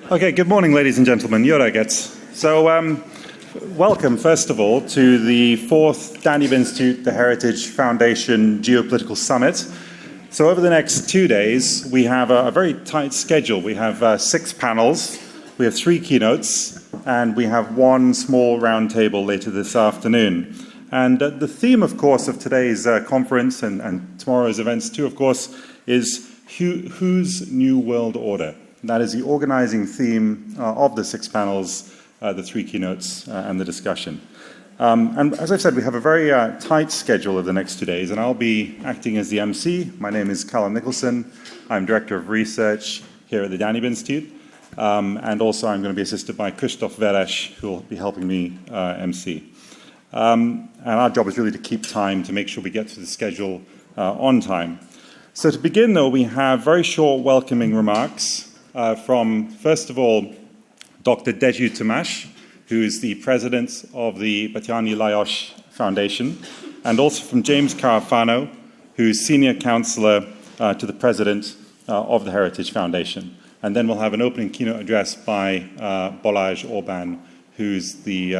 Okay, good morning, ladies and gentlemen. Jöregets. So, welcome, first of all, to the 4th Danube Institute, the Heritage Foundation Geopolitical Summit. So over the next 2 days, we have a very tight schedule. We have 6 panels, we have 3 keynotes, and we have 1 small roundtable later this afternoon. And the theme, of course, of today's conference and tomorrow's events too, of course, is whose new world order? That is the organizing theme of the 6 panels, the 3 keynotes, and the discussion. And as I've said, we have a very tight schedule of the next 2 days, and I'll be acting as the MC. My name is Callum Nicholson. I'm Director of Research here at the Danube Institute. And also I'm going to be assisted by Krzysztof Veres, who will be helping me MC. And our job is really to keep time, to make sure we get to the schedule on time. So to begin, though, we have very short welcoming remarks from, first of all, Dr. Dezső Tamás, who is the president of the Batthyány Lajos Foundation, and also from James Carafano, who is senior counselor to the president of the Heritage Foundation. And then we'll have an opening keynote address by Balázs Orbán, who's the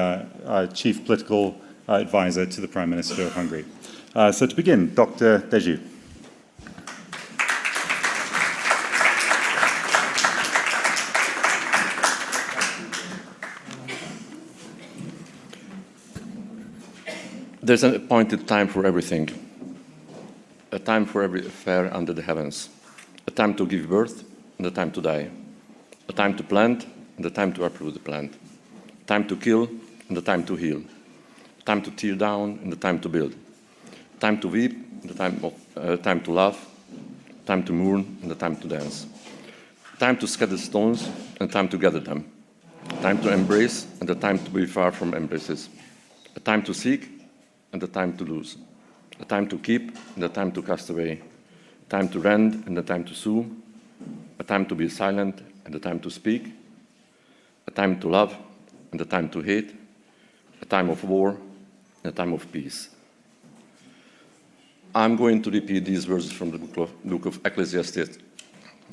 chief political advisor to the Prime Minister of Hungary. So to begin, Dr. Dezső. There's an appointed time for everything, a time for every affair under the heavens, a time to give birth and a time to die, a time to plant and a time to uproot the plant, a time to kill and a time to heal, a time to tear down and a time to build, a time to weep and a time to laugh, a time to mourn and a time to dance, a time to scatter stones and a time to gather them, a time to embrace and a time to be far from embraces, a time to seek and a time to lose, a time to keep and a time to cast away, a time to rend and a time to sue, a time to be silent and a time to speak, a time to love and a time to hate, a time of war and a time of peace. I'm going to repeat these verses from the book of Ecclesiastes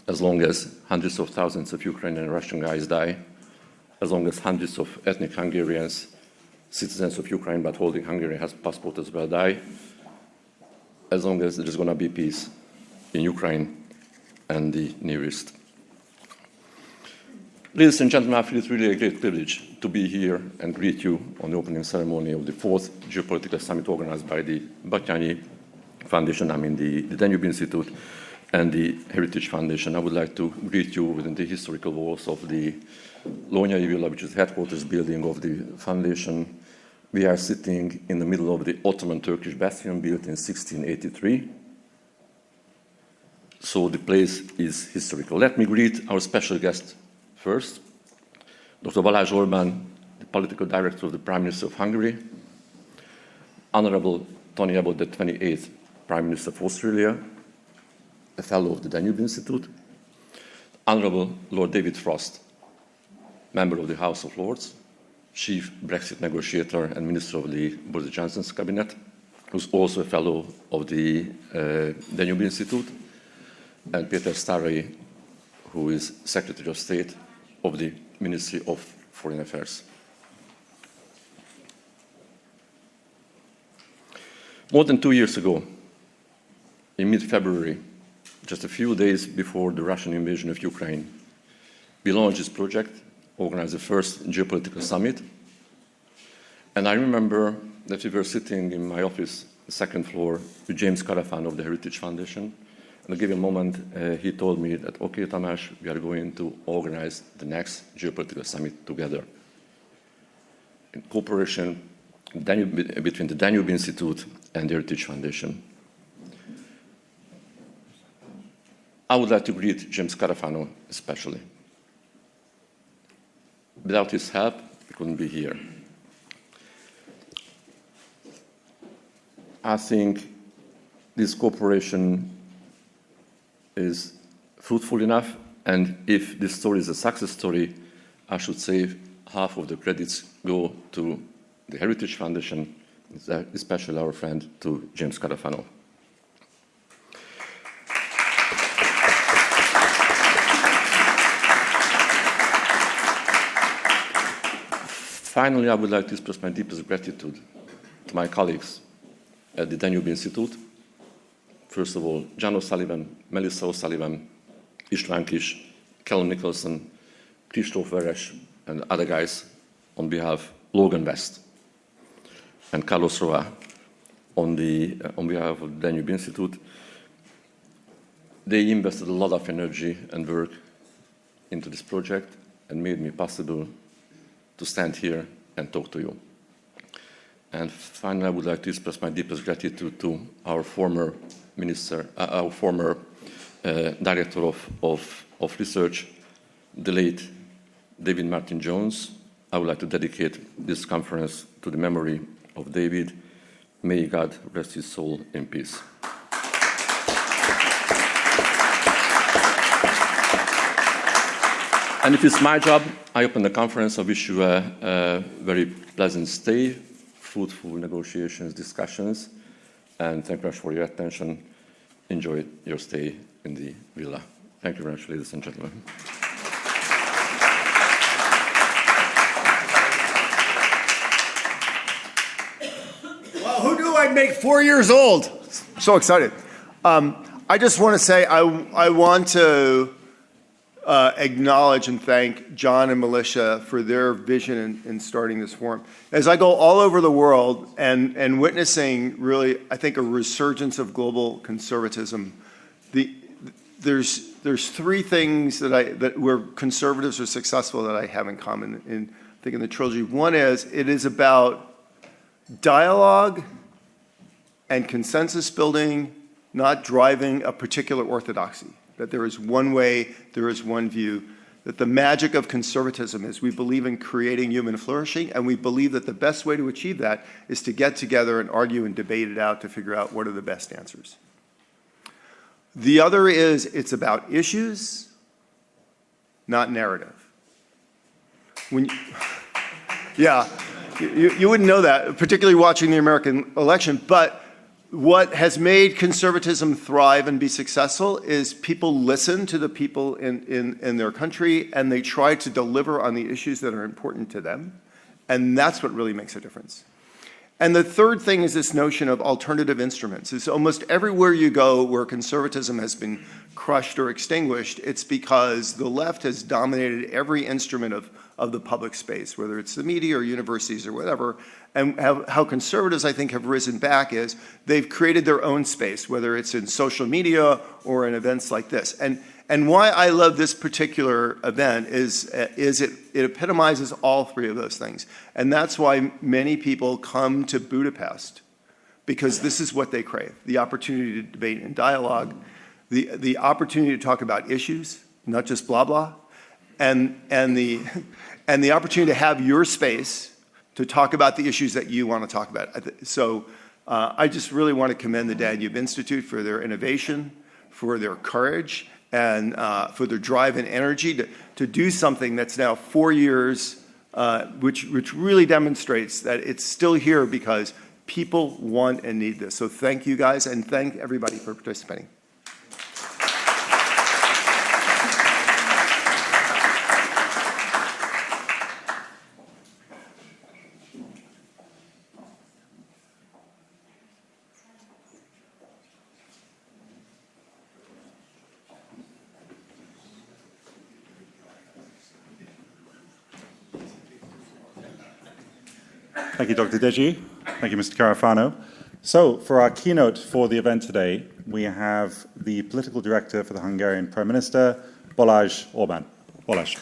as long as hundreds of thousands of Ukrainian and Russian guys die, as long as hundreds of ethnic Hungarians, citizens of Ukraine but holding Hungary has passport as well, die, as long as there's going to be peace in Ukraine and the Near East. Ladies and gentlemen, I feel it's really a great privilege to be here and greet you on the opening ceremony of the 4th Geopolitical Summit organized by the Batthyány Foundation, the Danube Institute, and the Heritage Foundation. I would like to greet you within the historical walls of the Lónyai Villa, which is the headquarters building of the foundation. We are sitting in the middle of the Ottoman Turkish bastion built in 1683. So the place is historical. Let me greet our special guest first, Dr. Balázs Orbán, the political director of the Prime Minister of Hungary, Honorable Tony Abbott, the 28th Prime Minister of Australia, a fellow of the Danube Institute, Honorable Lord David Frost, member of the House of Lords, chief Brexit negotiator and minister of the Boris Johnson's cabinet, who's also a fellow of the Danube Institute, and Peter Starry, who is Secretary of State of the Ministry of Foreign Affairs. More than 2 years ago, in mid-February, just a few days before the Russian invasion of Ukraine, we launched this project, organized the first Geopolitical Summit. And I remember that we were sitting in my office, the 2nd floor, with James Carafano of the Heritage Foundation. And at a given moment, he told me that, okay, Tamás, we are going to organize the next Geopolitical Summit together. In cooperation between the Danube Institute and the Heritage Foundation. I would like to greet James Carafano especially. Without his help, we couldn't be here. I think this cooperation is fruitful enough, and if this story is a success story, I should say half of the credits go to the Heritage Foundation, especially our friend, to James Carafano. Finally, I would like to express my deepest gratitude to my colleagues at the Danube Institute. First of all, John O'Sullivan, Melissa O'Sullivan, István Kis, Callum Nicholson, Kristóf Veres, and other guys on behalf Logan West and Carlos Roa on behalf of the Danube Institute. They invested a lot of energy and work into this project and made me possible to stand here and talk to you. And finally, I would like to express my deepest gratitude to our former minister, our former director of research, the late David Martin Jones. I would like to dedicate this conference to the memory of David. May God rest his soul in peace. And if it's my job, I open the conference. I wish you a very pleasant stay, fruitful negotiations, discussions, and thank you very much for your attention. Enjoy your stay in the villa. Thank you very much, ladies and gentlemen. Well, who knew I'd make 4 years old? So excited. I just want to say I want to acknowledge and thank John and Militia for their vision in starting this forum. As I go all over the world and witnessing really, I think, a resurgence of global conservatism, there's three things that where conservatives are successful that I have in common in the trilogy. One is it is about dialogue and consensus building, not driving a particular orthodoxy. That there is one way, there is one view, that the magic of conservatism is we believe in creating human flourishing, and we believe that the best way to achieve that is to get together and argue and debate it out to figure out what are the best answers. The other is it's about issues, not narrative. You wouldn't know that, particularly watching the American election, but what has made conservatism thrive and be successful is people listen to the people in their country and they try to deliver on the issues that are important to them. And that's what really makes a difference. And the third thing is this notion of alternative instruments. It's almost everywhere you go where conservatism has been crushed or extinguished, it's because the left has dominated every instrument of the public space, whether it's the media or universities or whatever. And how conservatives, I think, have risen back is they've created their own space, whether it's in social media or in events like this. And why I love this particular event is it epitomizes all three of those things. And that's why many people come to Budapest, because this is what they crave: the opportunity to debate and dialogue, the opportunity to talk about issues, not just blah blah, and the opportunity to have your space to talk about the issues that you want to talk about. So I just really want to commend the Danube Institute for their innovation, for their courage, and for their drive and energy to do something that's now 4 years, which really demonstrates that it's still here because people want and need this. So thank you guys, and thank everybody for participating. Thank you, Dr. Dezső. Thank you, Mr. Carafano. So, for our keynote for the event today, we have the political director for the Hungarian Prime Minister, Balázs Orbán. Balázs.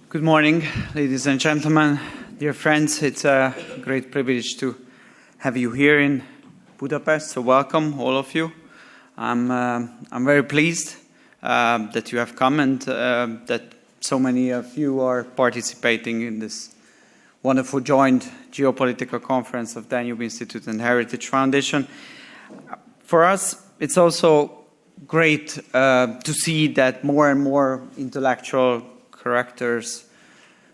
Good morning, ladies and gentlemen, dear friends. It's a great privilege to have you here in Budapest. So welcome, all of you. I'm very pleased that you have come and that so many of you are participating in this wonderful joint geopolitical conference of Danube Institute and Heritage Foundation. For us, it's also great to see that more and more intellectual characters,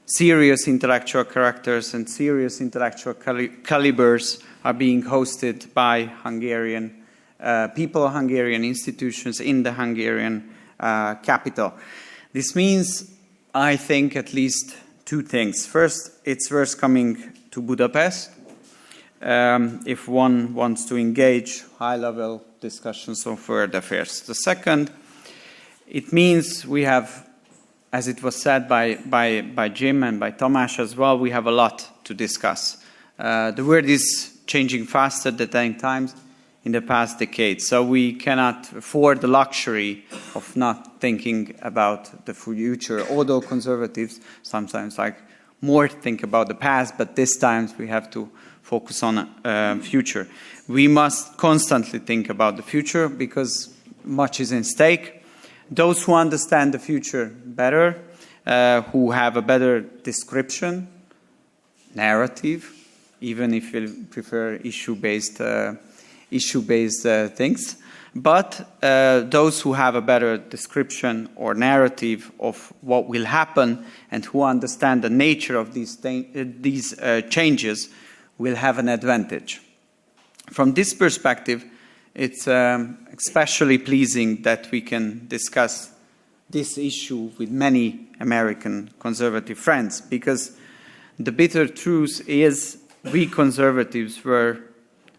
serious intellectual characters and serious intellectual calibers are being hosted by Hungarian people, Hungarian institutions in the Hungarian capital. This means, I think, at least two things. First, it's worth coming to Budapest if one wants to engage high-level discussions of world affairs. The second, it means we have, as it was said by Jim and by Tamás as well, we have a lot to discuss. The world is changing faster than any times in the past decade, so we cannot afford the luxury of not thinking about the future, although conservatives sometimes like more think about the past, but this time we have to focus on future. We must constantly think about the future because much is in stake. Those who understand the future better, who have a better description, narrative, even if you prefer issue-based things, but those who have a better description or narrative of what will happen and who understand the nature of these changes will have an advantage. From this perspective, it's especially pleasing that we can discuss this issue with many American conservative friends, because the bitter truth is we conservatives were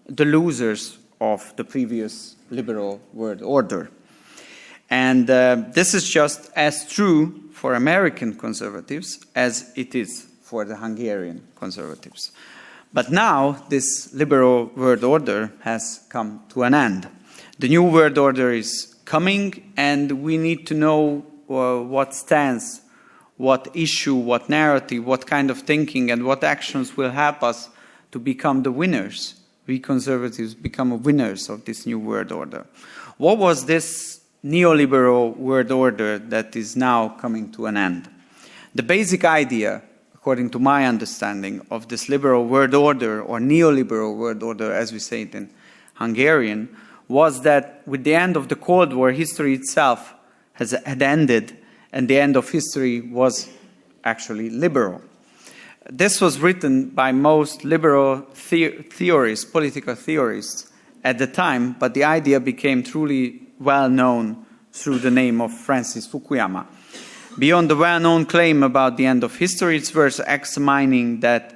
the losers of the previous liberal world order. And this is just as true for American conservatives as it is for the Hungarian conservatives. But now this liberal world order has come to an end. The new world order is coming, and we need to know what stance, what issue, what narrative, what kind of thinking, and what actions will help us to become the winners. We conservatives become winners of this new world order. What was this neoliberal world order that is now coming to an end? The basic idea, according to my understanding, of this liberal world order, or neoliberal world order, as we say it in Hungarian, was that with the end of the Cold War, history itself had ended, and the end of history was actually liberal. This was written by most liberal theorists, political theorists at the time, but the idea became truly well known through the name of Francis Fukuyama. Beyond the well-known claim about the end of history, it's worth examining what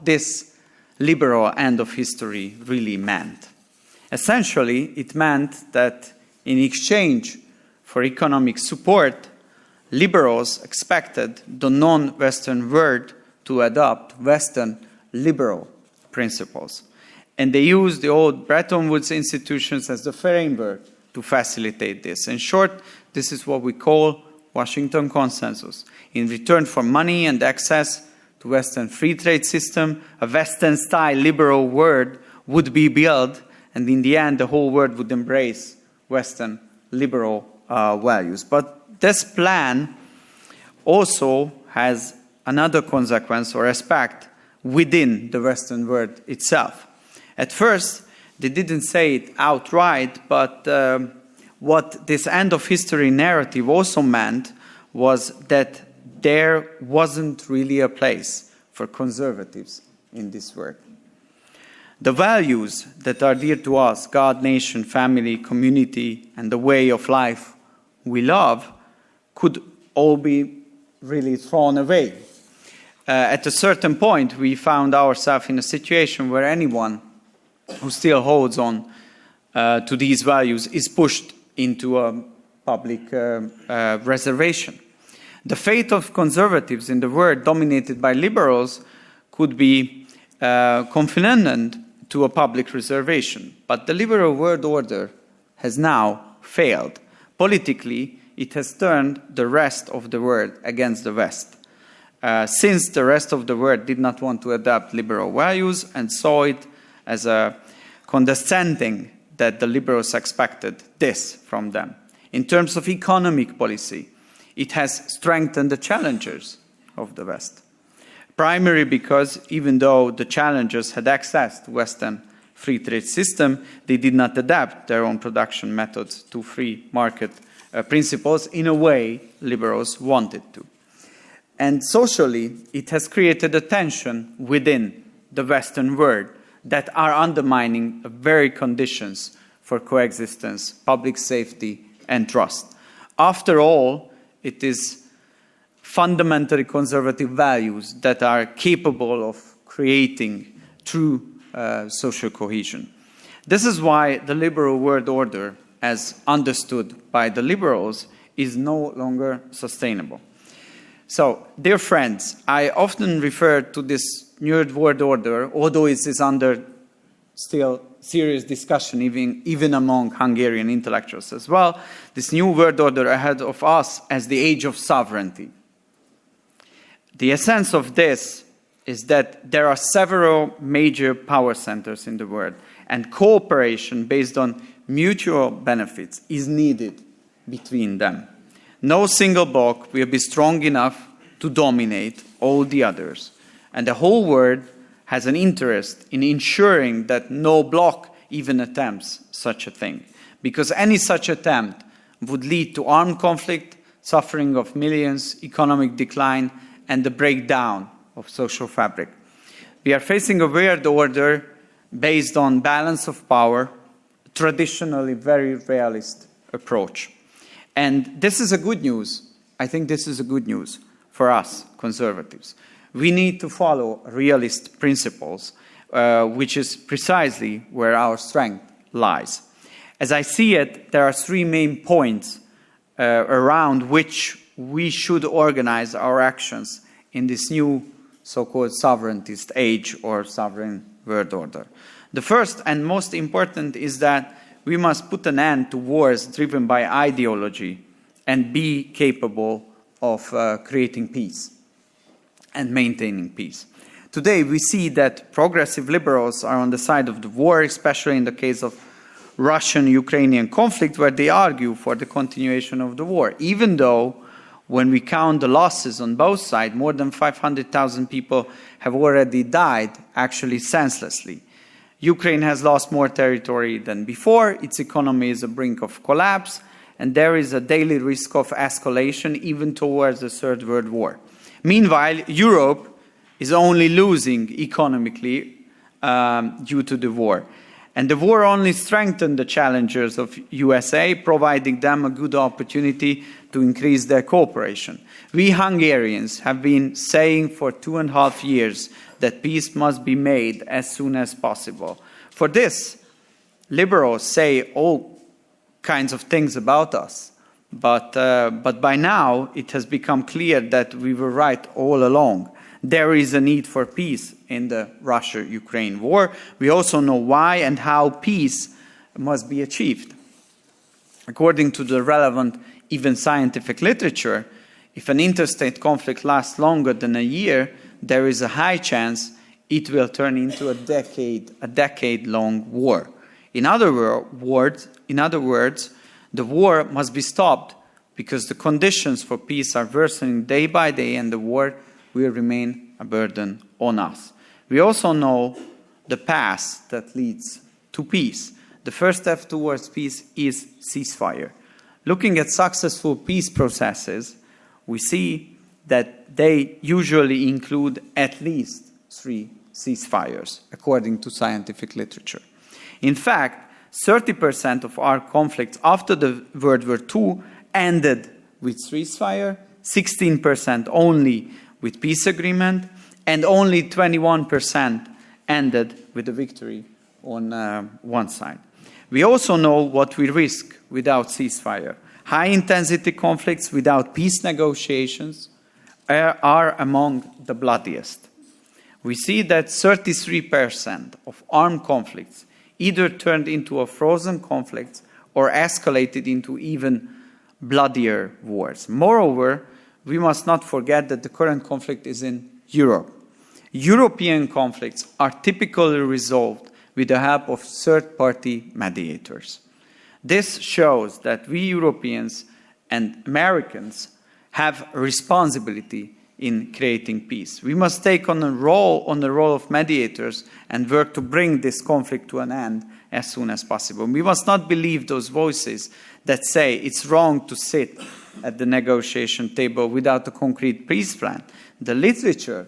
this liberal end of history really meant. Essentially, it meant that in exchange for economic support, liberals expected the non-Western world to adopt Western liberal principles. And they used the old Bretton Woods institutions as the framework to facilitate this. In short, this is what we call Washington Consensus. In return for money and access to Western free trade system, a Western-style liberal world would be built, and in the end, the whole world would embrace Western liberal values. But this plan also has another consequence or aspect within the Western world itself. At first, they didn't say it outright, but what this end of history narrative also meant was that there wasn't really a place for conservatives in this world. The values that are dear to us, God, nation, family, community, and the way of life we love, could all be really thrown away. At a certain point, we found ourselves in a situation where anyone who still holds on to these values is pushed into a public reservation. The fate of conservatives in the world dominated by liberals could be confined to a public reservation. But the liberal world order has now failed. Politically, it has turned the rest of the world against the West. Since the rest of the world did not want to adopt liberal values and saw it as a condescending that the liberals expected this from them. In terms of economic policy, it has strengthened the challengers of the West. Primarily because even though the challengers had access to Western free trade system, they did not adapt their own production methods to free market principles in a way liberals wanted to. And socially, it has created a tension within the Western world that are undermining the very conditions for coexistence, public safety, and trust. After all, it is fundamentally conservative values that are capable of creating true social cohesion. This is why the liberal world order, as understood by the liberals, is no longer sustainable. So, dear friends, I often refer to this new world order, although it is under still serious discussion, even among Hungarian intellectuals as well, this new world order ahead of us as the age of sovereignty. The essence of this is that there are several major power centers in the world, and cooperation based on mutual benefits is needed between them. No single bloc will be strong enough to dominate all the others, and the whole world has an interest in ensuring that no bloc even attempts such a thing, because any such attempt would lead to armed conflict, suffering of millions, economic decline, and the breakdown of social fabric. We are facing a weird order based on balance of power, traditionally very realist approach. And this is a good news. I think this is a good news for us, conservatives. We need to follow realist principles, which is precisely where our strength lies. As I see it, there are three main points around which we should organize our actions in this new so-called sovereigntist age or sovereign world order. The first and most important is that we must put an end to wars driven by ideology and be capable of creating peace and maintaining peace. Today we see that progressive liberals are on the side of the war, especially in the case of Russian-Ukrainian conflict, where they argue for the continuation of the war, even though when we count the losses on both sides, more than 500,000 people have already died, actually senselessly. Ukraine has lost more territory than before, its economy is on the brink of collapse, and there is a daily risk of escalation even towards the Third World War. Meanwhile, Europe is only losing economically due to the war. And the war only strengthened the challengers of USA, providing them a good opportunity to increase their cooperation. We Hungarians have been saying for 2.5 years that peace must be made as soon as possible. For this, liberals say all kinds of things about us. But by now, it has become clear that we were right all along. There is a need for peace in the Russia-Ukraine war. We also know why and how peace must be achieved. According to the relevant, even scientific literature, if an interstate conflict lasts longer than a year, there is a high chance it will turn into a decade-long war. In other words, the war must be stopped because the conditions for peace are worsening day by day and the war will remain a burden on us. We also know the path that leads to peace. The first step towards peace is ceasefire. Looking at successful peace processes, we see that they usually include at least 3 ceasefires, according to scientific literature. In fact, 30% of our conflicts after the World War II ended with ceasefire, 16% only with peace agreement, and only 21% ended with a victory on one side. We also know what we risk without ceasefire. High-intensity conflicts without peace negotiations are among the bloodiest. We see that 33% of armed conflicts either turned into a frozen conflict or escalated into even bloodier wars. Moreover, we must not forget that the current conflict is in Europe. European conflicts are typically resolved with the help of third-party mediators. This shows that we Europeans and Americans have a responsibility in creating peace. We must take on the role of mediators and work to bring this conflict to an end as soon as possible. We must not believe those voices that say it's wrong to sit at the negotiation table without a concrete peace plan. The literature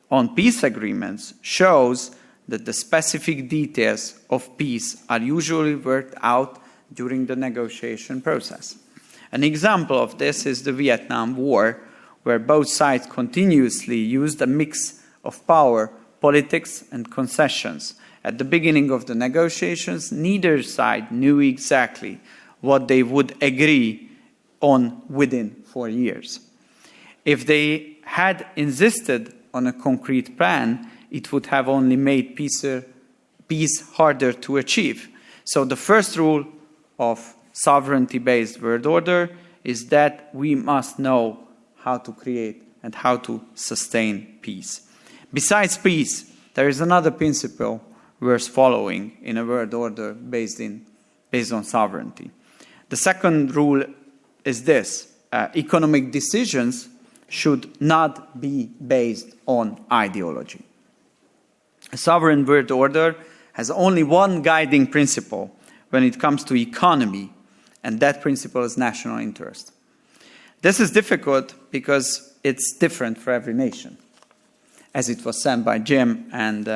on peace agreements shows that the specific details of peace are usually worked out during the negotiation process. An example of this is the Vietnam War, where both sides continuously used a mix of power, politics, and concessions. At the beginning of the negotiations, neither side knew exactly what they would agree on within 4 years. If they had insisted on a concrete plan, it would have only made peace harder to achieve. So the first rule of sovereignty-based world order is that we must know how to create and how to sustain peace. Besides peace, there is another principle worth following in a world order based on sovereignty. The second rule is this: economic decisions should not be based on ideology. A sovereign world order has only one guiding principle when it comes to economy, and that principle is national interest. This is difficult because it's different for every nation, as it was said by Jim and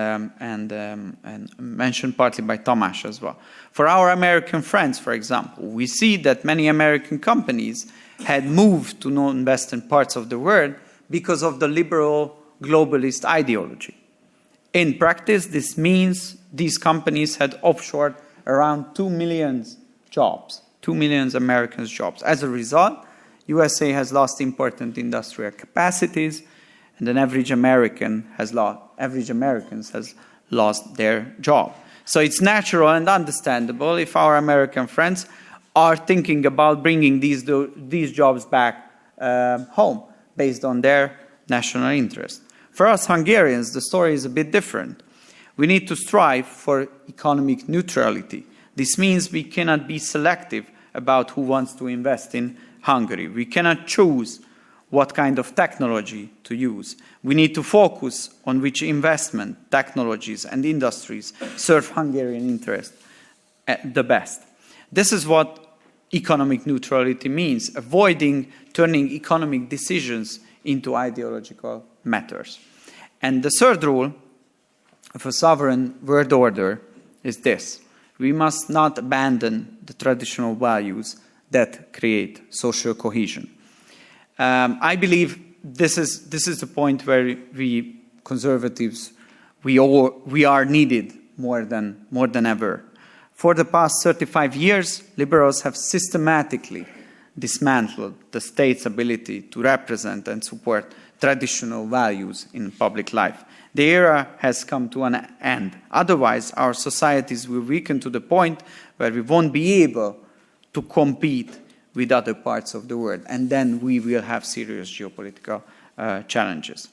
mentioned partly by Tamás as well. For our American friends, for example, we see that many American companies had moved to non-Western parts of the world because of the liberal globalist ideology. In practice, this means these companies had offshored around 2 million jobs, 2 million Americans' jobs. As a result, USA has lost important industrial capacities, and an average Americans has lost their job. So it's natural and understandable if our American friends are thinking about bringing these jobs back home based on their national interest. For us Hungarians, the story is a bit different. We need to strive for economic neutrality. This means we cannot be selective about who wants to invest in Hungary. We cannot choose what kind of technology to use. We need to focus on which investment, technologies, and industries serve Hungarian interests the best. This is what economic neutrality means, avoiding turning economic decisions into ideological matters. And the third rule of a sovereign world order is this: we must not abandon the traditional values that create social cohesion. I believe this is the point where we conservatives we are needed more than ever. For the past 35 years, liberals have systematically dismantled the state's ability to represent and support traditional values in public life. The era has come to an end. Otherwise, our societies will weaken to the point where we won't be able to compete with other parts of the world, and then we will have serious geopolitical challenges.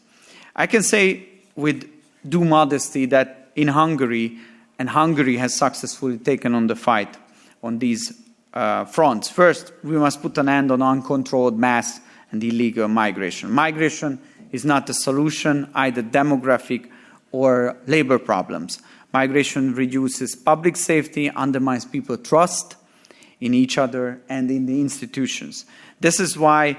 I can say with due modesty that in Hungary, and Hungary has successfully taken on the fight on these fronts. First, we must put an end on uncontrolled mass and illegal migration. Migration is not a solution, either demographic or labor problems. Migration reduces public safety, undermines people's trust in each other and in the institutions. This is why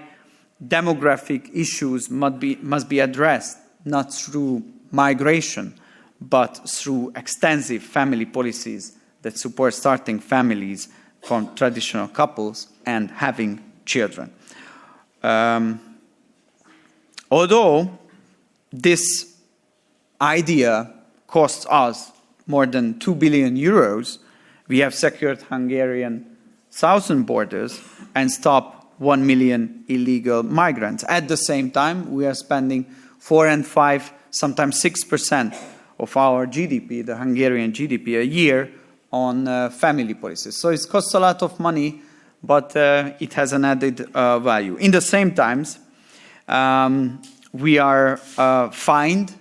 demographic issues must be addressed not through migration, but through extensive family policies that support starting families from traditional couples and having children. Although this idea costs us more than 2 billion euros, we have secured Hungarian southern borders and stopped 1 million illegal migrants. At the same time, we are spending 4 and 5, sometimes 6% of our GDP, the Hungarian GDP, a year on family policies. So it costs a lot of money, but it has an added value. In the same times, we are fined,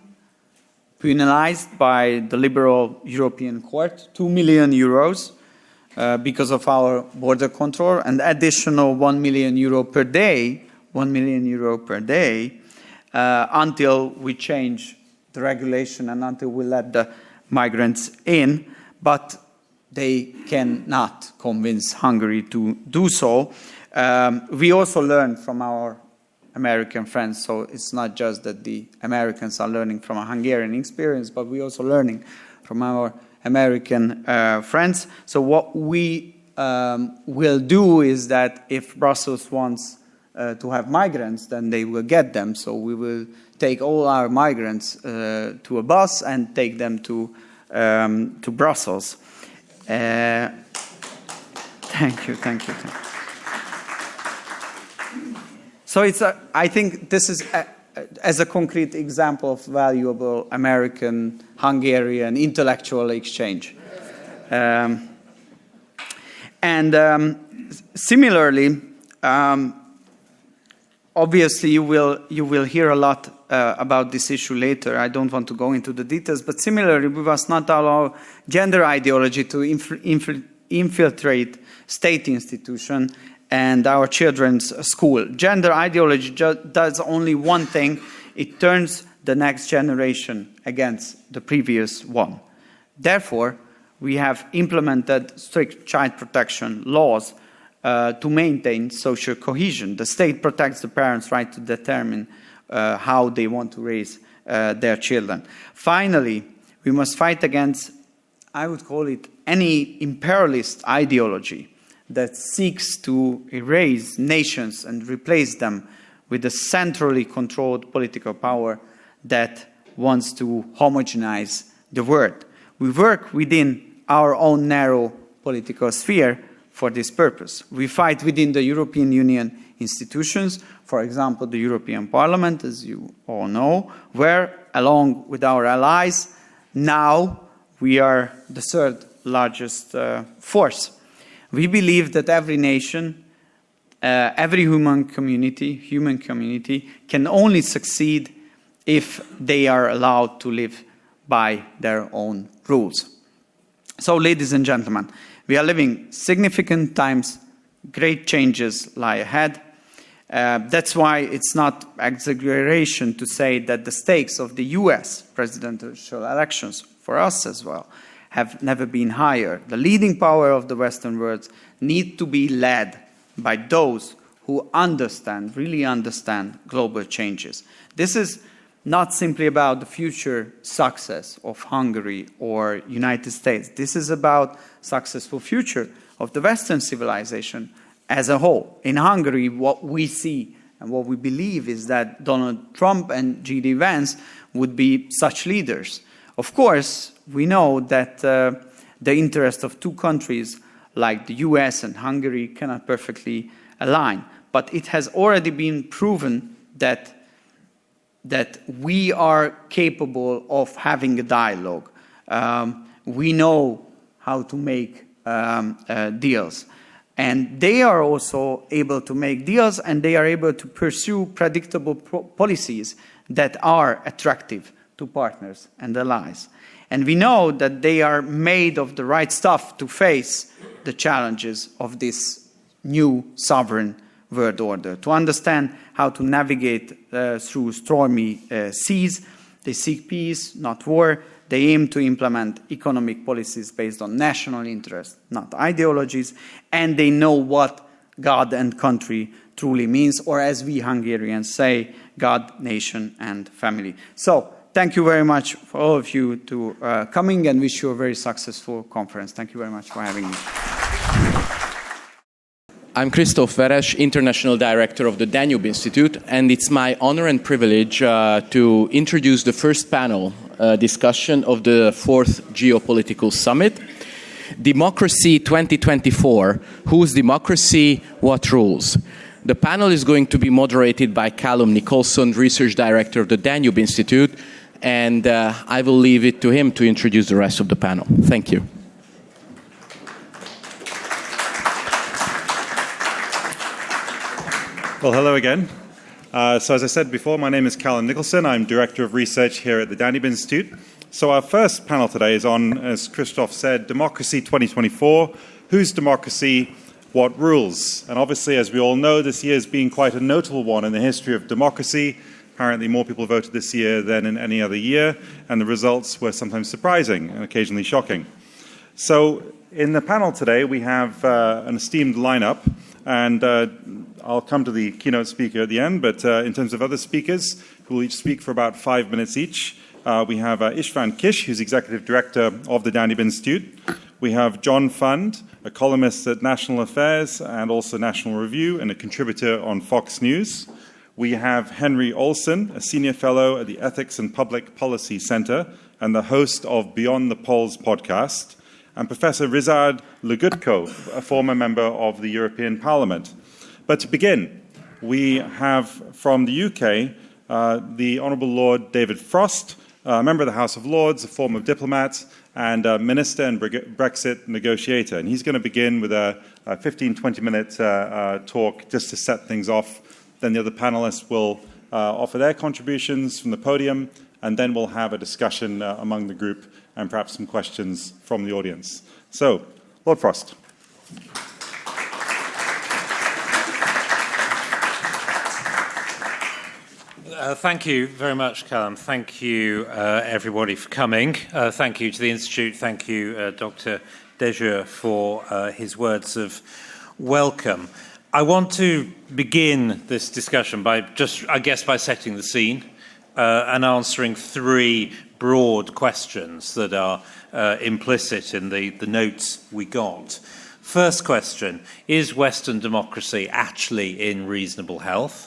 penalized by the liberal European Court, 2 million euros because of our border control, and additional 1 million euro per day, until we change the regulation and until we let the migrants in, but they cannot convince Hungary to do so. We also learn from our American friends, so it's not just that the Americans are learning from a Hungarian experience, but we're also learning American friends. So what we will do is that if Brussels wants to have migrants, then they will get them. So we will take all our migrants to a bus and take them to Brussels. Thank you. So I think this is as a concrete example of valuable American-Hungarian intellectual exchange. Similarly, obviously you will hear a lot about this issue later. I don't want to go into the details, but similarly, we must not allow gender ideology to infiltrate state institutions and our children's school. Gender ideology does only one thing: it turns the next generation against the previous one. Therefore, we have implemented strict child protection laws to maintain social cohesion. The state protects the parents' right to determine how they want to raise their children. Finally, we must fight against, I would call it, any imperialist ideology that seeks to erase nations and replace them with a centrally controlled political power that wants to homogenize the world. We work within our own narrow political sphere for this purpose. We fight within the European Union institutions, for example, the European Parliament, as you all know, where, along with our allies, now we are the third largest force. We believe that every nation, every human community can only succeed if they are allowed to live by their own rules. So, ladies and gentlemen, we are living significant times, great changes lie ahead. That's why it's not exaggeration to say that the stakes of the US presidential elections, for us as well, have never been higher. The leading power of the Western world need to be led by those who really understand global changes. This is not simply about the future success of Hungary or United States. This is about successful future of the Western civilization as a whole. In Hungary, what we see and what we believe is that Donald Trump and G.D. Vance would be such leaders. Of course, we know that the interest of two countries like the US and Hungary cannot perfectly align, but it has already been proven that we are capable of having a dialogue. We know how to make deals. And they are also able to make deals, and they are able to pursue predictable policies that are attractive to partners and allies. And we know that they are made of the right stuff to face the challenges of this new sovereign world order. To understand how to navigate through stormy seas, they seek peace, not war. They aim to implement economic policies based on national interest, not ideologies. And they know what God and country truly means, or as we Hungarians say, God, nation, and family. So, thank you very much for all of you to coming, and wish you a very successful conference. Thank you very much for having me. I'm Christoph Veres, International Director of the Danube Institute, and it's my honor and privilege to introduce the first panel discussion of the 4th Geopolitical Summit, Democracy 2024, Whose Democracy, What Rules? The panel is going to be moderated by Callum Nicholson, Research Director of the Danube Institute, and I will leave it to him to introduce the rest of the panel. Thank you. Well, hello again. So as I said before, my name is Callum Nicholson. I'm Director of Research here at the Danube Institute. So our first panel today is on, as Christoph said, Democracy 2024, Whose Democracy, What Rules? And obviously, as we all know, this year has been quite a notable one in the history of democracy. Apparently more people voted this year than in any other year, and the results were sometimes surprising and occasionally shocking. So in the panel today, we have an esteemed lineup, and I'll come to the keynote speaker at the end, but in terms of other speakers, who will each speak for about 5 minutes each, we have István Kish, who's Executive Director of the Danube Institute. We have John Fund, a columnist at National Affairs and also National Review and a contributor on Fox News. We have Henry Olsen, a Senior Fellow at the Ethics and Public Policy Center and the host of Beyond the Polls podcast, and Professor Ryszard Legutko, a former member of the European Parliament. But to begin, we have from the UK the Honourable Lord David Frost, a member of the House of Lords, a former diplomat, and a minister and Brexit negotiator. And he's going to begin with a 15-20-minute talk just to set things off. Then the other panelists will offer their contributions from the podium, and then we'll have a discussion among the group and perhaps some questions from the audience. So, Lord Frost. Thank you very much, Callum. Thank you, everybody, for coming. Thank you to the Institute. Thank you, Dr. Dezső, for his words of welcome. I want to begin this discussion by by setting the scene and answering three broad questions that are implicit in the notes we got. First question, is Western democracy actually in reasonable health?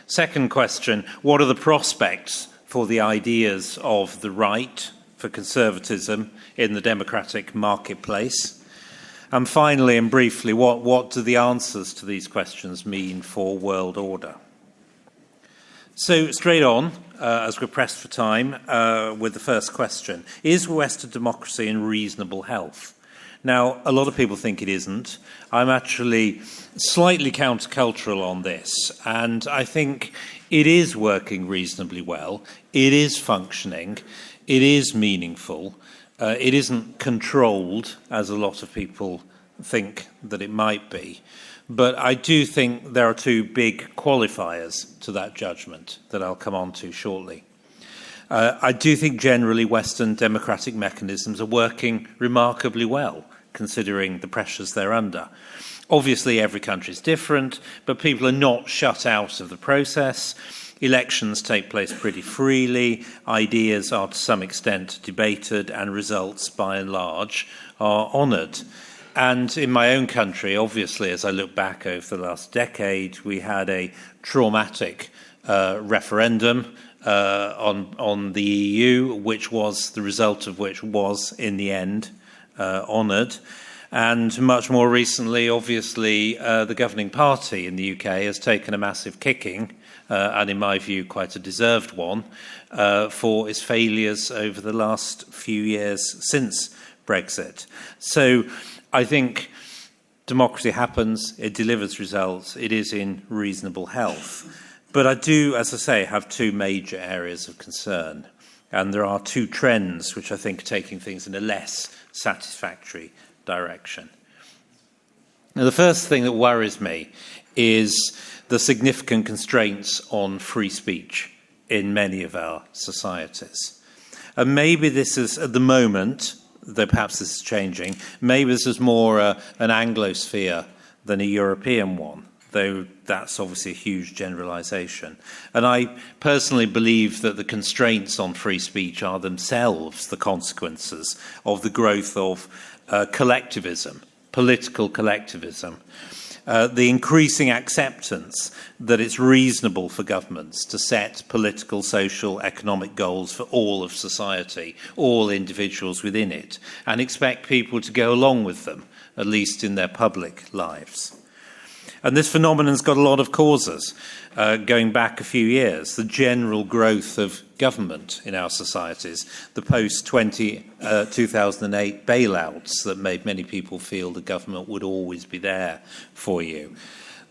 Second question, what are the prospects for the ideas of the right, for conservatism in the democratic marketplace? And finally and briefly, what do the answers to these questions mean for world order? So straight on, as we're pressed for time, with the first question. Is Western democracy in reasonable health? Now, a lot of people think it isn't. I'm actually slightly countercultural on this, and I think it is working reasonably well. It is functioning. It is meaningful. It isn't controlled, as a lot of people think that it might be. But I do think there are two big qualifiers to that judgment that I'll come on to shortly. I do think generally Western democratic mechanisms are working remarkably well, considering the pressures they're under. Obviously, every country is different, but people are not shut out of the process. Elections take place pretty freely. Ideas are to some extent debated, and results, by and large, are honoured. And in my own country, obviously, as I look back over the last decade, we had a traumatic referendum on the EU, which was the result of which was, in the end, honoured. And much more recently, obviously, the governing party in the UK has taken a massive kicking, and in my view, quite a deserved one, for its failures over the last few years since Brexit. So I think democracy happens, it delivers results, it is in reasonable health. But I do, as I say, have two major areas of concern. And there are two trends which I think are taking things in a less satisfactory direction. Now, the first thing that worries me is the significant constraints on free speech in many of our societies. And maybe this is, at the moment, though perhaps this is changing, maybe this is more an Anglosphere than a European one, though that's obviously a huge generalisation. And I personally believe that the constraints on free speech are themselves the consequences of the growth of collectivism, political collectivism, the increasing acceptance that it's reasonable for governments to set political, social, economic goals for all of society, all individuals within it, and expect people to go along with them, at least in their public lives. And this phenomenon's got a lot of causes, going back a few years. The general growth of government in our societies, the post-2008 bailouts that made many people feel the government would always be there for you.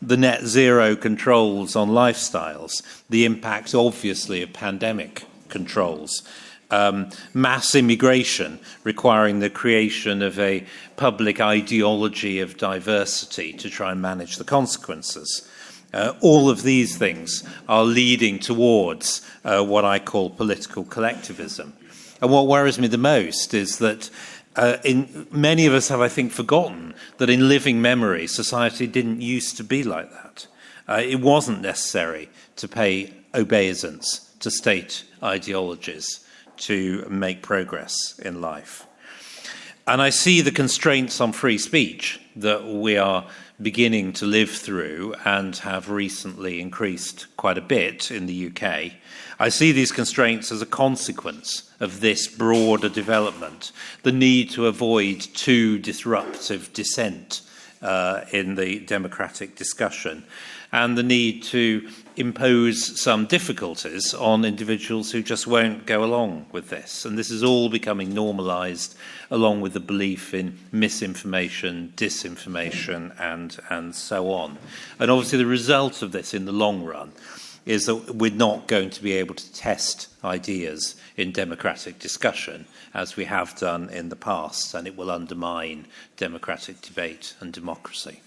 The net zero controls on lifestyles, the impact, obviously, of pandemic controls, mass immigration requiring the creation of a public ideology of diversity to try and manage the consequences. All of these things are leading towards what I call political collectivism. And what worries me the most is that many of us have, I think, forgotten that in living memory, society didn't used to be like that. It wasn't necessary to pay obeisance to state ideologies, to make progress in life. And I see the constraints on free speech that we are beginning to live through and have recently increased quite a bit in the UK. I see these constraints as a consequence of this broader development, the need to avoid too disruptive dissent in the democratic discussion, and the need to impose some difficulties on individuals who just won't go along with this. And this is all becoming normalised, along with the belief in misinformation, disinformation, and so on. And obviously the result of this in the long run is that we're not going to be able to test ideas in democratic discussion as we have done in the past, and it will undermine democratic debate and democracy.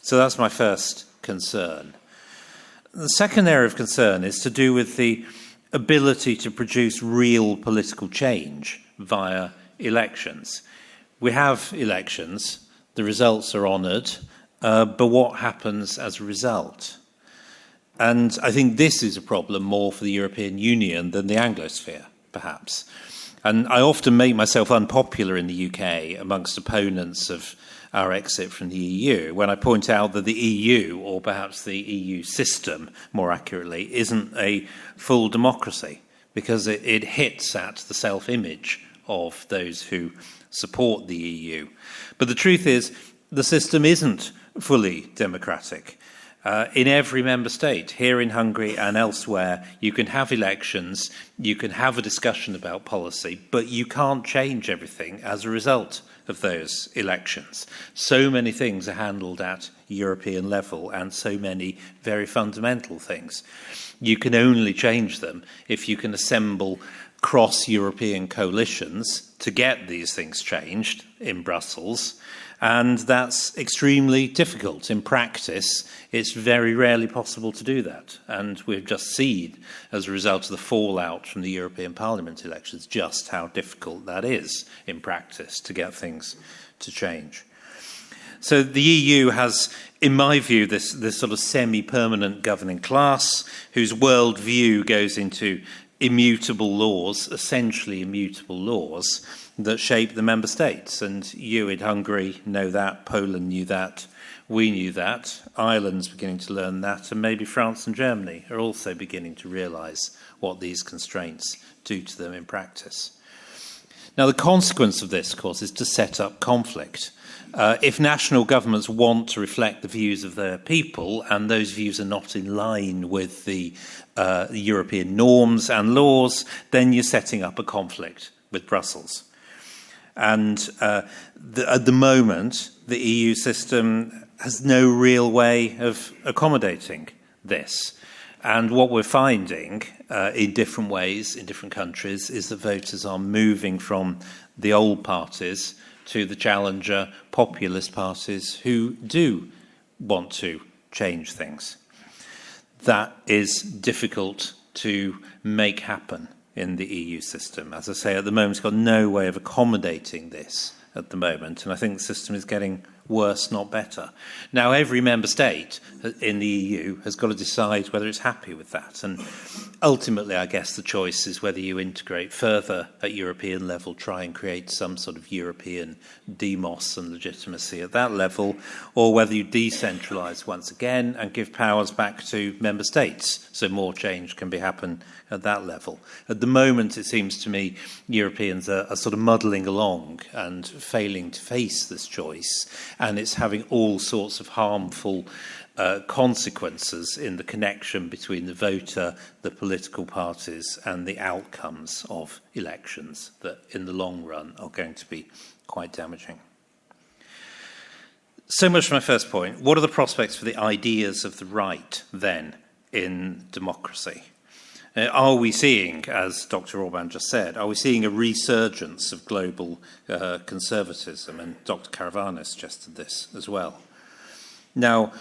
So that's my first concern. The second area of concern is to do with the ability to produce real political change via elections. We have elections, the results are honoured, but what happens as a result? And I think this is a problem more for the European Union than the Anglosphere, perhaps. And I often make myself unpopular in the UK amongst opponents of our exit from the EU when I point out that the EU, or perhaps the EU system more accurately, isn't a full democracy, because it hits at the self-image of those who support the EU. But the truth is, the system isn't fully democratic. In every member state, here in Hungary and elsewhere, you can have elections, you can have a discussion about policy, but you can't change everything as a result of those elections. So many things are handled at European level, and so many very fundamental things. You can only change them if you can assemble cross-European coalitions to get these things changed in Brussels. And that's extremely difficult. In practice, it's very rarely possible to do that. And we've just seen, as a result of the fallout from the European Parliament elections, just how difficult that is in practice to get things to change. So the EU has, in my view, this sort of semi-permanent governing class whose worldview goes into immutable laws, essentially immutable laws, that shape the member states. And you in Hungary know that, Poland knew that, we knew that, Ireland's beginning to learn that, and maybe France and Germany are also beginning to realise what these constraints do to them in practice. Now, the consequence of this, of course, is to set up conflict. If national governments want to reflect the views of their people, and those views are not in line with the European norms and laws, then you're setting up a conflict with Brussels. And at the moment, the EU system has no real way of accommodating this. And what we're finding in different ways in different countries is that voters are moving from the old parties to the challenger populist parties who do want to change things. That is difficult to make happen in the EU system. As I say, at the moment, it's got no way of accommodating this at the moment, and I think the system is getting worse, not better. Now, every member state in the EU has got to decide whether it's happy with that, and ultimately, I guess the choice is whether you integrate further at European level, try and create some sort of European demos and legitimacy at that level, or whether you decentralise once again and give powers back to member states so more change can be happen at that level. At the moment, it seems to me, Europeans are sort of muddling along and failing to face this choice, and it's having all sorts of harmful consequences in the connection between the voter, the political parties, and the outcomes of elections that, in the long run, are going to be quite damaging. So much for my first point. What are the prospects for the ideas of the right, then, in democracy? Are we seeing, as Dr. Orbán just said, are we seeing a resurgence of global conservatism? And Dr. Carafano suggested this as well. Now,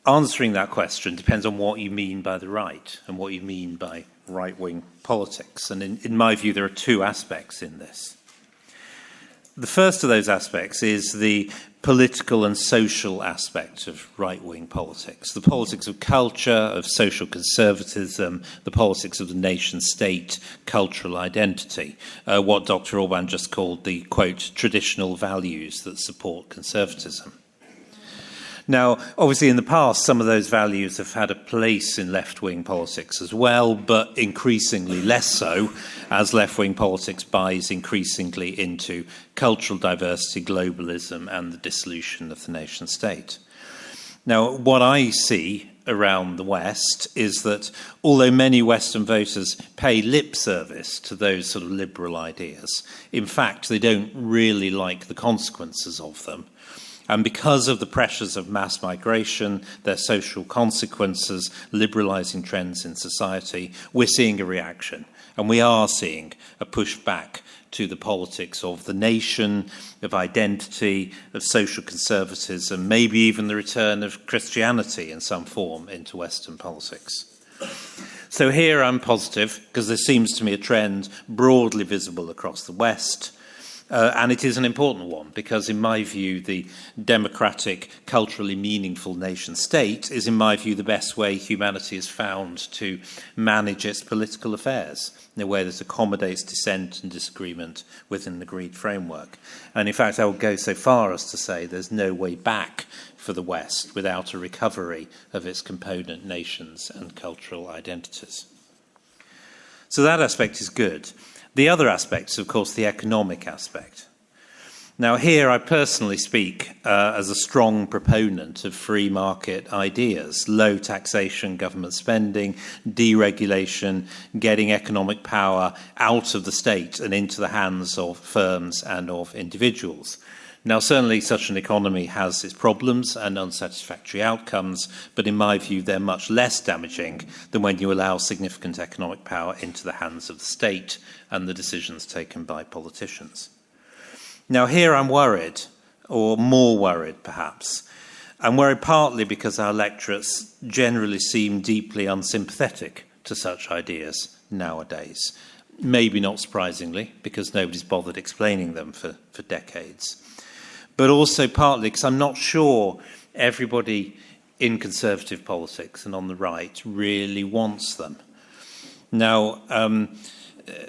answering that question depends on what you mean by the right and what you mean by right-wing politics. And in my view, there are two aspects in this. The first of those aspects is the political and social aspect of right-wing politics, the politics of culture, of social conservatism, the politics of the nation-state cultural identity, what Dr. Orbán just called the, quote, traditional values that support conservatism. Now, obviously, in the past, some of those values have had a place in left-wing politics as well, but increasingly less so, as left-wing politics buys increasingly into cultural diversity, globalism, and the dissolution of the nation-state. Now, what I see around the West is that although many Western voters pay lip service to those sort of liberal ideas, in fact, they don't really like the consequences of them. And because of the pressures of mass migration, their social consequences, liberalising trends in society, we're seeing a reaction. And we are seeing a pushback to the politics of the nation, of identity, of social conservatism, maybe even the return of Christianity in some form into Western politics. So here I'm positive, because there seems to me a trend broadly visible across the West. And it is an important one because, in my view, the democratic, culturally meaningful nation-state is, in my view, the best way humanity has found to manage its political affairs in a way that accommodates dissent and disagreement within the agreed framework. And, in fact, I would go so far as to say there's no way back for the West without a recovery of its component nations and cultural identities. So that aspect is good. The other aspect is, of course, the economic aspect. Now, here I personally speak as a strong proponent of free market ideas, low taxation, government spending, deregulation, getting economic power out of the state and into the hands of firms and of individuals. Now, certainly such an economy has its problems and unsatisfactory outcomes, but in my view, they're much less damaging than when you allow significant economic power into the hands of the state and the decisions taken by politicians. Now, here I'm worried, or more worried perhaps. I'm worried partly because our electorates generally seem deeply unsympathetic to such ideas nowadays. Maybe not surprisingly, because nobody's bothered explaining them for decades. But also partly because I'm not sure everybody in conservative politics and on the right really wants them. Now,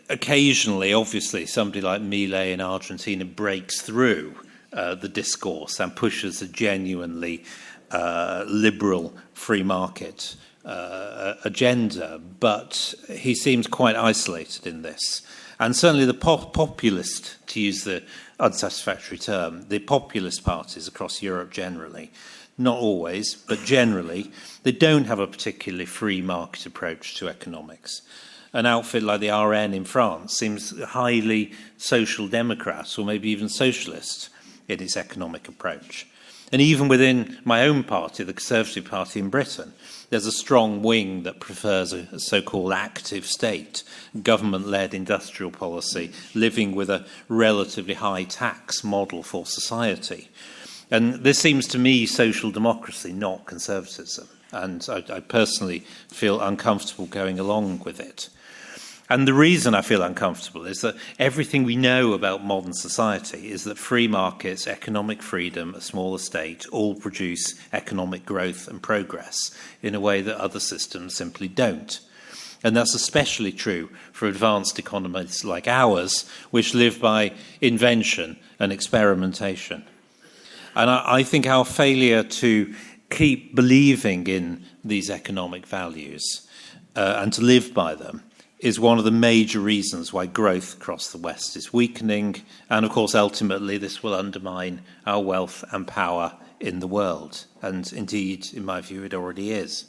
occasionally, obviously, somebody like Milei in Argentina breaks through the discourse and pushes a genuinely liberal free market agenda, but he seems quite isolated in this. And certainly the populist, to use the unsatisfactory term, the populist parties across Europe generally, not always, but generally, they don't have a particularly free market approach to economics. An outfit like the RN in France seems highly social democrat or maybe even socialist in its economic approach. And even within my own party, the Conservative Party in Britain, there's a strong wing that prefers a so-called active state, government-led industrial policy, living with a relatively high tax model for society. And this seems to me social democracy, not conservatism. And I personally feel uncomfortable going along with it. And the reason I feel uncomfortable is that everything we know about modern society is that free markets, economic freedom, a smaller state, all produce economic growth and progress in a way that other systems simply don't. And that's especially true for advanced economies like ours, which live by invention and experimentation. And I think our failure to keep believing in these economic values and to live by them is one of the major reasons why growth across the West is weakening. And of course, ultimately, this will undermine our wealth and power in the world. And indeed, in my view, it already is.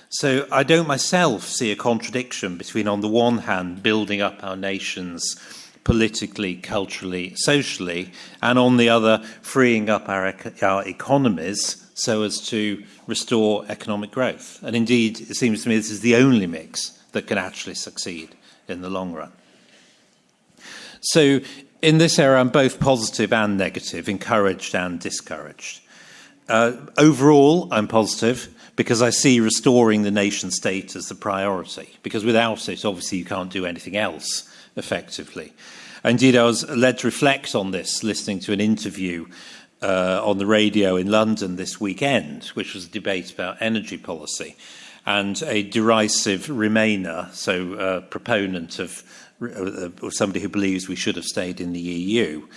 So I don't myself see a contradiction between, on the one hand, building up our nations politically, culturally, socially, and on the other, freeing up our economies so as to restore economic growth. And indeed, it seems to me this is the only mix that can actually succeed in the long run. So in this area, I'm both positive and negative, encouraged and discouraged. Overall, I'm positive because I see restoring the nation state as the priority, because without it, obviously, you can't do anything else effectively. Indeed, I was led to reflect on this listening to an interview on the radio in London this weekend, which was a debate about energy policy, and a derisive Remainer, so a proponent of somebody who believes we should have stayed in the EU,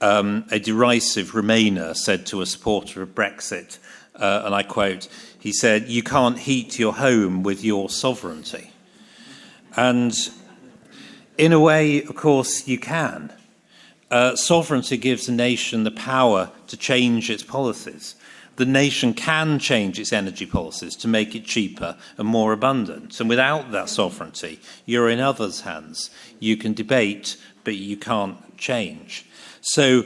a derisive Remainer said to a supporter of Brexit, and I quote, he said, "You can't heat your home with your sovereignty." And in a way, of course, you can. Sovereignty gives a nation the power to change its policies. The nation can change its energy policies to make it cheaper and more abundant. And without that sovereignty, you're in others' hands. You can debate, but you can't change. So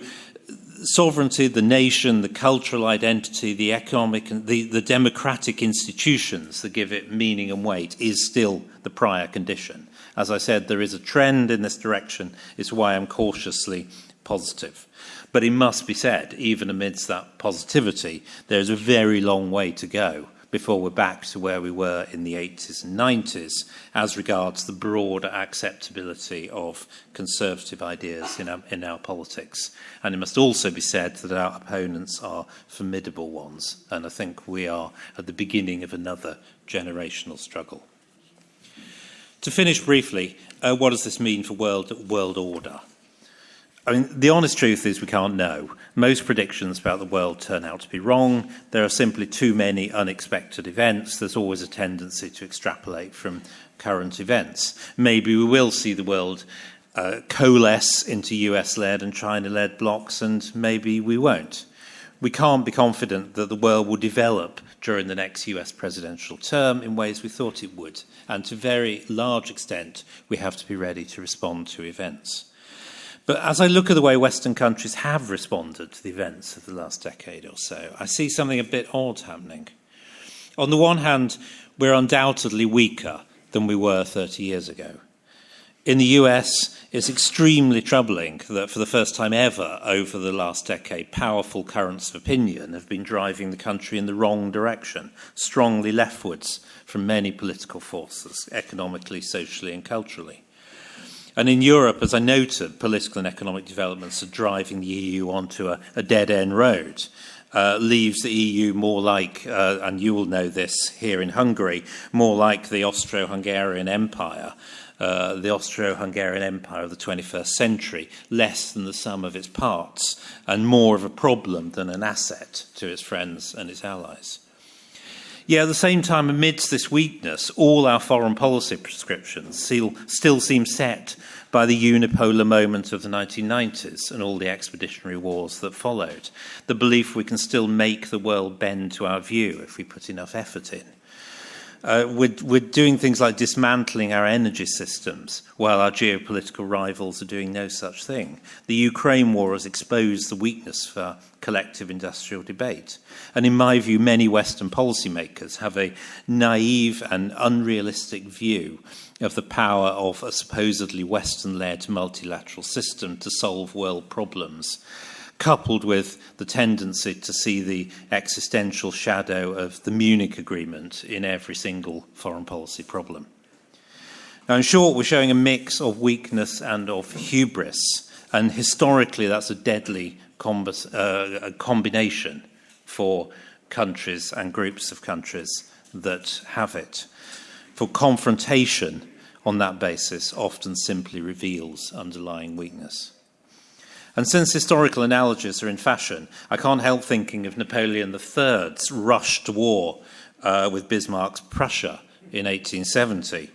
sovereignty, the nation, the cultural identity, the economic, the democratic institutions that give it meaning and weight is still the prior condition. As I said, there is a trend in this direction. It's why I'm cautiously positive. But it must be said, even amidst that positivity, there's a very long way to go before we're back to where we were in the 80s and 90s as regards the broader acceptability of conservative ideas in our politics. And it must also be said that our opponents are formidable ones. And I think we are at the beginning of another generational struggle. To finish briefly, what does this mean for world order? I mean, the honest truth is we can't know. Most predictions about the world turn out to be wrong. There are simply too many unexpected events. There's always a tendency to extrapolate from current events. Maybe we will see the world coalesce into US-led and China-led blocs, and maybe we won't. We can't be confident that the world will develop during the next US presidential term in ways we thought it would. And to a very large extent, we have to be ready to respond to events. But as I look at the way Western countries have responded to the events of the last decade or so, I see something a bit odd happening. On the one hand, we're undoubtedly weaker than we were 30 years ago. In the US, it's extremely troubling that for the first time ever over the last decade, powerful currents of opinion have been driving the country in the wrong direction, strongly leftwards from many political forces, economically, socially and culturally. And in Europe, as I noted, political and economic developments are driving the EU onto a dead-end road, leaves the EU more like, and you will know this here in Hungary, more like the Austro-Hungarian Empire, of the 21st century, less than the sum of its parts, and more of a problem than an asset to its friends and its allies. Yet at the same time, amidst this weakness, all our foreign policy prescriptions still seem set by the unipolar moment of the 1990s and all the expeditionary wars that followed. The belief we can still make the world bend to our view if we put enough effort in. We're doing things like dismantling our energy systems while our geopolitical rivals are doing no such thing. The Ukraine war has exposed the weakness of our collective industrial debate. And in my view, many Western policymakers have a naive and unrealistic view of the power of a supposedly Western-led multilateral system to solve world problems, coupled with the tendency to see the existential shadow of the Munich Agreement in every single foreign policy problem. Now, in short, we're showing a mix of weakness and of hubris, and historically that's a deadly combination for countries and groups of countries that have it. For confrontation on that basis often simply reveals underlying weakness. And since historical analogies are in fashion, I can't help thinking of Napoleon III's rush to war with Bismarck's Prussia in 1870.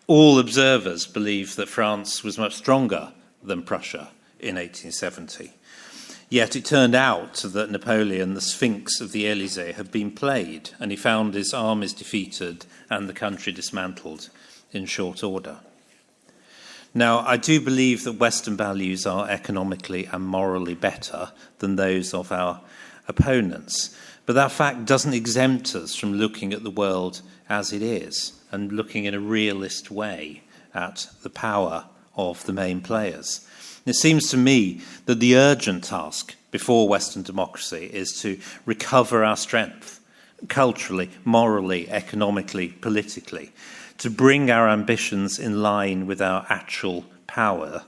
All observers believe that France was much stronger than Prussia in 1870. Yet it turned out that Napoleon, the Sphinx of the Élysée, had been played, and he found his armies defeated and the country dismantled in short order. Now, I do believe that Western values are economically and morally better than those of our opponents, but that fact doesn't exempt us from looking at the world as it is and looking in a realist way at the power of the main players. It seems to me that the urgent task before Western democracy is to recover our strength, culturally, morally, economically, politically, to bring our ambitions in line with our actual power,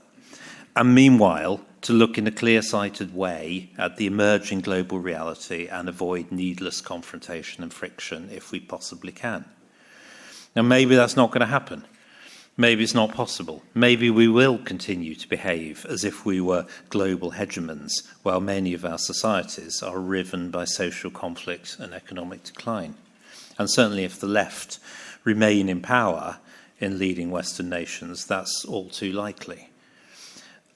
and meanwhile to look in a clear-sighted way at the emerging global reality and avoid needless confrontation and friction if we possibly can. Now, maybe that's not going to happen. Maybe it's not possible. Maybe we will continue to behave as if we were global hegemons, while many of our societies are riven by social conflict and economic decline. And certainly if the left remain in power in leading Western nations, that's all too likely.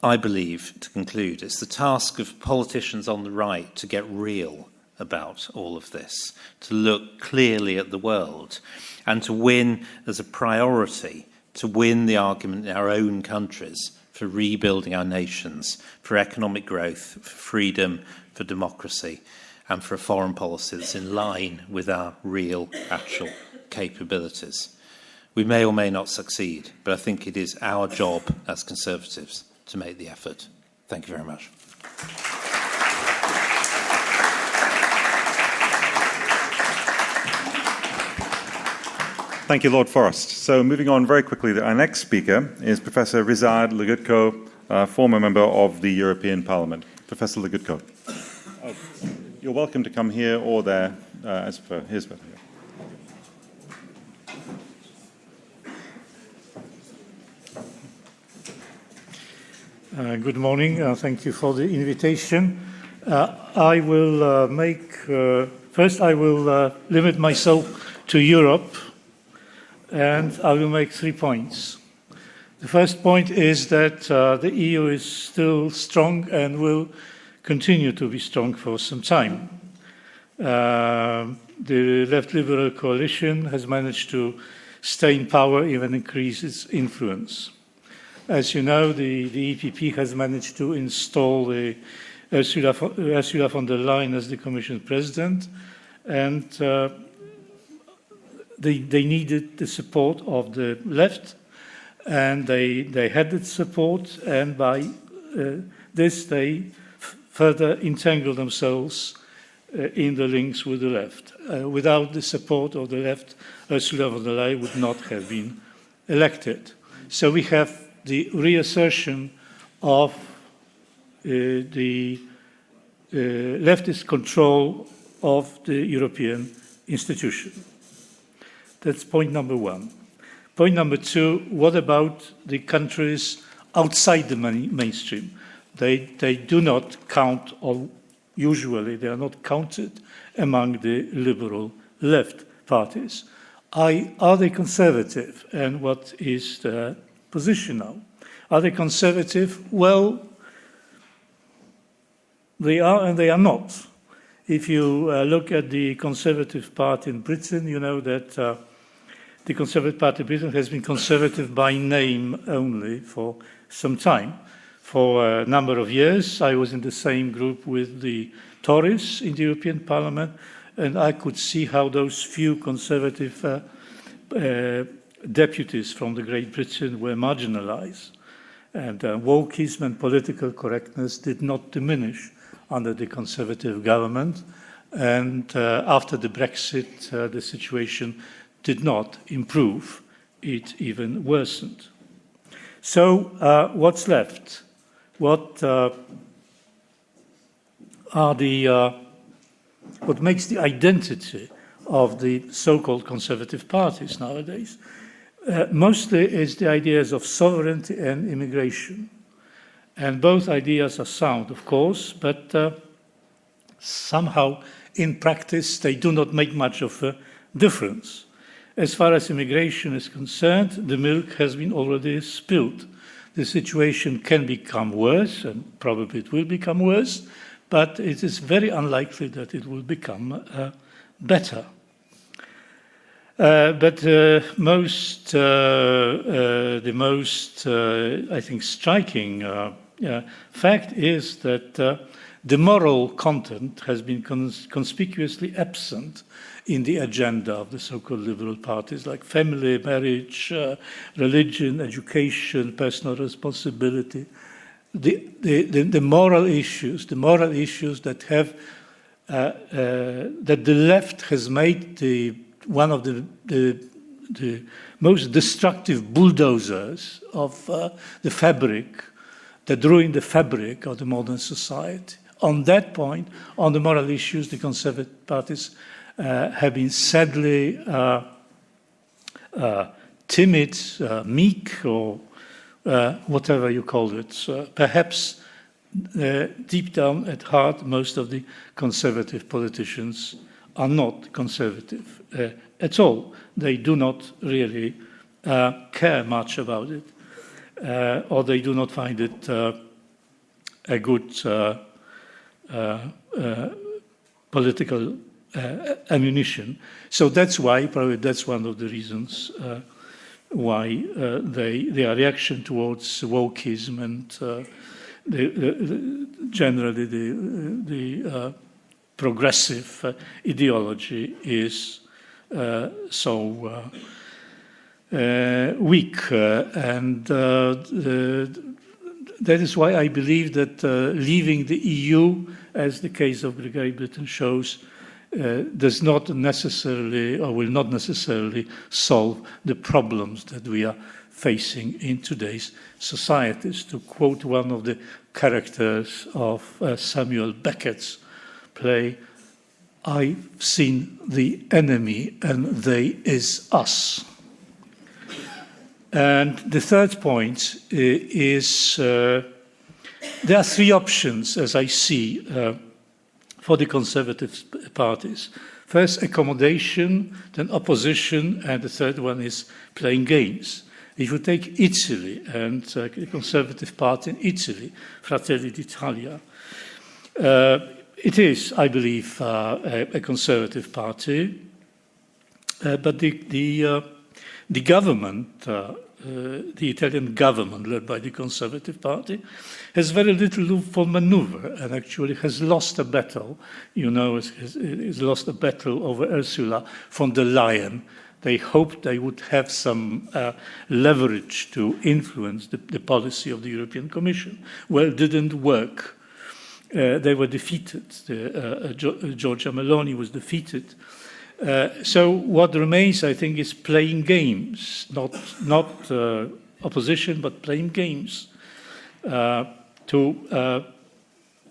I believe, to conclude, it's the task of politicians on the right to get real about all of this, to look clearly at the world, and to win as a priority, to win the argument in our own countries for rebuilding our nations, for economic growth, for freedom, for democracy, and for a foreign policy that's in line with our real, actual capabilities. We may or may not succeed, but I think it is our job as Conservatives to make the effort. Thank you very much. Thank you, Lord Forrest. So moving on very quickly, our next speaker is Professor Ryszard Legutko, former member of the European Parliament. Professor Legutko. You're welcome to come here or there, as per here's better. Good morning. Thank you for the invitation. I will first I will limit myself to Europe, and I will make 3 points. The first point is that the EU is still strong and will continue to be strong for some time. The left liberal coalition has managed to stay in power, even increase its influence. As you know, the EPP has managed to install Ursula von der Leyen as the Commission President, and they needed the support of the left, and they had its support, and by this they further entangled themselves in the links with the left. Without the support of the left, Ursula von der Leyen would not have been elected. So we have the reassertion of the leftist control of the European institution. That's point number one. Point number two, what about the countries outside the mainstream? They do not count, or usually they are not counted among the liberal left parties. Are they conservative? And what is their position now? Are they conservative? Well, they are and they are not. If you look at the Conservative Party in Britain, you know that the Conservative Party in Britain has been conservative by name only for some time. For a number of years, I was in the same group with the Tories in the European Parliament, and I could see how those few conservative deputies from the Great Britain were marginalized. And wokeism and political correctness did not diminish under the Conservative government. And after the Brexit, the situation did not improve. It even worsened. So what's left? What makes the identity of the so-called conservative parties nowadays? Mostly is the ideas of sovereignty and immigration. And both ideas are sound, of course, but somehow in practice they do not make much of a difference. As far as immigration is concerned, the milk has been already spilled. The situation can become worse, and probably it will become worse, but it is very unlikely that it will become better. But the most, I think, striking fact is that the moral content has been conspicuously absent in the agenda of the so-called liberal parties, like family, marriage, religion, education, personal responsibility. The moral issues that have that the left has made one of the most destructive bulldozers of the fabric, that ruin the fabric of the modern society. On that point, on the moral issues, the conservative parties have been sadly timid, meek, or whatever you call it. Perhaps deep down at heart, most of the conservative politicians are not conservative at all. They do not really care much about it, or they do not find it a good political ammunition. So that's why, probably that's one of the reasons why their reaction towards wokeism and generally the progressive ideology is so weak. And that is why I believe that leaving the EU, as the case of Great Britain shows, does not necessarily or will not necessarily solve the problems that we are facing in today's societies. To quote one of the characters of Samuel Beckett's play, "I've seen the enemy and they is us." And the third point is there are three options, as I see, for the conservative parties. First, accommodation, then opposition, and the third one is playing games. If you take Italy and the Conservative Party in Italy, Fratelli d'Italia, it is, I believe, a conservative party, but the government, the Italian government, led by the Conservative Party, has very little room for maneuver and actually has lost a battle. You know, has lost a battle over Ursula von der Leyen. They hoped they would have some leverage to influence the policy of the European Commission. Well, it didn't work. They were defeated. Giorgia Meloni was defeated. So what remains, I think, is playing games, not opposition, but playing games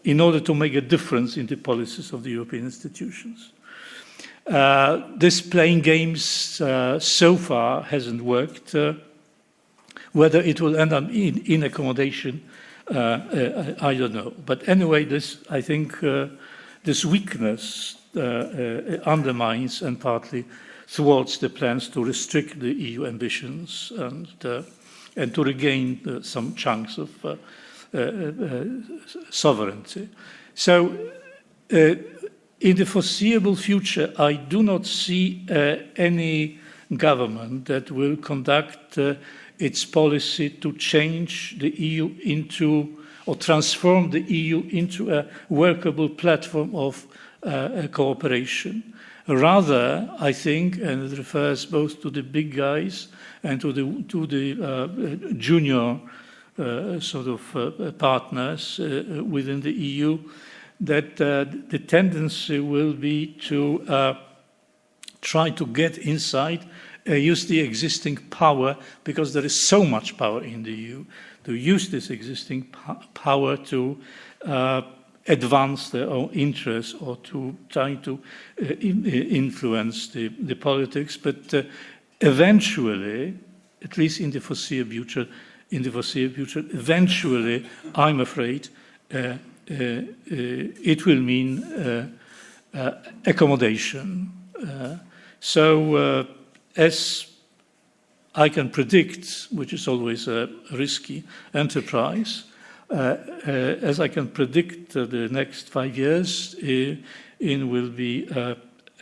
in order to make a difference in the policies of the European institutions. This playing games so far hasn't worked. Whether it will end up in accommodation, I don't know. But anyway, I think this weakness undermines and partly thwarts the plans to restrict the EU ambitions and to regain some chunks of sovereignty. So in the foreseeable future, I do not see any government that will conduct its policy to change the EU into, or transform the EU into a workable platform of cooperation. Rather, I think, and it refers both to the big guys and to the junior sort of partners within the EU, that the tendency will be to try to get inside, use the existing power, because there is so much power in the EU, to use this existing power to advance their own interests or to try to influence the politics. But eventually, at least in the foreseeable future, eventually, I'm afraid, it will mean accommodation. So as I can predict, which is always a risky enterprise, as I can predict the next 5 years, it will be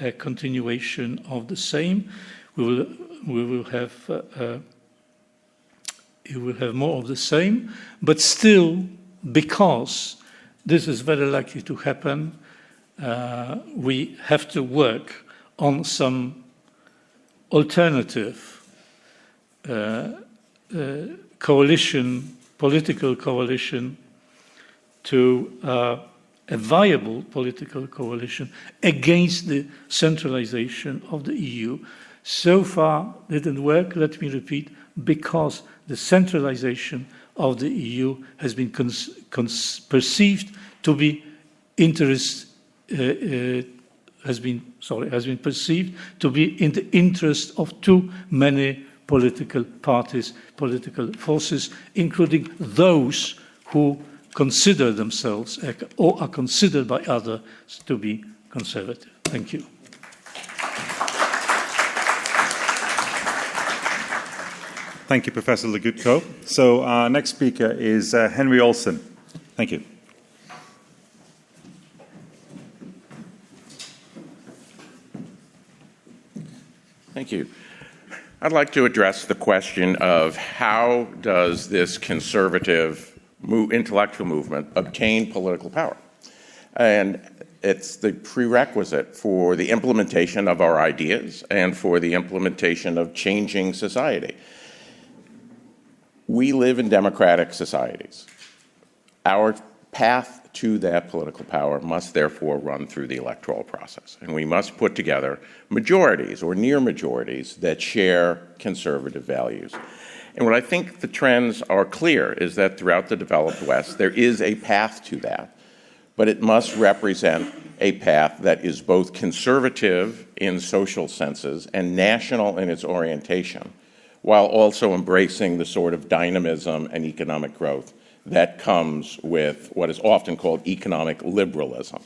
a continuation of the same. We will have more of the same, but still, because this is very likely to happen, we have to work on some alternative coalition, political coalition, to a viable political coalition against the centralization of the EU. So far, it didn't work, let me repeat, because the centralization of the EU has been perceived to be has been perceived to be in the interest of too many political parties, political forces, including those who consider themselves or are considered by others to be conservative. Thank you. Thank you, Professor Legutko. So our next speaker is Henry Olsen. Thank you. Thank you. I'd like to address the question of how does this conservative intellectual movement obtain political power? And it's the prerequisite for the implementation of our ideas and for the implementation of changing society. We live in democratic societies. Our path to that political power must therefore run through the electoral process. And we must put together majorities or near majorities that share conservative values. And what I think the trends are clear is that throughout the developed West, there is a path to that, but it must represent a path that is both conservative in social senses and national in its orientation, while also embracing the sort of dynamism and economic growth that comes with what is often called economic liberalism.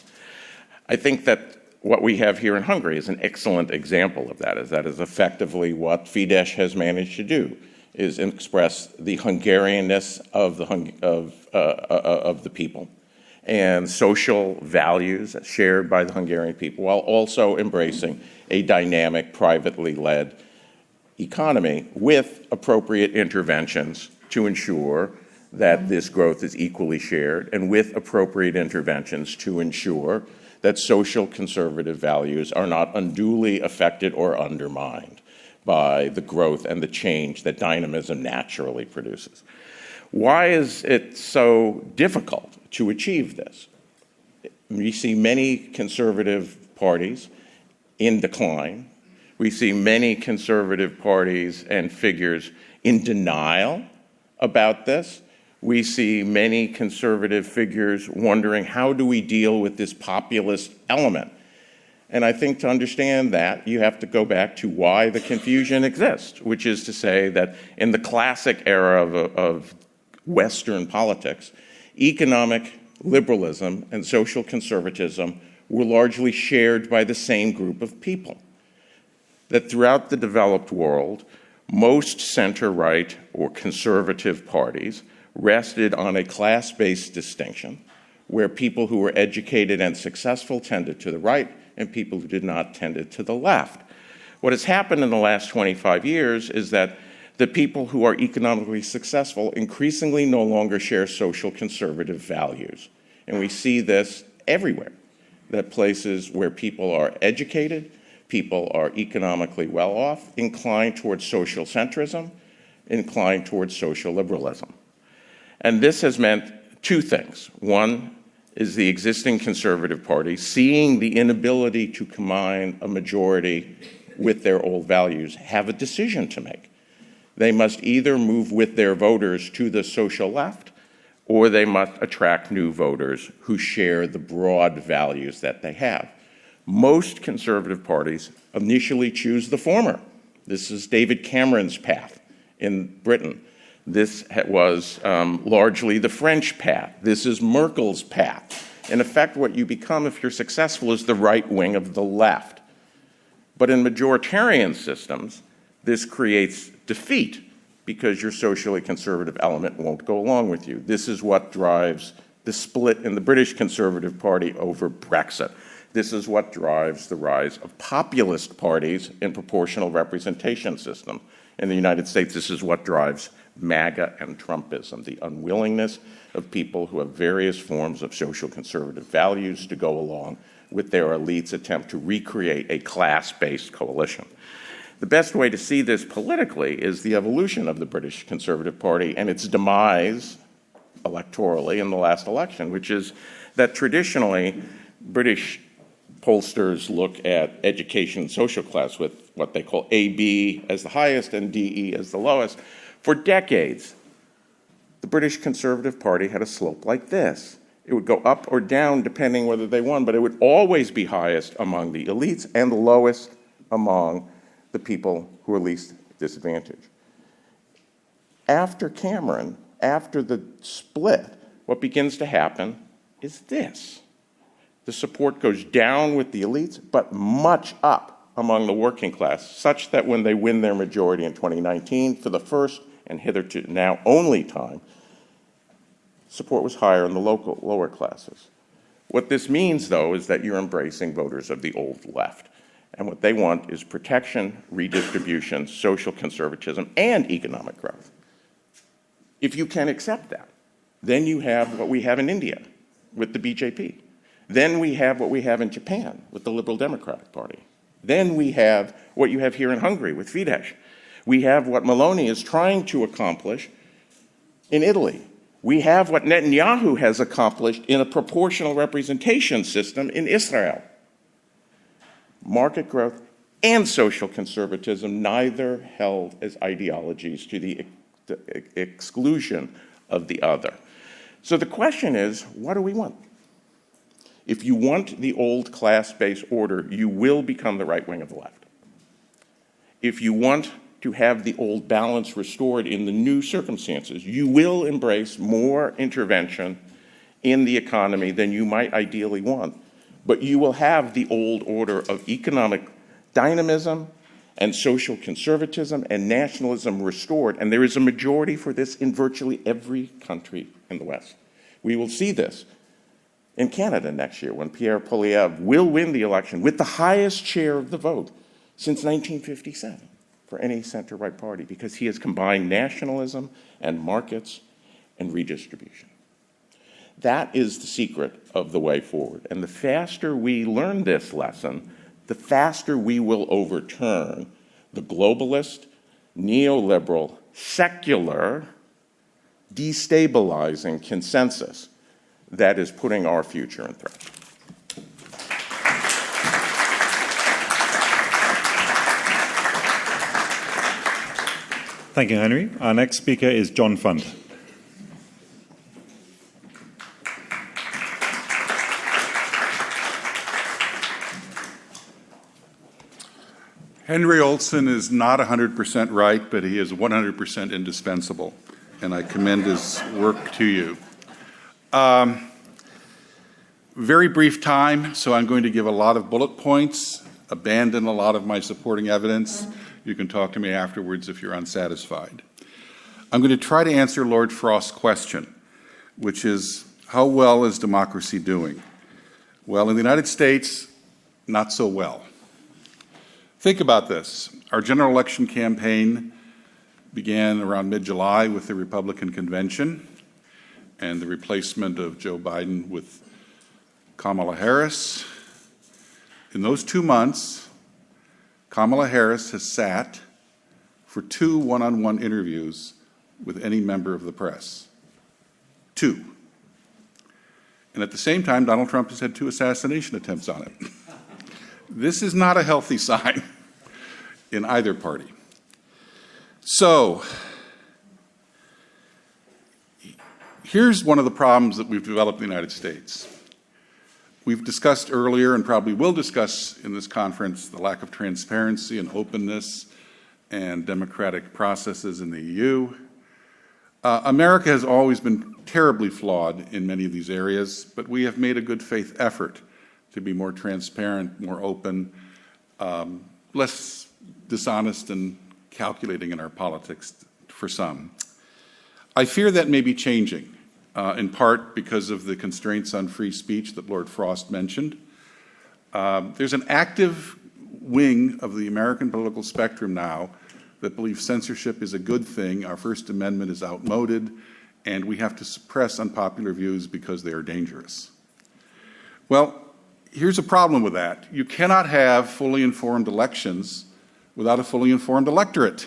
I think that what we have here in Hungary is an excellent example of that. That is effectively what Fidesz has managed to do, is express the Hungarianness of the people and social values shared by the Hungarian people, while also embracing a dynamic, privately led economy with appropriate interventions to ensure that this growth is equally shared, and with appropriate interventions to ensure that social conservative values are not unduly affected or undermined by the growth and the change that dynamism naturally produces. Why is it so difficult to achieve this? We see many conservative parties in decline. We see many conservative parties and figures in denial about this. We see many conservative figures wondering, how do we deal with this populist element? And I think to understand that, you have to go back to why the confusion exists, which is to say that in the classic era of Western politics, economic liberalism and social conservatism were largely shared by the same group of people. That throughout the developed world, most center-right or conservative parties rested on a class-based distinction where people who were educated and successful tended to the right and people who did not tended to the left. What has happened in the last 25 years is that the people who are economically successful increasingly no longer share social conservative values. And we see this everywhere, that places where people are educated, people are economically well off, inclined towards social centrism, inclined towards social liberalism. And this has meant two things. One is the existing conservative party seeing the inability to combine a majority with their old values have a decision to make. They must either move with their voters to the social left, or they must attract new voters who share the broad values that they have. Most conservative parties initially choose the former. This is David Cameron's path in Britain. This was largely the French path. This is Merkel's path. In effect, what you become if you're successful is the right wing of the left. But in majoritarian systems, this creates defeat because your socially conservative element won't go along with you. This is what drives the split in the British Conservative Party over Brexit. This is what drives the rise of populist parties in proportional representation system. In the United States, this is what drives MAGA and Trumpism, the unwillingness of people who have various forms of social conservative values to go along with their elites' attempt to recreate a class-based coalition. The best way to see this politically is the evolution of the British Conservative Party and its demise electorally in the last election, which is that traditionally British pollsters look at education and social class with what they call AB as the highest and DE as the lowest. For decades, the British Conservative Party had a slope like this. It would go up or down depending whether they won, but it would always be highest among the elites and lowest among the people who are least disadvantaged. After Cameron, after the split, what begins to happen is this. The support goes down with the elites, but much up among the working class, such that when they win their majority in 2019, for the first and hitherto now only time, support was higher in the lower classes. What this means, though, is that you're embracing voters of the old left. And what they want is protection, redistribution, social conservatism, and economic growth. If you can accept that, then you have what we have in India with the BJP. Then we have what we have in Japan with the Liberal Democratic Party. Then we have what you have here in Hungary with Fidesz. We have what Meloni is trying to accomplish in Italy. We have what Netanyahu has accomplished in a proportional representation system in Israel. Market growth and social conservatism, neither held as ideologies to the exclusion of the other. So the question is, what do we want? If you want the old class-based order, you will become the right wing of the left. If you want to have the old balance restored in the new circumstances, you will embrace more intervention in the economy than you might ideally want. But you will have the old order of economic dynamism and social conservatism and nationalism restored. And there is a majority for this in virtually every country in the West. We will see this in Canada next year when Pierre Poilievre will win the election with the highest share of the vote since 1957 for any center-right party, because he has combined nationalism and markets and redistribution. That is the secret of the way forward. And the faster we learn this lesson, the faster we will overturn the globalist, neoliberal, secular, destabilizing consensus that is putting our future in threat. Thank you, Henry. Our next speaker is John Fund. Henry Olsen is not 100% right, but he is 100% indispensable, and I commend his work to you. Very brief time, so I'm going to give a lot of bullet points, abandon a lot of my supporting evidence. You can talk to me afterwards if you're unsatisfied. I'm going to try to answer Lord Frost's question, which is, how well is democracy doing? Well, in the United States, not so well. Think about this. Our general election campaign began around mid-July with the Republican convention and the replacement of Joe Biden with Kamala Harris. In those 2 months, Kamala Harris has sat for 2 one-on-one interviews with any member of the press. 2. And at the same time, Donald Trump has had 2 assassination attempts on him. This is not a healthy sign in either party. So, here's one of the problems that we've developed in the United States. We've discussed earlier, and probably will discuss in this conference, the lack of transparency and openness and democratic processes in the EU. America has always been terribly flawed in many of these areas, but we have made a good faith effort to be more transparent, more open, less dishonest and calculating in our politics for some. I fear that may be changing, in part because of the constraints on free speech that Lord Frost mentioned. There's an active wing of the American political spectrum now that believes censorship is a good thing, our First Amendment is outmoded, and we have to suppress unpopular views because they are dangerous. Well, here's a problem with that. You cannot have fully informed elections without a fully informed electorate.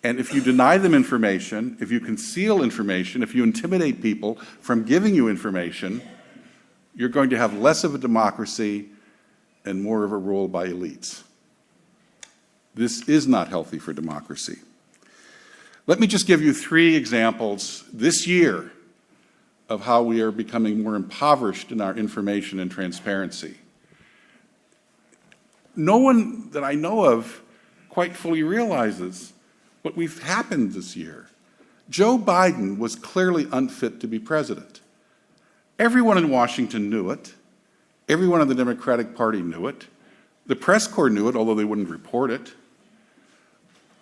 And if you deny them information, if you conceal information, if you intimidate people from giving you information, you're going to have less of a democracy and more of a rule by elites. This is not healthy for democracy. Let me just give you 3 examples this year of how we are becoming more impoverished in our information and transparency. No one that I know of quite fully realizes what we've happened this year. Joe Biden was clearly unfit to be president. Everyone in Washington knew it. Everyone in the Democratic Party knew it. The press corps knew it, although they wouldn't report it.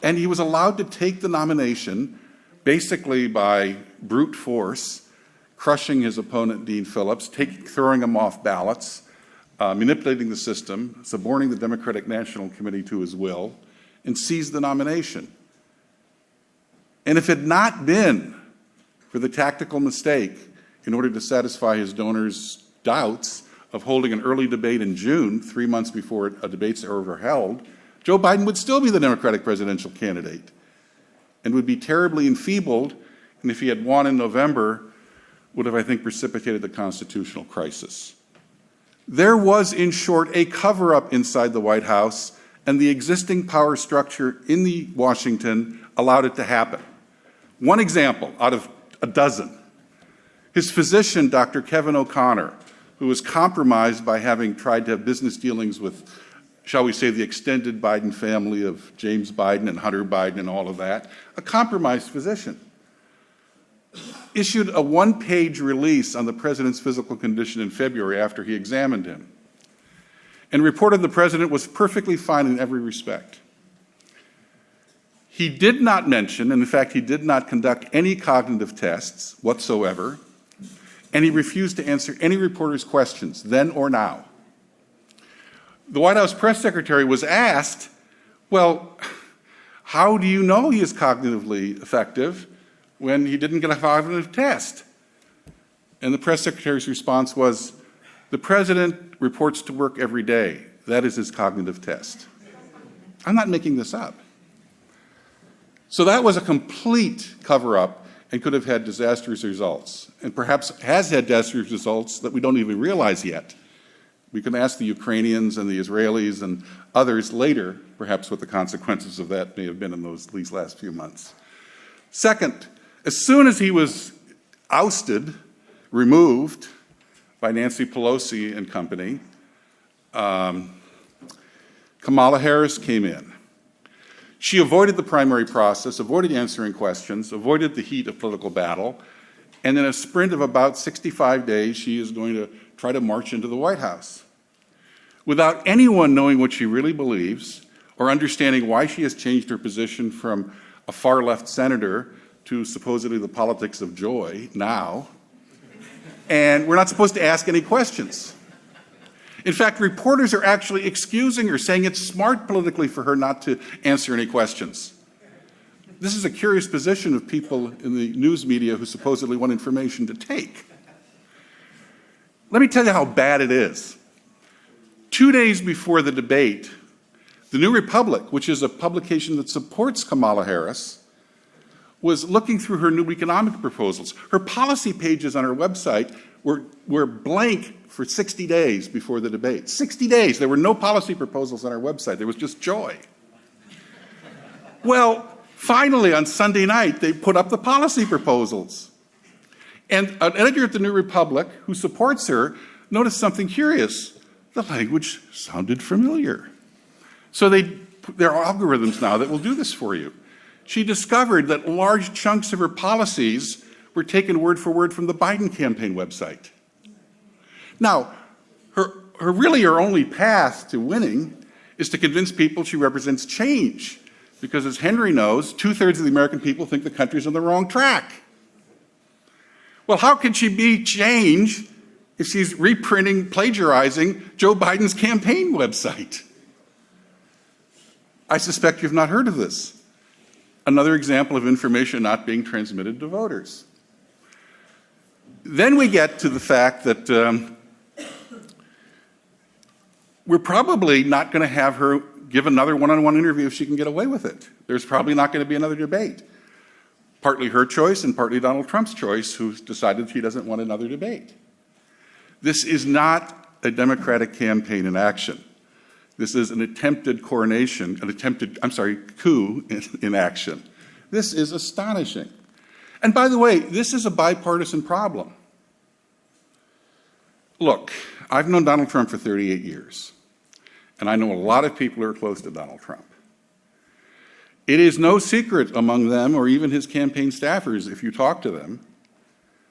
And he was allowed to take the nomination basically by brute force, crushing his opponent, Dean Phillips, throwing him off ballots, manipulating the system, suborning the Democratic National Committee to his will, and seize the nomination. And if it had not been for the tactical mistake in order to satisfy his donors' doubts of holding an early debate in June, 3 months before debates are ever held, Joe Biden would still be the Democratic presidential candidate and would be terribly enfeebled, and if he had won in November, would have, I think, precipitated the constitutional crisis. There was, in short, a cover-up inside the White House, and the existing power structure in the Washington allowed it to happen. One example out of a dozen. His physician, Dr. Kevin O'Connor, who was compromised by having tried to have business dealings with, shall we say, the extended Biden family of James Biden and Hunter Biden and all of that, a compromised physician, issued a 1-page release on the president's physical condition in February after he examined him, and reported the president was perfectly fine in every respect. He did not mention, and in fact, he did not conduct any cognitive tests whatsoever, and he refused to answer any reporter's questions, then or now. The White House press secretary was asked, well, how do you know he is cognitively effective when he didn't get a cognitive test? And the press secretary's response was, the president reports to work every day. That is his cognitive test. I'm not making this up. So that was a complete cover-up and could have had disastrous results, and perhaps has had disastrous results that we don't even realize yet. We can ask the Ukrainians and the Israelis and others later, perhaps what the consequences of that may have been in these last few months. Second, as soon as he was ousted, removed by Nancy Pelosi and company, Kamala Harris came in. She avoided the primary process, avoided answering questions, avoided the heat of political battle, and in a sprint of about 65 days, she is going to try to march into the White House. Without anyone knowing what she really believes or understanding why she has changed her position from a far-left senator to supposedly the politics of joy now, and we're not supposed to ask any questions. In fact, reporters are actually excusing her, saying it's smart politically for her not to answer any questions. This is a curious position of people in the news media who supposedly want information to take. Let me tell you how bad it is. 2 days before the debate, the New Republic, which is a publication that supports Kamala Harris, was looking through her new economic proposals. Her policy pages on her website were blank for 60 days before the debate. 60 days. There were no policy proposals on our website. There was just joy. Well, finally, on Sunday night, they put up the policy proposals. And an editor at the New Republic, who supports her, noticed something curious. The language sounded familiar. So there are algorithms now that will do this for you. She discovered that large chunks of her policies were taken word for word from the Biden campaign website. Now, her only path to winning is to convince people she represents change, because as Henry knows, 2/3 of the American people think the country's on the wrong track. Well, how can she be change if she's reprinting, plagiarizing Joe Biden's campaign website? I suspect you've not heard of this. Another example of information not being transmitted to voters. Then we get to the fact that we're probably not going to have her give another one-on-one interview if she can get away with it. There's probably not going to be another debate. Partly her choice and partly Donald Trump's choice, who's decided he doesn't want another debate. This is not a Democratic campaign in action. This is an attempted coup in action. This is astonishing. And by the way, this is a bipartisan problem. Look, I've known Donald Trump for 38 years, and I know a lot of people who are close to Donald Trump. It is no secret among them, or even his campaign staffers, if you talk to them,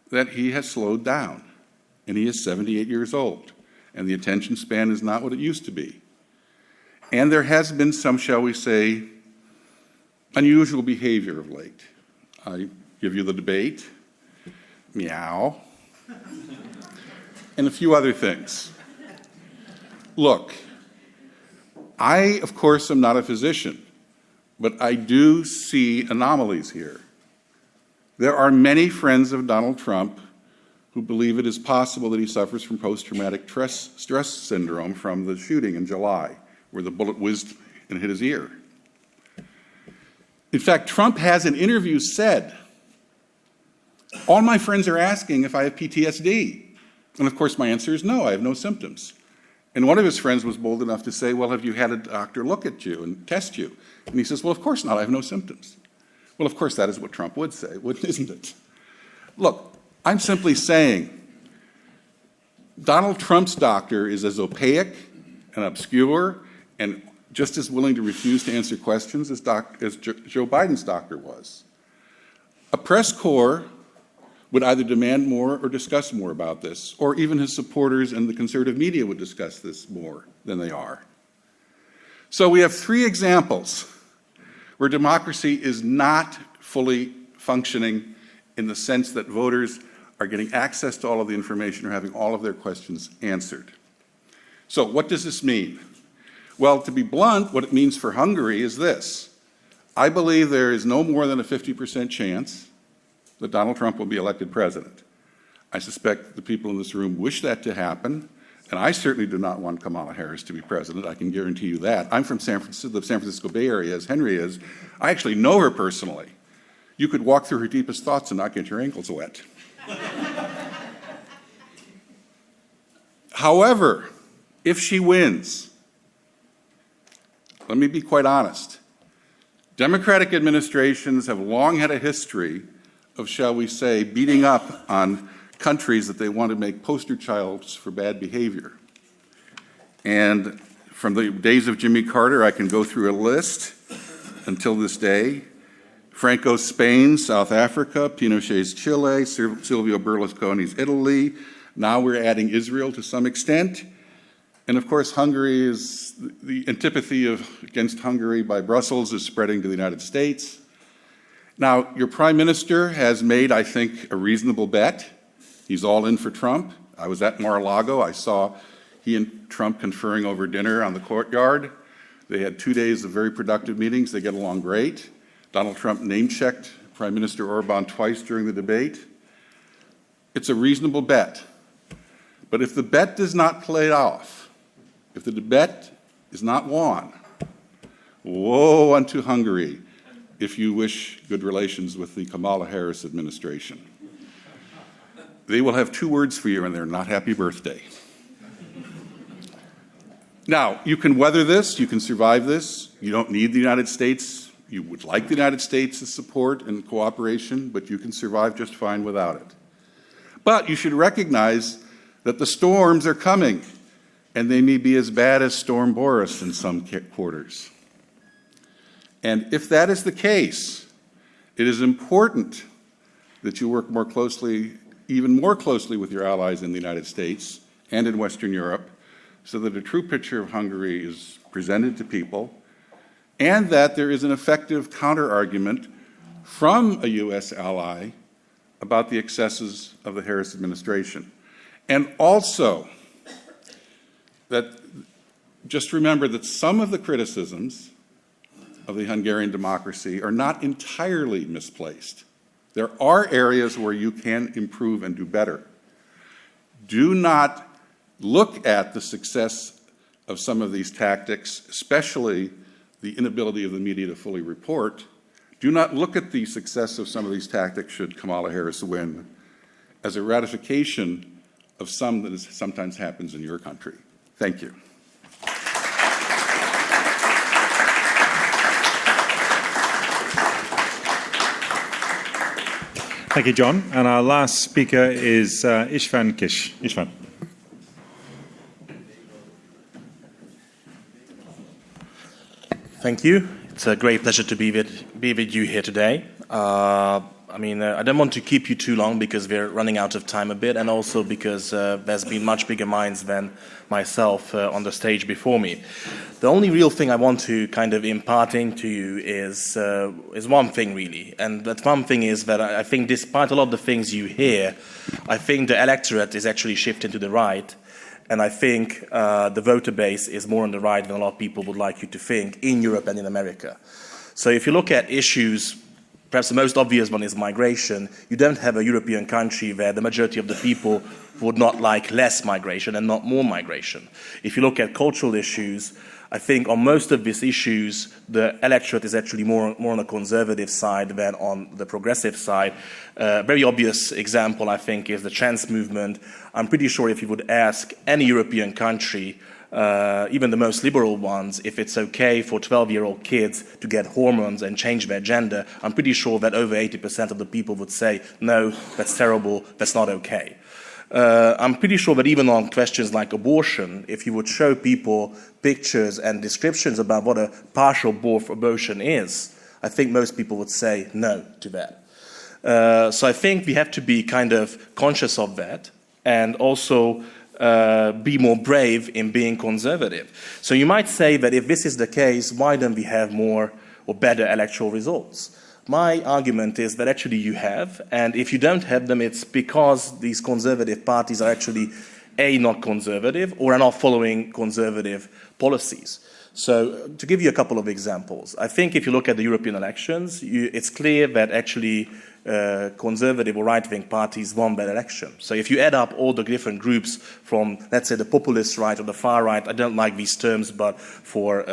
that he has slowed down, and he is 78 years old, and the attention span is not what it used to be. And there has been some, shall we say, unusual behavior of late. I give you the debate, meow, and a few other things. Look, I, of course, am not a physician, but I do see anomalies here. There are many friends of Donald Trump who believe it is possible that he suffers from post-traumatic stress syndrome from the shooting in July, where the bullet whizzed and hit his ear. In fact, Trump has in interviews said, all my friends are asking if I have PTSD. And of course, my answer is no, I have no symptoms. And one of his friends was bold enough to say, well, have you had a doctor look at you and test you? And he says, well, of course not, I have no symptoms. Well, of course, that is what Trump would say, isn't it? Look, I'm simply saying Donald Trump's doctor is as opaque and obscure and just as willing to refuse to answer questions as Joe Biden's doctor was. A press corps would either demand more or discuss more about this, or even his supporters and the conservative media would discuss this more than they are. So we have three examples where democracy is not fully functioning in the sense that voters are getting access to all of the information or having all of their questions answered. So what does this mean? Well, to be blunt, what it means for Hungary is this. I believe there is no more than a 50% chance that Donald Trump will be elected president. I suspect the people in this room wish that to happen, and I certainly do not want Kamala Harris to be president. I can guarantee you that. I'm from the San Francisco Bay Area, as Henry is. I actually know her personally. You could walk through her deepest thoughts and not get your ankles wet. However, if she wins, let me be quite honest. Democratic administrations have long had a history of, shall we say, beating up on countries that they want to make poster childs for bad behavior. And from the days of Jimmy Carter, I can go through a list until this day. Franco's Spain, South Africa, Pinochet's Chile, Silvio Berlusconi's Italy. Now we're adding Israel to some extent. And of course, Hungary is, the antipathy against Hungary by Brussels is spreading to the United States. Now, your prime minister has made, I think, a reasonable bet. He's all in for Trump. I was at Mar-a-Lago. I saw he and Trump conferring over dinner on the courtyard. They had 2 days of very productive meetings. They get along great. Donald Trump name-checked Prime Minister Orbán twice during the debate. It's a reasonable bet. But if the bet does not play off, if the bet is not won, woe unto Hungary if you wish good relations with the Kamala Harris administration. They will have 2 words for you, and they're not happy birthday. Now, you can weather this, you can survive this. You don't need the United States. You would like the United States' support and cooperation, but you can survive just fine without it. But you should recognize that the storms are coming, and they may be as bad as Storm Boris in some quarters. And if that is the case, it is important that you work more closely, even more closely with your allies in the United States and in Western Europe, so that a true picture of Hungary is presented to people, and that there is an effective counter-argument from a U.S. ally about the excesses of the Harris administration. And also, that just remember that some of the criticisms of the Hungarian democracy are not entirely misplaced. There are areas where you can improve and do better. Do not look at the success of some of these tactics, especially the inability of the media to fully report. Do not look at the success of some of these tactics should Kamala Harris win as a ratification of some that sometimes happens in your country. Thank you. Thank you, John. And our last speaker is István Kiss. István. Thank you. It's a great pleasure to be with you here today. I don't want to keep you too long because we're running out of time a bit, and also because there's been much bigger minds than myself on the stage before me. The only real thing I want to kind of impart into you is one thing, really. And that one thing is that I think despite a lot of the things you hear, I think the electorate is actually shifting to the right. And I think the voter base is more on the right than a lot of people would like you to think in Europe and in America. So if you look at issues, perhaps the most obvious one is migration. You don't have a European country where the majority of the people would not like less migration and not more migration. If you look at cultural issues, I think on most of these issues, the electorate is actually more on the conservative side than on the progressive side. Very obvious example, I think, is the trans movement. I'm pretty sure if you would ask any European country, even the most liberal ones, if it's okay for 12-year-old kids to get hormones and change their gender, I'm pretty sure that over 80% of the people would say, no, that's terrible, that's not okay. I'm pretty sure that even on questions like abortion, if you would show people pictures and descriptions about what a partial birth abortion is, I think most people would say no to that. So I think we have to be kind of conscious of that and also be more brave in being conservative. So you might say that if this is the case, why don't we have more or better electoral results? My argument is that actually you have, and if you don't have them, it's because these conservative parties are actually A, not conservative, or are not following conservative policies. So to give you a couple of examples, I think if you look at the European elections, it's clear that actually conservative or right-wing parties won that election. So if you add up all the different groups from, let's say, the populist right or the far right, I don't like these terms, but for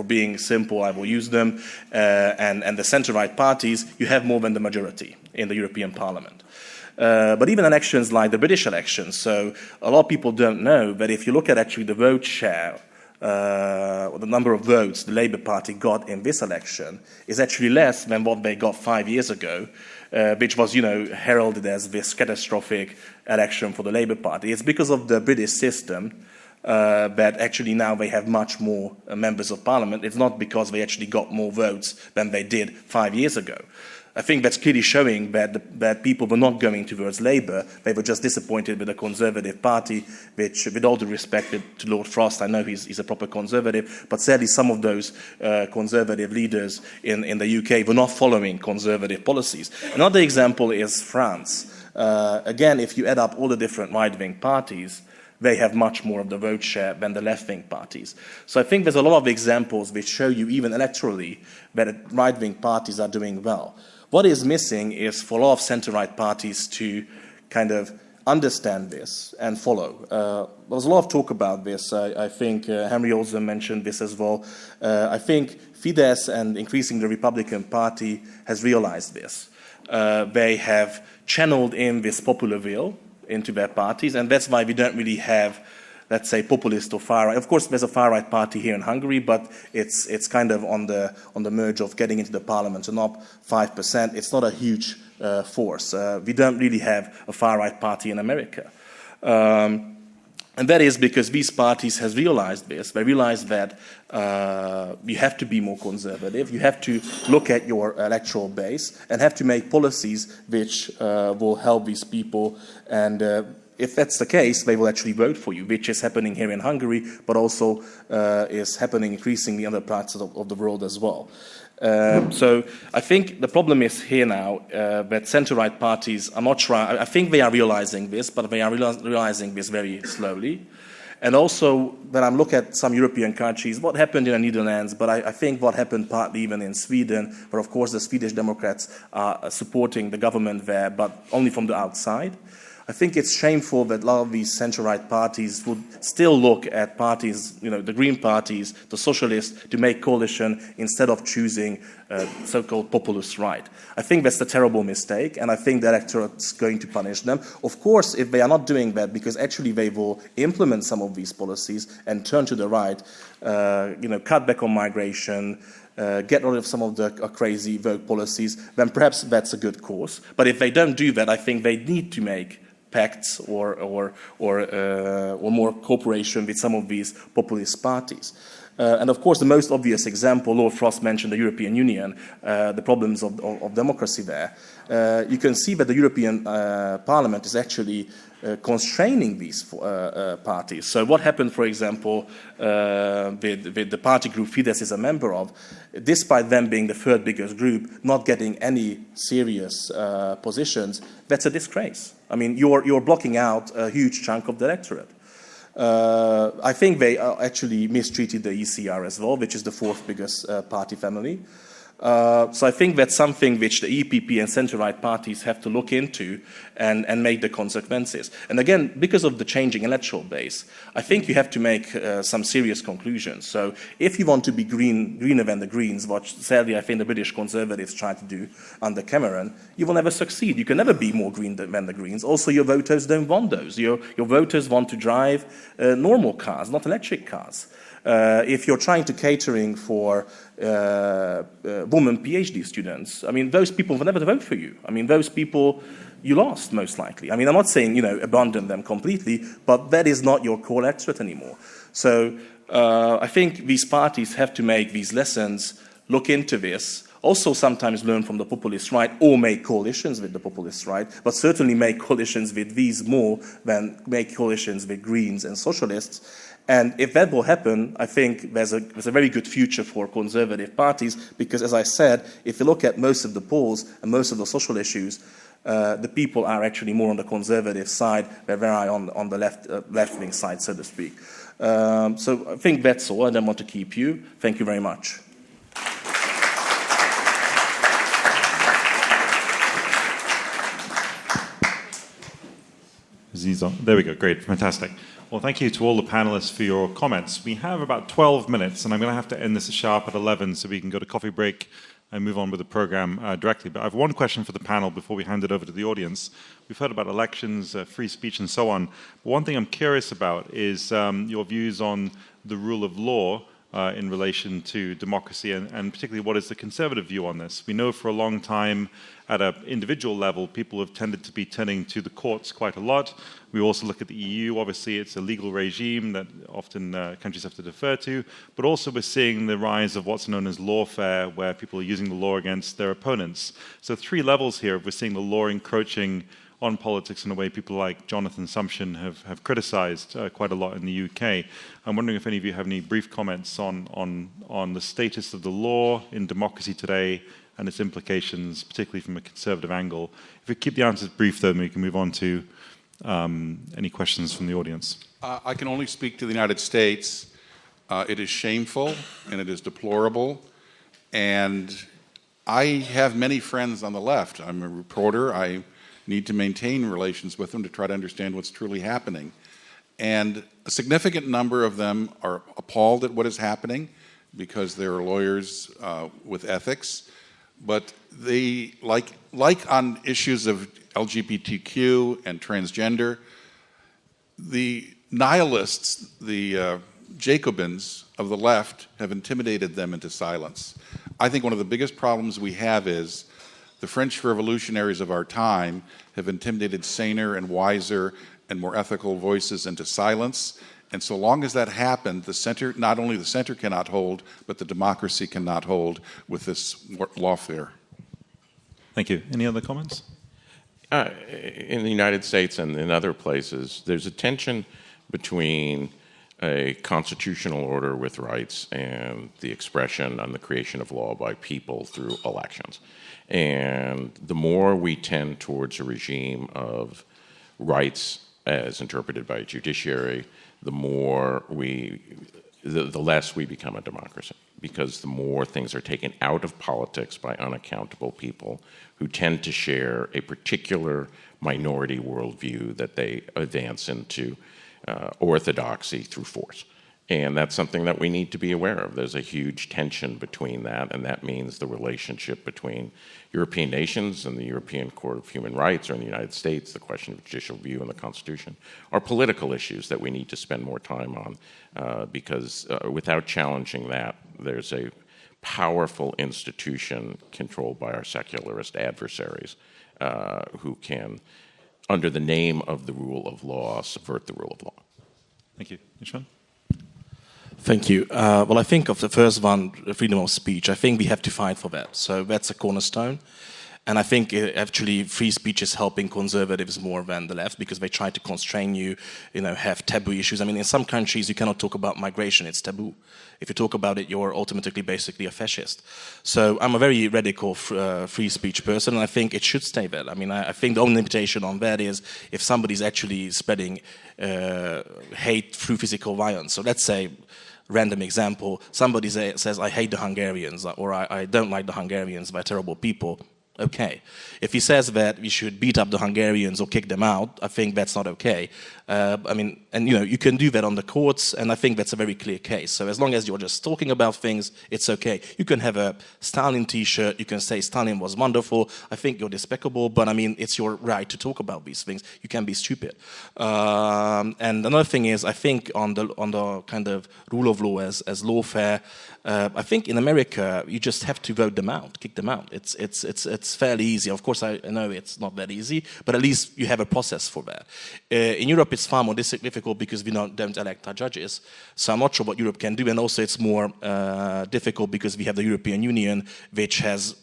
being simple, I will use them, and the centre-right parties, you have more than the majority in the European Parliament. But even elections like the British elections, so a lot of people don't know that if you look at actually the vote share, or the number of votes the Labour Party got in this election is actually less than what they got 5 years ago, which was, heralded as this catastrophic election for the Labour Party. It's because of the British system that actually now they have much more members of Parliament. It's not because they actually got more votes than they did 5 years ago. I think that's clearly showing that people were not going towards Labour. They were just disappointed with the Conservative Party, which, with all due respect to Lord Frost, I know he's a proper Conservative, but sadly some of those Conservative leaders in the UK were not following Conservative policies. Another example is France. Again, if you add up all the different right-wing parties, they have much more of the vote share than the left-wing parties. So I think there's a lot of examples which show you, even electorally, that right-wing parties are doing well. What is missing is for a lot of centre-right parties to kind of understand this and follow. There was a lot of talk about this. I think Henry Olsen mentioned this as well. I think Fidesz and increasingly the Republican Party has realized this. They have channeled in this popular will into their parties, and that's why we don't really have, let's say, populist or far right. Of course, there's a far right party here in Hungary, but it's kind of on the merge of getting into the parliament and up 5%. It's not a huge force. We don't really have a far right party in America. And that is because these parties has realized this. They realize that you have to be more conservative. You have to look at your electoral base and have to make policies which will help these people. And if that's the case, they will actually vote for you, which is happening here in Hungary, but also is happening increasingly in other parts of the world as well. So I think the problem is here now that centre-right parties are not trying. I think they are realizing this, but they are realizing this very slowly. And also, when I look at some European countries, what happened in the Netherlands, but I think what happened partly even in Sweden, where of course the Swedish Democrats are supporting the government there, but only from the outside. I think it's shameful that a lot of these centre-right parties would still look at parties, the Green parties, the Socialists, to make coalition instead of choosing so-called populist right. I think that's a terrible mistake, and I think the electorate's going to punish them. Of course, if they are not doing that, because actually they will implement some of these policies and turn to the right, cut back on migration, get rid of some of the crazy woke policies, then perhaps that's a good course. But if they don't do that, I think they need to make pacts or more cooperation with some of these populist parties. And of course, the most obvious example, Lord Frost mentioned the European Union, the problems of democracy there. You can see that the European Parliament is actually constraining these parties. So what happened, for example, with the party group Fidesz is a member of, despite them being the third biggest group, not getting any serious positions, that's a disgrace. I mean, you're blocking out a huge chunk of the electorate. I think they actually mistreated the ECR as well, which is the fourth biggest party family. So I think that's something which the EPP and centre-right parties have to look into and make the consequences. And again, because of the changing electoral base, I think you have to make some serious conclusions. So if you want to be greener than the Greens, what sadly I think the British Conservatives try to do under Cameron, you will never succeed. You can never be more green than the Greens. Also, your voters don't want those. Your voters want to drive normal cars, not electric cars. If you're trying to catering for women PhD students, I mean, those people will never vote for you. I mean, those people you lost, most likely. I mean, I'm not saying, abandon them completely, but that is not your core electorate anymore. So I think these parties have to make these lessons, look into this, also sometimes learn from the populist right or make coalitions with the populist right, but certainly make coalitions with these more than make coalitions with Greens and Socialists. And if that will happen, I think there's a very good future for conservative parties because, as I said, if you look at most of the polls and most of the social issues, the people are actually more on the conservative side, where they are on the left-wing side, so to speak. So I think that's all. I don't want to keep you. Thank you very much. There we go. Great. Fantastic. Well, thank you to all the panelists for your comments. We have about 12 minutes, and I'm going to have to end this sharp at 11 so we can go to coffee break and move on with the program directly. But I have one question for the panel before we hand it over to the audience. We've heard about elections, free speech, and so on. But one thing I'm curious about is your views on the rule of law in relation to democracy, and particularly what is the conservative view on this? We know for a long time at an individual level, people have tended to be turning to the courts quite a lot. We also look at the EU. Obviously, it's a legal regime that often countries have to defer to. But also we're seeing the rise of what's known as lawfare, where people are using the law against their opponents. So 3 levels here. We're seeing the law encroaching on politics in a way people like Jonathan Sumption have criticized quite a lot in the UK. I'm wondering if any of you have any brief comments on the status of the law in democracy today and its implications, particularly from a conservative angle. If we keep the answers brief, then we can move on to any questions from the audience. I can only speak to the United States. It is shameful and it is deplorable. And I have many friends on the left. I'm a reporter. I need to maintain relations with them to try to understand what's truly happening. And a significant number of them are appalled at what is happening because they're lawyers with ethics. But they, like on issues of LGBTQ and transgender, the nihilists, the Jacobins of the left have intimidated them into silence. I think one of the biggest problems we have is the French revolutionaries of our time have intimidated saner and wiser and more ethical voices into silence. And so long as that happened, the center, not only the center cannot hold, but the democracy cannot hold with this lawfare. Thank you. Any other comments? In the United States and in other places, there's a tension between a constitutional order with rights and the expression and the creation of law by people through elections. And the more we tend towards a regime of rights as interpreted by a judiciary, the less we become a democracy, because the more things are taken out of politics by unaccountable people who tend to share a particular minority worldview that they advance into orthodoxy through force. And that's something that we need to be aware of. There's a huge tension between that, and that means the relationship between European nations and the European Court of Human Rights, or in the United States, the question of judicial review and the Constitution, are political issues that we need to spend more time on, because without challenging that, there's a powerful institution controlled by our secularist adversaries who can, under the name of the rule of law, subvert the rule of law. Thank you. István? Thank you. Well, I think of the first one, freedom of speech. I think we have to fight for that. So that's a cornerstone. And I think actually free speech is helping conservatives more than the left because they try to constrain you, have taboo issues. I mean, in some countries you cannot talk about migration, it's taboo. If you talk about it, you're ultimately basically a fascist. So I'm a very radical free speech person, and I think it should stay there. I mean, I think the only limitation on that is if somebody's actually spreading hate through physical violence. So let's say, random example, somebody says, I hate the Hungarians, or I don't like the Hungarians, they're terrible people. Okay. If he says that we should beat up the Hungarians or kick them out, I think that's not okay. You can do that on the courts, and I think that's a very clear case. So as long as you're just talking about things, it's okay. You can have a Stalin T-shirt, you can say Stalin was wonderful, I think you're despicable, but it's your right to talk about these things. You can be stupid. And another thing is, I think on the kind of rule of law as lawfare, I think in America you just have to vote them out, kick them out. It's fairly easy. Of course, I know it's not that easy, but at least you have a process for that. In Europe, it's far more difficult because we don't elect our judges. So I'm not sure what Europe can do, and also it's more difficult because we have the European Union, which has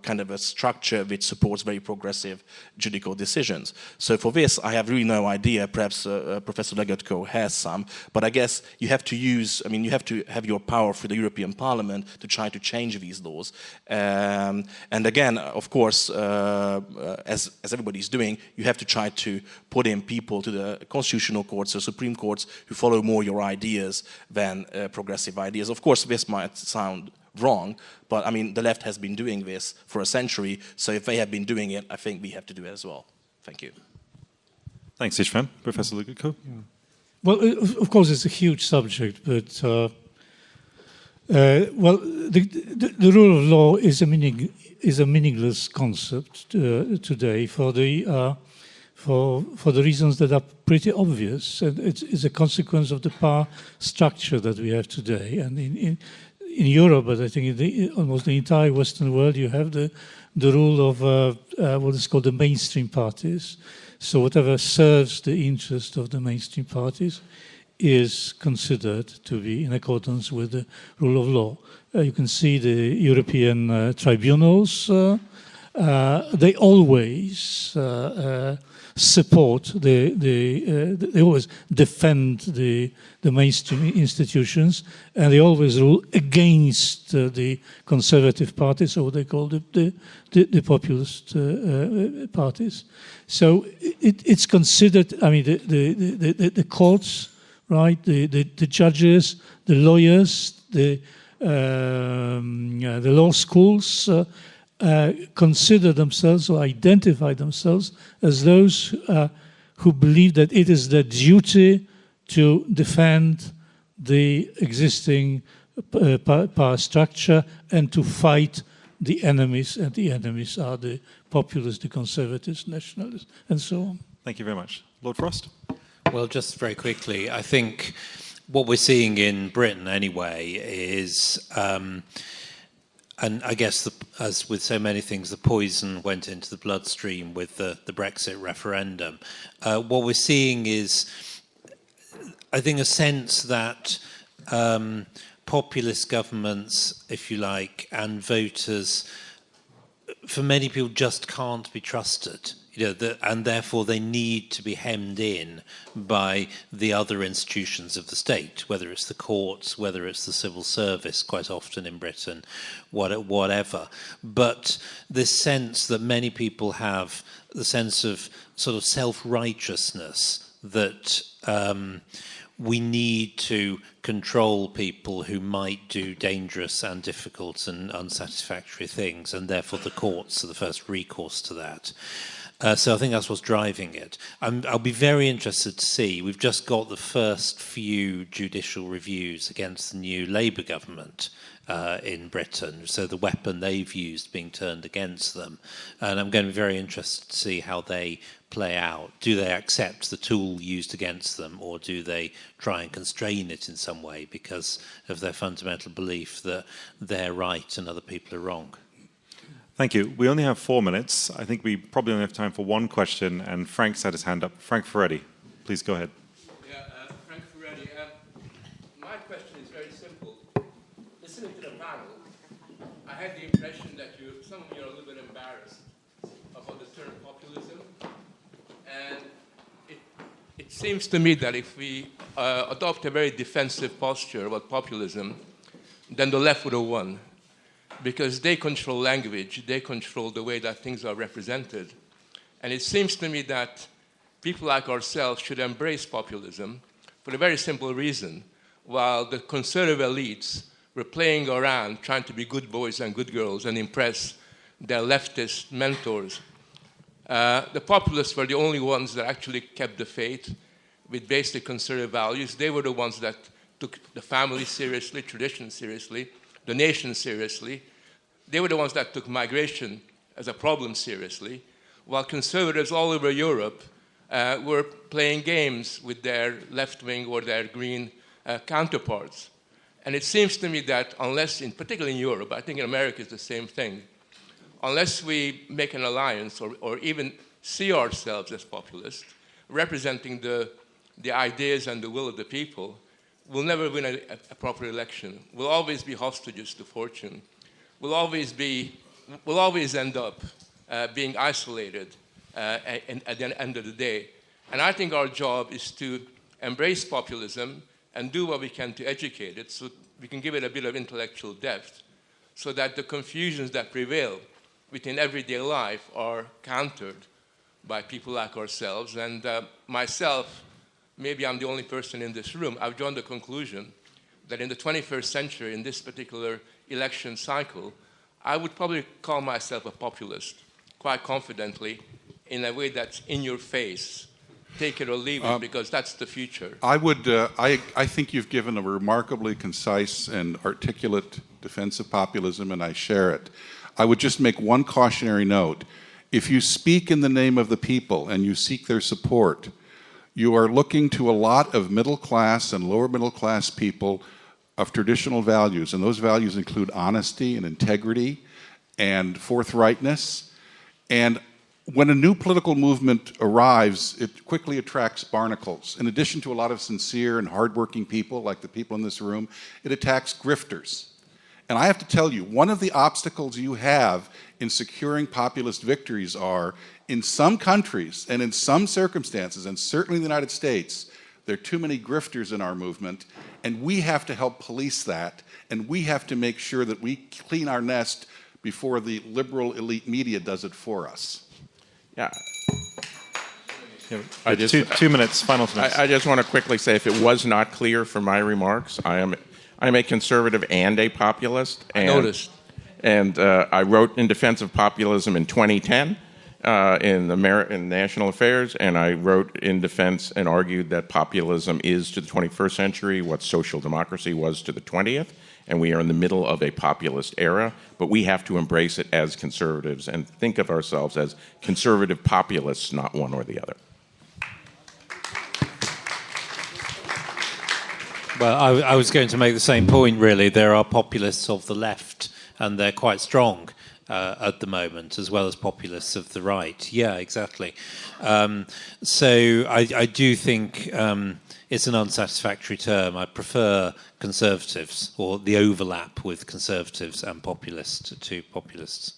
kind of a structure which supports very progressive judicial decisions. So for this, I have really no idea. Perhaps Professor Legutko has some, but I guess you have to you have to have your power through the European Parliament to try to change these laws. And again, of course, as everybody's doing, you have to try to put in people to the constitutional courts or Supreme Courts who follow more your ideas than progressive ideas. Of course, this might sound wrong, but the left has been doing this for a century, so if they have been doing it, I think we have to do it as well. Thank you. Thanks, István. Professor Legutko? Yeah. Well, of course, it's a huge subject, but the rule of law is a meaningless concept today for the reasons that are pretty obvious, and it's a consequence of the power structure that we have today. And in Europe, but I think in almost the entire Western world, you have the rule of what is called the mainstream parties. So whatever serves the interest of the mainstream parties is considered to be in accordance with the rule of law. You can see the European tribunals. They always support they always defend the mainstream institutions, and they always rule against the conservative parties, or what they call the populist parties. So it's considered. The courts, right? The judges, the lawyers, the law schools. Consider themselves or identify themselves as those who believe that it is their duty to defend the existing power structure and to fight the enemies, and the enemies are the populists, the conservatives, nationalists, and so on. Thank you very much. Lord Frost? Well, just very quickly, I think what we're seeing in Britain anyway is... and I guess, as with so many things, the poison went into the bloodstream with the Brexit referendum. What we're seeing is, I think, a sense that populist governments, if you like, and voters, for many people, just can't be trusted. And therefore they need to be hemmed in by the other institutions of the state, whether it's the courts, whether it's the civil service, quite often in Britain, whatever. But this sense that many people have, the sense of sort of self-righteousness that we need to control people who might do dangerous and difficult and unsatisfactory things, and therefore the courts are the first recourse to that. So I think that's what's driving it. I'll be very interested to see. We've just got the first few judicial reviews against the new Labour government in Britain, so the weapon they've used being turned against them. And I'm going to be very interested to see how they play out. Do they accept the tool used against them, or do they try and constrain it in some way because of their fundamental belief that they're right and other people are wrong? Thank you. We only have 4 minutes. I think we probably only have time for one question, and Frank's had his hand up. Frank Ferretti, please go ahead. Yeah, Frank Ferretti. My question is very simple. Listening to the panel, I had the impression that some of you are a little bit embarrassed about the term populism, and it seems to me that if we adopt a very defensive posture about populism, then the left would have won. Because they control language, they control the way that things are represented. And it seems to me that people like ourselves should embrace populism for a very simple reason. While the conservative elites were playing around trying to be good boys and good girls and impress their leftist mentors, the populists were the only ones that actually kept the faith with basic conservative values. They were the ones that took the family seriously, tradition seriously, the nation seriously. They were the ones that took migration as a problem seriously, while conservatives all over Europe were playing games with their left-wing or their green counterparts. And it seems to me that unless, particularly in Europe, I think in America it's the same thing, unless we make an alliance or even see ourselves as populists, representing the ideas and the will of the people, we'll never win a proper election. We'll always be hostages to fortune. We'll always end up being isolated at the end of the day. And I think our job is to embrace populism and do what we can to educate it so we can give it a bit of intellectual depth so that the confusions that prevail within everyday life are countered by people like ourselves. And myself, maybe I'm the only person in this room, I've drawn the conclusion that in the 21st century, in this particular election cycle, I would probably call myself a populist, quite confidently, in a way that's in your face. Take it or leave it, because that's the future. I think you've given a remarkably concise and articulate defense of populism, and I share it. I would just make one cautionary note. If you speak in the name of the people and you seek their support, you are looking to a lot of middle class and lower middle class people of traditional values, and those values include honesty and integrity and forthrightness. And when a new political movement arrives, it quickly attracts barnacles. In addition to a lot of sincere and hardworking people, like the people in this room, it attacks grifters. And I have to tell you, one of the obstacles you have in securing populist victories are, in some countries and in some circumstances, and certainly in the United States, there are too many grifters in our movement, and we have to help police that, and we have to make sure that we clean our nest before the liberal elite media does it for us. Yeah. Two minutes, final minutes. I just want to quickly say, if it was not clear from my remarks, I am a conservative and a populist. And, I noticed. And I wrote in defense of populism in 2010. In National Affairs, and I wrote in defense and argued that populism is to the 21st century what social democracy was to the 20th, and we are in the middle of a populist era, but we have to embrace it as conservatives and think of ourselves as conservative populists, not one or the other. Well, I was going to make the same point, really. There are populists of the left, and they're quite strong. At the moment, as well as populists of the right. Yeah, exactly. So I do think it's an unsatisfactory term. I prefer conservatives, or the overlap with conservatives and populists, to populists.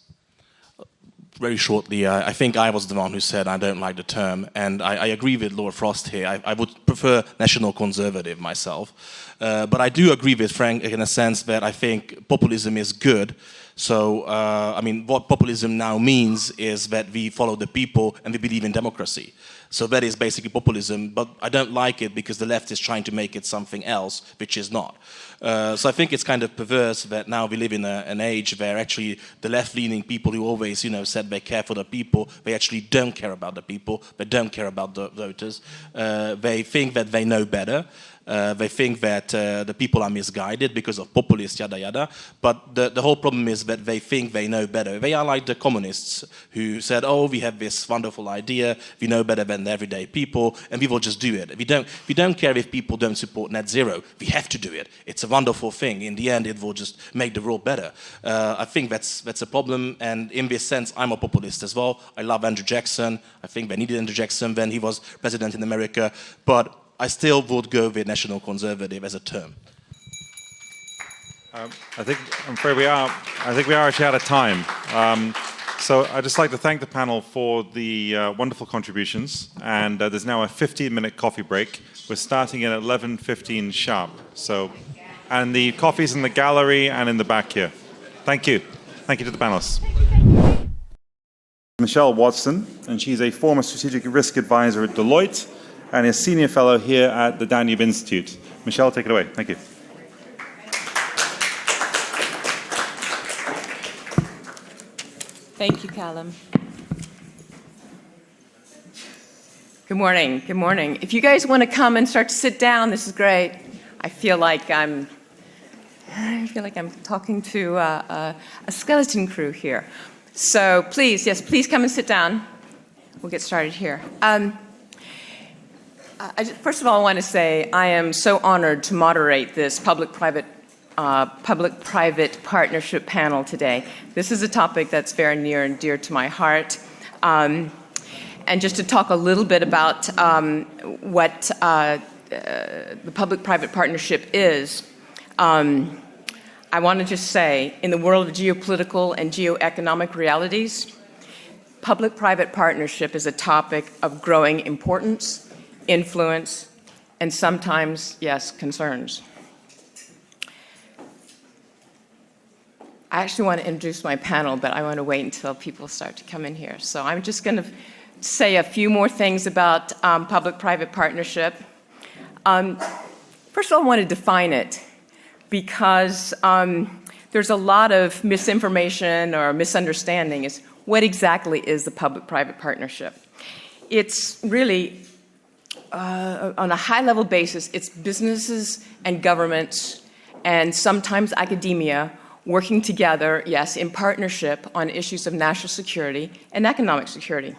Very shortly, I think I was the one who said I don't like the term, and I agree with Lord Frost here. I would prefer national conservative myself. But I do agree with Frank in a sense that I think populism is good, So, I mean, what populism now means is that we follow the people and we believe in democracy. So that is basically populism, but I don't like it because the left is trying to make it something else, which is not. So I think it's kind of perverse that now we live in an age where actually the left-leaning people who always, said they care for the people, they actually don't care about the people, they don't care about the voters. They think that they know better. They think that the people are misguided because of populists, yada yada. But the whole problem is that they think they know better. They are like the communists who said, "Oh, we have this wonderful idea. We know better than the everyday people, and we will just do it. We don't care if people don't support net zero. We have to do it. It's a wonderful thing. In the end, it will just make the world better." I think that's a problem. And in this sense, I'm a populist as well. I love Andrew Jackson. I think they needed Andrew Jackson when he was president in America. But I still would go with national conservative as a term. I'm afraid we are actually out of time. So I'd just like to thank the panel for the wonderful contributions. And there's now a 15-minute coffee break. We're starting at 11:15 sharp. And the coffee's in the gallery and in the back here. Thank you. Thank you to the panelists. Michelle Watson, and she's a former strategic risk advisor at Deloitte and a senior fellow here at the Danube Institute. Michelle, take it away. Thank you. Thank you, Callum. Good morning. Good morning. If you guys want to come and start to sit down, this is great. I feel like I'm talking to a skeleton crew here. So please come and sit down. We'll get started here. First of all, I want to say I am so honored to moderate this public-private partnership panel today. This is a topic that's very near and dear to my heart. And just to talk a little bit about what the public-private partnership is, I want to just say, in the world of geopolitical and geoeconomic realities, public-private partnership is a topic of growing importance, influence, and sometimes, yes, concerns. I actually want to introduce my panel, but I want to wait until people start to come in here. So I'm just going to say a few more things about public-private partnership. First of all, I want to define it because there's a lot of misinformation or misunderstanding is what exactly is the public-private partnership. It's really, on a high-level basis, it's businesses and governments and sometimes academia working together, yes, in partnership on issues of national security and economic security.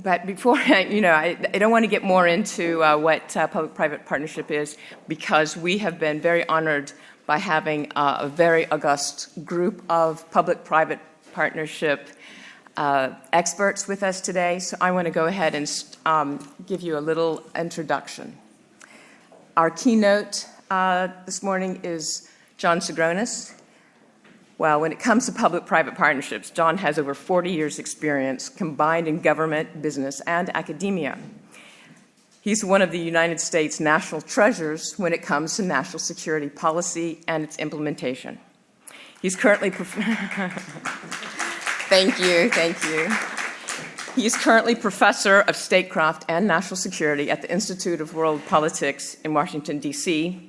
But before, I don't want to get more into what public-private partnership is because we have been very honored by having a very august group of public-private partnership experts with us today. So I want to go ahead and give you a little introduction. Our keynote this morning is John Tsagronis. Well, when it comes to public-private partnerships, John has over 40 years' experience combined in government, business, and academia. He's one of the United States national treasures when it comes to national security policy and its implementation. He's currently Thank you. He's currently professor of statecraft and national security at the Institute of World Politics in Washington, D.C.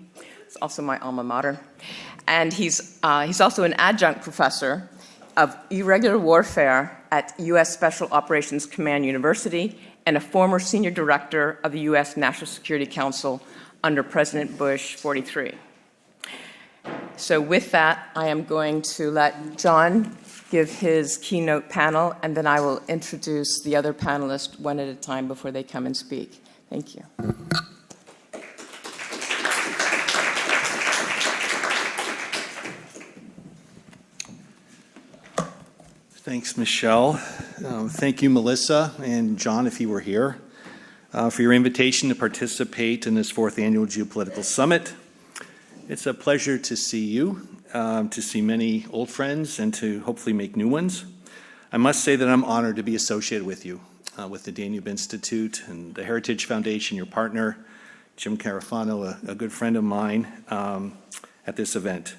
It's also my alma mater. And he's also an adjunct professor of irregular warfare at U.S. Special Operations Command University and a former senior director of the U.S. National Security Council under President Bush 43. So with that, I am going to let John give his keynote panel, and then I will introduce the other panelists one at a time before they come and speak. Thank you. Thanks, Michelle. Thank you, Melissa, and John, if you were here, for your invitation to participate in this 4th Annual Geopolitical Summit. It's a pleasure to see you, to see many old friends, and to hopefully make new ones. I must say that I'm honored to be associated with you, with the Danube Institute and the Heritage Foundation, your partner. Jim Carafano, a good friend of mine, at this event.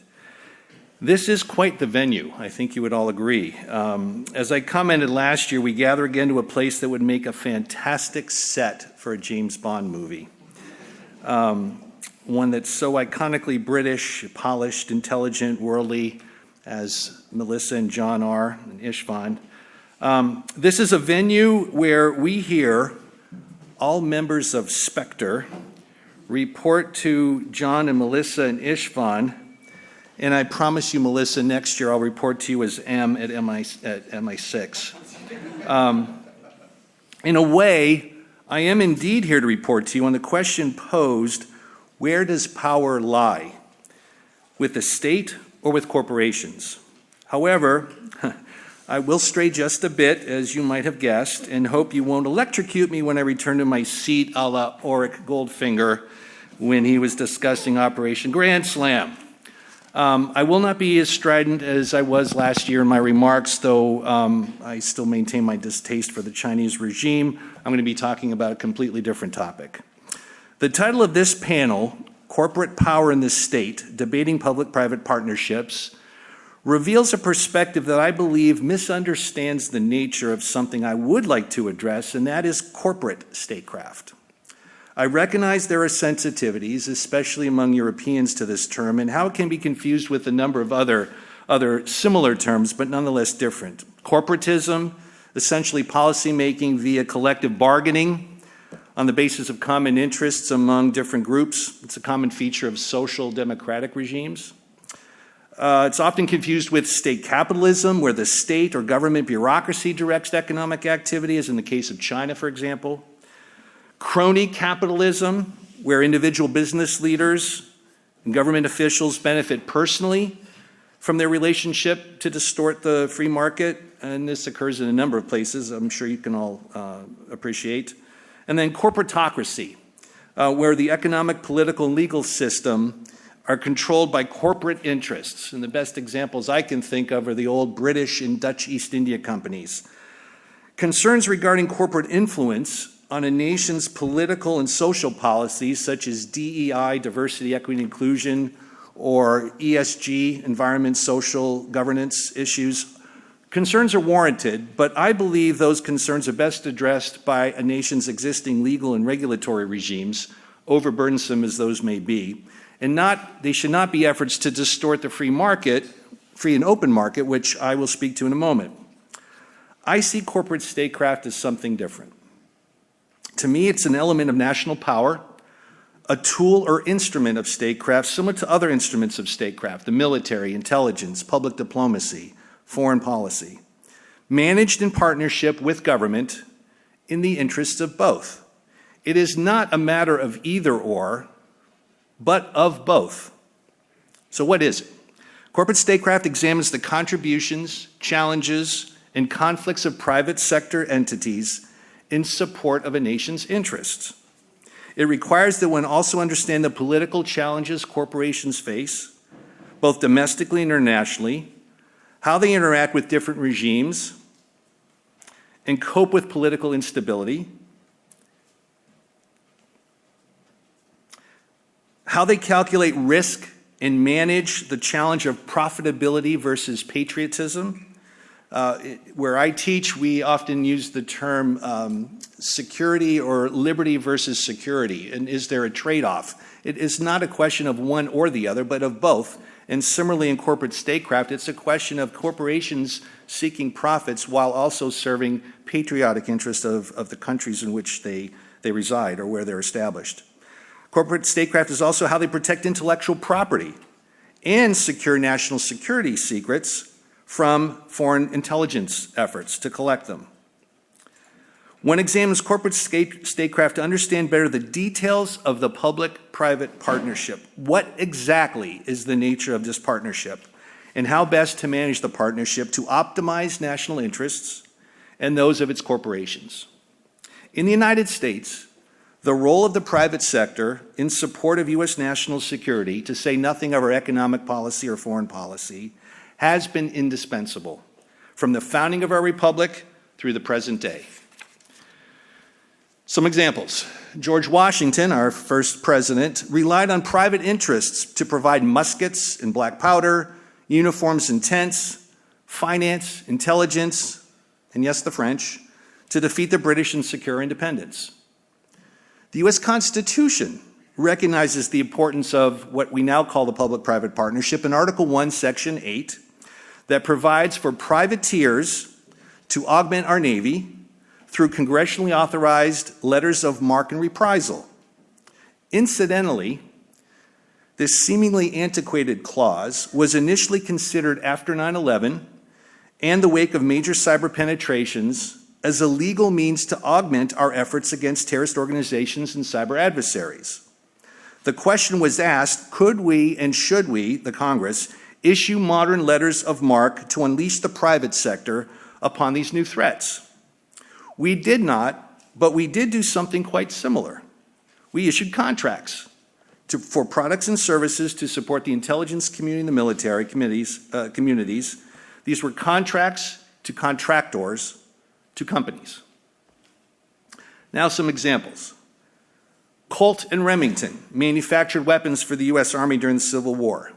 This is quite the venue, I think you would all agree. As I commented last year, we gather again to a place that would make a fantastic set for a James Bond movie. One that's so iconically British, polished, intelligent, worldly, as Melissa and John are, and István. This is a venue where we hear all members of Spectre report to John and Melissa and István, and I promise you, Melissa, next year I'll report to you as M at MI6. In a way, I am indeed here to report to you on the question posed, where does power lie? With the state or with corporations? However, I will stray just a bit, as you might have guessed, and hope you won't electrocute me when I return to my seat a la Auric Goldfinger when he was discussing Operation Grand Slam. I will not be as strident as I was last year in my remarks, though I still maintain my distaste for the Chinese regime. I'm going to be talking about a completely different topic. The title of this panel, Corporate Power in the State, Debating Public-Private Partnerships, reveals a perspective that I believe misunderstands the nature of something I would like to address, and that is corporate statecraft. I recognize there are sensitivities, especially among Europeans, to this term, and how it can be confused with a number of other similar terms, but nonetheless different. Corporatism, essentially policymaking via collective bargaining on the basis of common interests among different groups. It's a common feature of social democratic regimes. It's often confused with state capitalism, where the state or government bureaucracy directs economic activity, as in the case of China, for example. Crony capitalism, where individual business leaders and government officials benefit personally from their relationship to distort the free market, and this occurs in a number of places, I'm sure you can all appreciate. And then corporatocracy, where the economic, political, and legal system are controlled by corporate interests. And the best examples I can think of are the old British and Dutch East India companies. Concerns regarding corporate influence on a nation's political and social policies, such as DEI, diversity, equity, and inclusion, or ESG, environment, social governance issues, concerns are warranted, but I believe those concerns are best addressed by a nation's existing legal and regulatory regimes, overburdensome as those may be, and they should not be efforts to distort the free and open market, which I will speak to in a moment. I see corporate statecraft as something different. To me, it's an element of national power, a tool or instrument of statecraft similar to other instruments of statecraft, the military, intelligence, public diplomacy, foreign policy, managed in partnership with government in the interests of both. It is not a matter of either or, but of both. So what is it? Corporate statecraft examines the contributions, challenges, and conflicts of private sector entities in support of a nation's interests. It requires that one also understand the political challenges corporations face, both domestically and internationally, how they interact with different regimes, and cope with political instability, how they calculate risk and manage the challenge of profitability versus patriotism. Where I teach, we often use the term security or liberty versus security, and is there a trade-off? It is not a question of one or the other, but of both. And similarly in corporate statecraft, it's a question of corporations seeking profits while also serving patriotic interests of the countries in which they reside or where they're established. Corporate statecraft is also how they protect intellectual property and secure national security secrets from foreign intelligence efforts to collect them. One examines corporate statecraft to understand better the details of the public-private partnership. What exactly is the nature of this partnership, and how best to manage the partnership to optimize national interests and those of its corporations. In the United States, the role of the private sector in support of U.S. national security, to say nothing of our economic policy or foreign policy, has been indispensable from the founding of our republic through the present day. Some examples. George Washington, our first president, relied on private interests to provide muskets and black powder, uniforms and tents, finance, intelligence, and yes, the French, to defeat the British and secure independence. The U.S. Constitution recognizes the importance of what we now call the public-private partnership in Article 1, Section 8, that provides for privateers to augment our Navy through congressionally authorized letters of marque and reprisal. Incidentally, this seemingly antiquated clause was initially considered after 9/11 and the wake of major cyber penetrations as a legal means to augment our efforts against terrorist organizations and cyber adversaries. The question was asked, could we and should we, the Congress, issue modern letters of marque to unleash the private sector upon these new threats? We did not, but we did do something quite similar. We issued contracts for products and services to support the intelligence community and the military communities. These were contracts to contractors to companies. Now some examples. Colt and Remington manufactured weapons for the U.S. Army during the Civil War.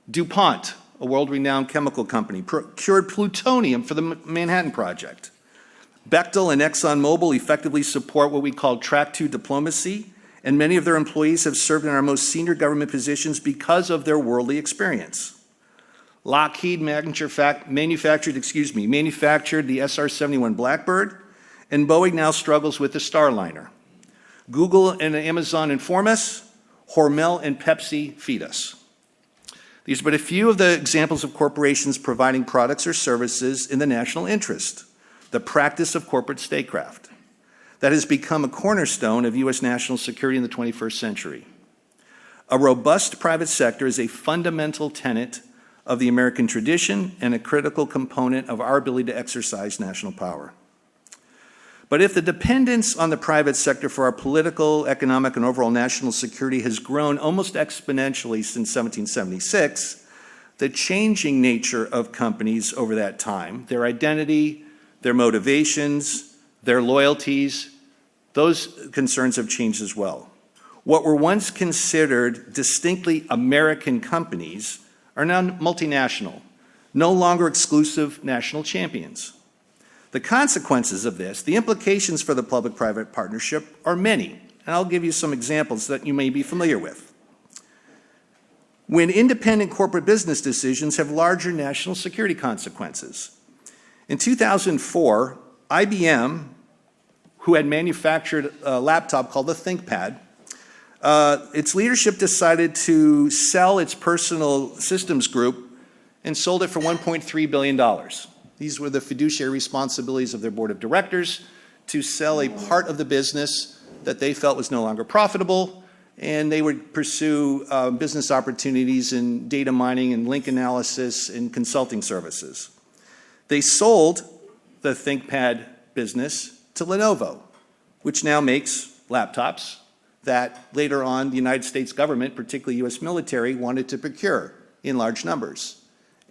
DuPont, a world-renowned chemical company, procured plutonium for the Manhattan Project. Bechtel and ExxonMobil effectively support what we call Track 2 diplomacy, and many of their employees have served in our most senior government positions because of their worldly experience. Lockheed manufactured the SR-71 Blackbird, and Boeing now struggles with the Starliner. Google and Amazon inform us, Hormel and Pepsi feed us. These are but a few of the examples of corporations providing products or services in the national interest, the practice of corporate statecraft that has become a cornerstone of U.S. national security in the 21st century. A robust private sector is a fundamental tenet of the American tradition and a critical component of our ability to exercise national power. But if the dependence on the private sector for our political, economic, and overall national security has grown almost exponentially since 1776, the changing nature of companies over that time, their identity, their motivations, their loyalties, those concerns have changed as well. What were once considered distinctly American companies are now multinational, no longer exclusive national champions. The consequences of this, the implications for the public-private partnership are many, and I'll give you some examples that you may be familiar with. When independent corporate business decisions have larger national security consequences. In 2004, IBM, who had manufactured a laptop called the ThinkPad, its leadership decided to sell its personal systems group and sold it for $1.3 billion. These were the fiduciary responsibilities of their board of directors to sell a part of the business that they felt was no longer profitable, and they would pursue business opportunities in data mining and link analysis and consulting services. They sold the ThinkPad business to Lenovo, which now makes laptops that later on the United States government, particularly U.S. military, wanted to procure in large numbers.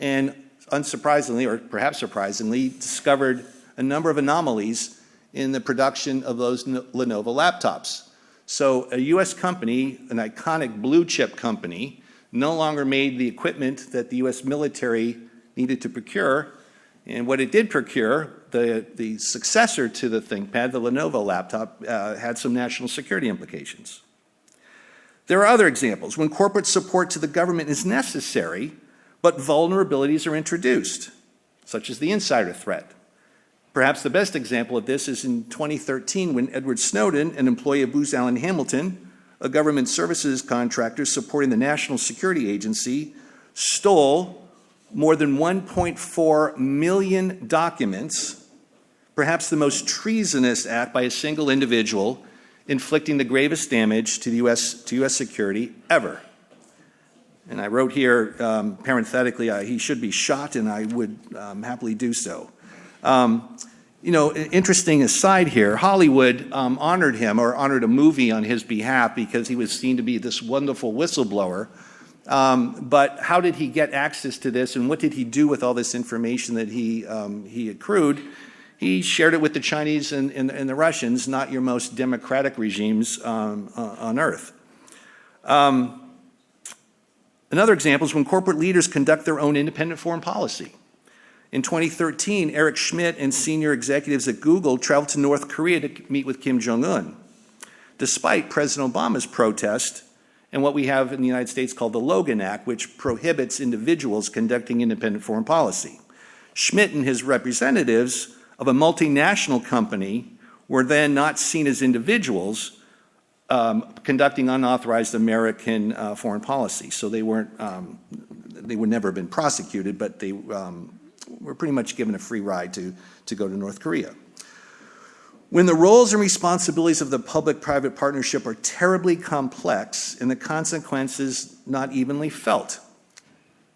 And unsurprisingly, or perhaps surprisingly, discovered a number of anomalies in the production of those Lenovo laptops. So a U.S. company, an iconic blue chip company, no longer made the equipment that the U.S. military needed to procure. And what it did procure, the successor to the ThinkPad, the Lenovo laptop, had some national security implications. There are other examples when corporate support to the government is necessary, but vulnerabilities are introduced, such as the insider threat. Perhaps the best example of this is in 2013 when Edward Snowden, an employee of Booz Allen Hamilton, a government services contractor supporting the National Security Agency, stole more than 1.4 million documents, perhaps the most treasonous act by a single individual, inflicting the gravest damage to U.S. security ever. And I wrote here, parenthetically, he should be shot, and I would happily do so. Interesting aside here, Hollywood honored him, or honored a movie on his behalf because he was seen to be this wonderful whistleblower. But how did he get access to this, and what did he do with all this information that he accrued? he shared it with the Chinese and the Russians, not your most democratic regimes on earth. Another example is when corporate leaders conduct their own independent foreign policy. In 2013, Eric Schmidt and senior executives at Google traveled to North Korea to meet with Kim Jong-un, despite President Obama's protest and what we have in the United States called the Logan Act, which prohibits individuals conducting independent foreign policy. Schmidt and his representatives of a multinational company were then not seen as individuals conducting unauthorized American foreign policy. So they would never have been prosecuted, but they were pretty much given a free ride to go to North Korea. When the roles and responsibilities of the public-private partnership are terribly complex and the consequences not evenly felt.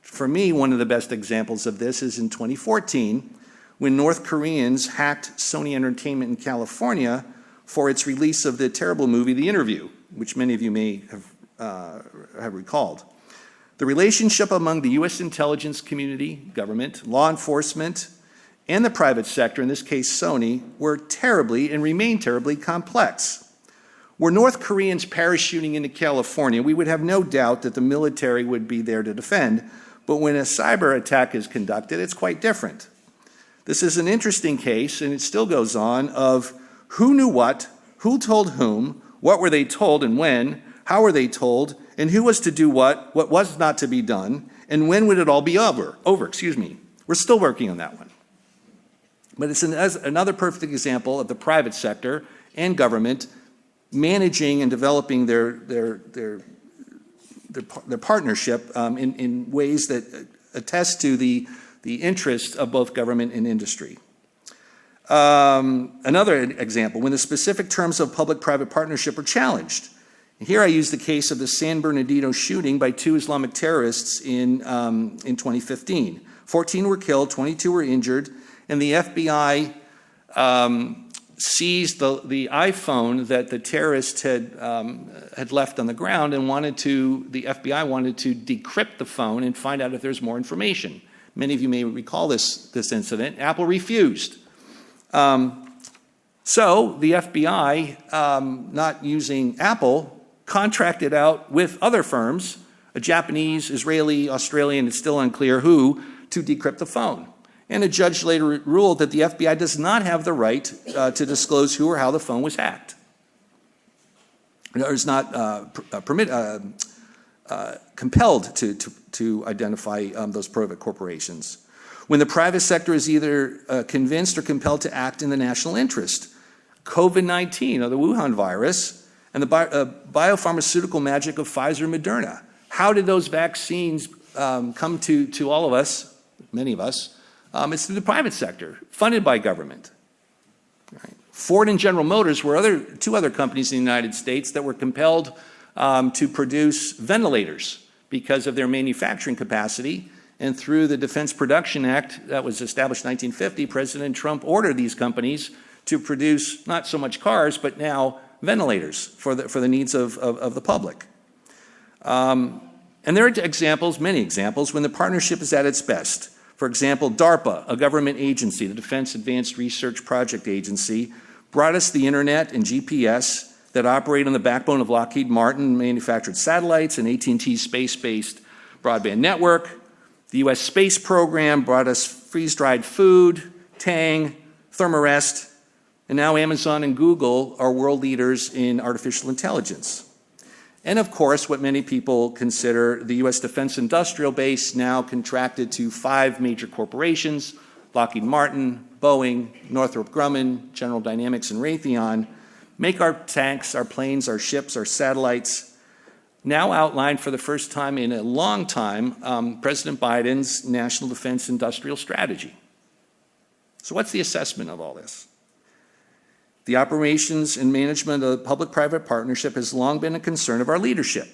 For me, one of the best examples of this is in 2014, when North Koreans hacked Sony Entertainment in California for its release of the terrible movie The Interview, which many of you may have recalled. The relationship among the U.S. intelligence community, government, law enforcement, and the private sector, in this case Sony, were terribly and remain terribly complex. Were North Koreans parachuting into California, we would have no doubt that the military would be there to defend, but when a cyber attack is conducted, it's quite different. This is an interesting case, and it still goes on, of who knew what, who told whom, what were they told and when, how were they told, and who was to do what was not to be done, and when would it all be over. We're still working on that one. But it's another perfect example of the private sector and government managing and developing their partnership in ways that attest to the interests of both government and industry. Another example, when the specific terms of public-private partnership are challenged. Here I use the case of the San Bernardino shooting by 2 Islamic terrorists in 2015. 14 were killed, 22 were injured, and the FBI seized the iPhone that the terrorists had left on the ground and the FBI wanted to decrypt the phone and find out if there's more information. Many of you may recall this incident. Apple refused. So the FBI, not using Apple, contracted out with other firms, a Japanese, Israeli, Australian, it's still unclear who, to decrypt the phone. And a judge later ruled that the FBI does not have the right to disclose who or how the phone was hacked. It is not compelled to identify those private corporations. When the private sector is either convinced or compelled to act in the national interest. COVID-19, or the Wuhan virus, and the biopharmaceutical magic of Pfizer and Moderna. How did those vaccines come to all of us, many of us? It's through the private sector, funded by government. Right. Ford and General Motors were 2 other companies in the United States that were compelled to produce ventilators because of their manufacturing capacity. And through the Defense Production Act that was established in 1950, President Trump ordered these companies to produce not so much cars, but now ventilators for the needs of the public. And there are examples, many examples, when the partnership is at its best. For example, DARPA, a government agency, the Defense Advanced Research Project Agency, brought us the internet and GPS that operate on the backbone of Lockheed Martin manufactured satellites and AT&T's space-based broadband network. The U.S. space program brought us freeze-dried food, Tang, Thermarest, and now Amazon and Google are world leaders in artificial intelligence. And of course, what many people consider the U.S. defense industrial base, now contracted to 5 major corporations, Lockheed Martin, Boeing, Northrop Grumman, General Dynamics, and Raytheon, make our tanks, our planes, our ships, our satellites, now outlined for the first time in a long time, President Biden's National Defense Industrial Strategy. So what's the assessment of all this? The operations and management of the public-private partnership has long been a concern of our leadership.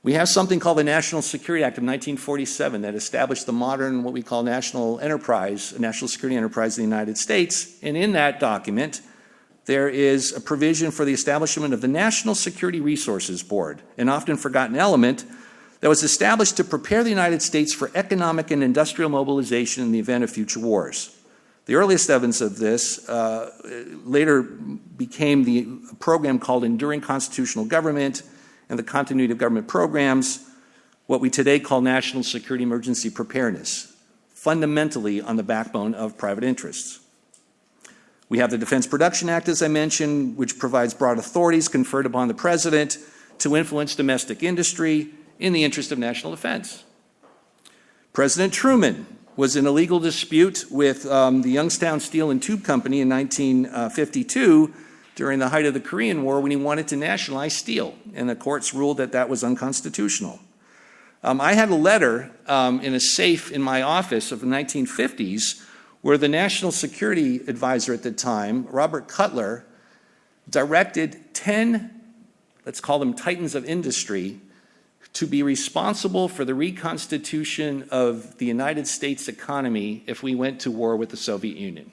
We have something called the National Security Act of 1947 that established the modern, what we call national enterprise, a national security enterprise in the United States. And in that document, there is a provision for the establishment of the National Security Resources Board, an often forgotten element that was established to prepare the United States for economic and industrial mobilization in the event of future wars. The earliest evidence of this later became the program called Enduring Constitutional Government and the Continuity of Government Programs, what we today call National Security Emergency Preparedness, fundamentally on the backbone of private interests. We have the Defense Production Act, as I mentioned, which provides broad authorities conferred upon the President to influence domestic industry in the interest of national defense. President Truman was in a legal dispute with the Youngstown Steel and Tube Company in 1952 during the height of the Korean War when he wanted to nationalize steel, and the courts ruled that that was unconstitutional. I had a letter in a safe in my office of the 1950s where the National Security Advisor at the time, Robert Cutler, directed 10, let's call them titans of industry, to be responsible for the reconstitution of the United States economy if we went to war with the Soviet Union.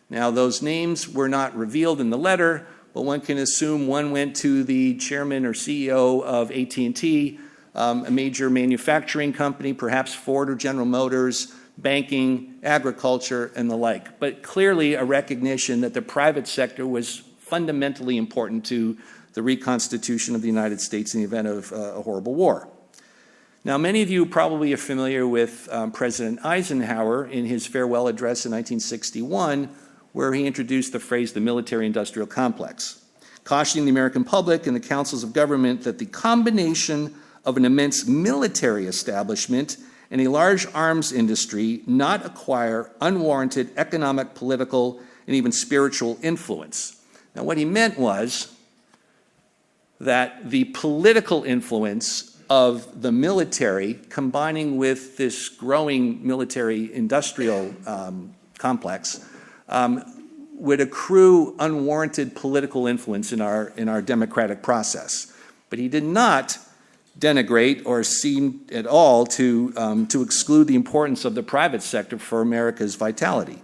Now, those names were not revealed in the letter, but one can assume one went to the chairman or CEO of AT&T, a major manufacturing company, perhaps Ford or General Motors, banking, agriculture, and the like. But clearly a recognition that the private sector was fundamentally important to the reconstitution of the United States in the event of a horrible war. Now, many of you probably are familiar with President Eisenhower in his farewell address in 1961, where he introduced the phrase the military-industrial complex, cautioning the American public and the councils of government that the combination of an immense military establishment and a large arms industry not acquire unwarranted economic, political, and even spiritual influence. Now, what he meant was that the political influence of the military, combining with this growing military-industrial complex, would accrue unwarranted political influence in our democratic process. But he did not denigrate or seem at all to exclude the importance of the private sector for America's vitality.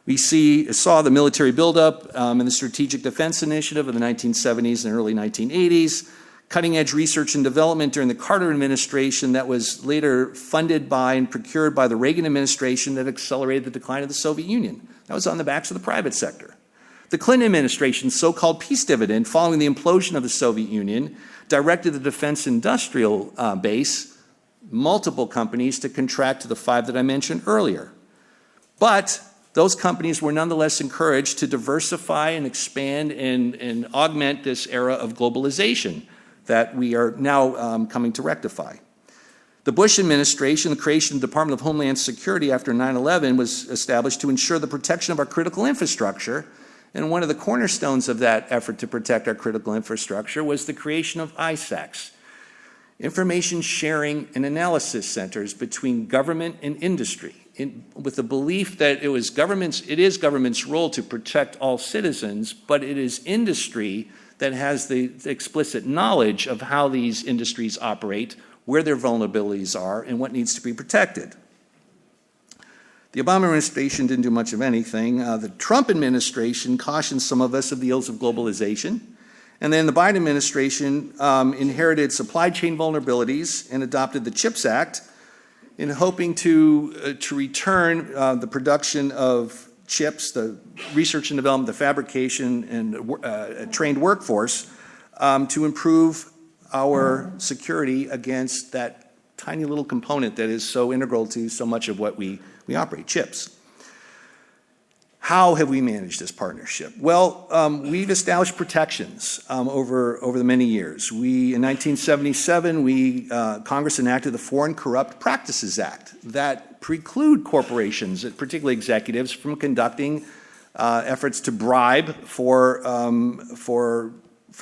We saw the military buildup in the Strategic Defense Initiative of the 1970s and early 1980s, cutting-edge research and development during the Carter administration that was later funded by and procured by the Reagan administration that accelerated the decline of the Soviet Union. That was on the backs of the private sector. The Clinton administration's so-called peace dividend following the implosion of the Soviet Union directed the defense industrial base, multiple companies, to contract to the 5 that I mentioned earlier. But those companies were nonetheless encouraged to diversify and expand and augment this era of globalization that we are now coming to rectify. The Bush administration, the creation of the Department of Homeland Security after 9/11 was established to ensure the protection of our critical infrastructure. And one of the cornerstones of that effort to protect our critical infrastructure was the creation of ISACs, information sharing and analysis centers between government and industry, with the belief that it is government's role to protect all citizens, but it is industry that has the explicit knowledge of how these industries operate, where their vulnerabilities are, and what needs to be protected. The Obama administration didn't do much of anything. The Trump administration cautioned some of us of the ills of globalization. And then the Biden administration inherited supply chain vulnerabilities and adopted the CHIPS Act in hoping to return the production of chips, the research and development, the fabrication, and a trained workforce to improve our security against that tiny little component that is so integral to so much of what we operate, chips. How have we managed this partnership? Well, we've established protections over the many years. In 1977, Congress enacted the Foreign Corrupt Practices Act that preclude corporations, particularly executives, from conducting efforts to bribe for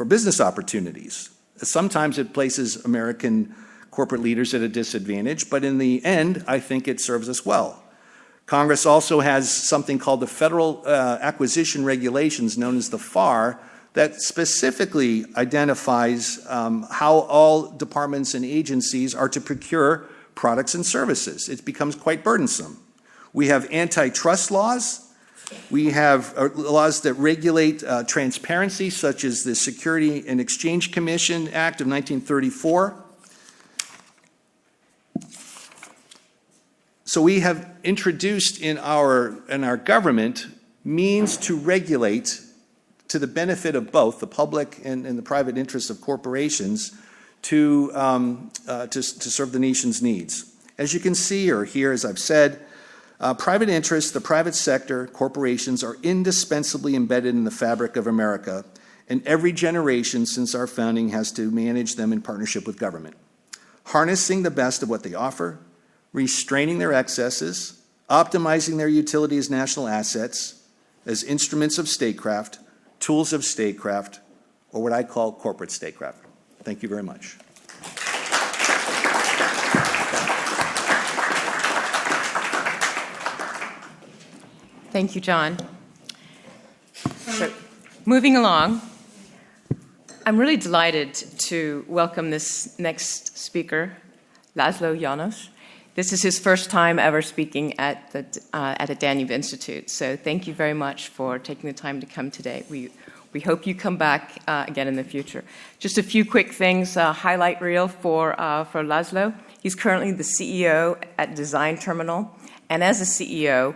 business opportunities. Sometimes it places American corporate leaders at a disadvantage, but in the end, I think it serves us well. Congress also has something called the Federal Acquisition Regulations, known as the FAR, that specifically identifies how all departments and agencies are to procure products and services. It becomes quite burdensome. We have antitrust laws. We have laws that regulate transparency, such as the Security and Exchange Commission Act of 1934. So we have introduced in our government means to regulate to the benefit of both the public and the private interests of corporations to serve the nation's needs. As you can see or hear, as I've said, private interests, the private sector, corporations are indispensably embedded in the fabric of America, and every generation since our founding has to manage them in partnership with government, harnessing the best of what they offer, restraining their excesses, optimizing their utility as national assets, as instruments of statecraft, tools of statecraft, or what I call corporate statecraft. Thank you very much. Thank you, John. So, moving along, I'm really delighted to welcome this next speaker, László Jónás. This is his first time ever speaking at the Danube Institute. So thank you very much for taking the time to come today. We hope you come back again in the future. Just a few quick things, highlight reel for László. He's currently the CEO at Design Terminal, and as a CEO,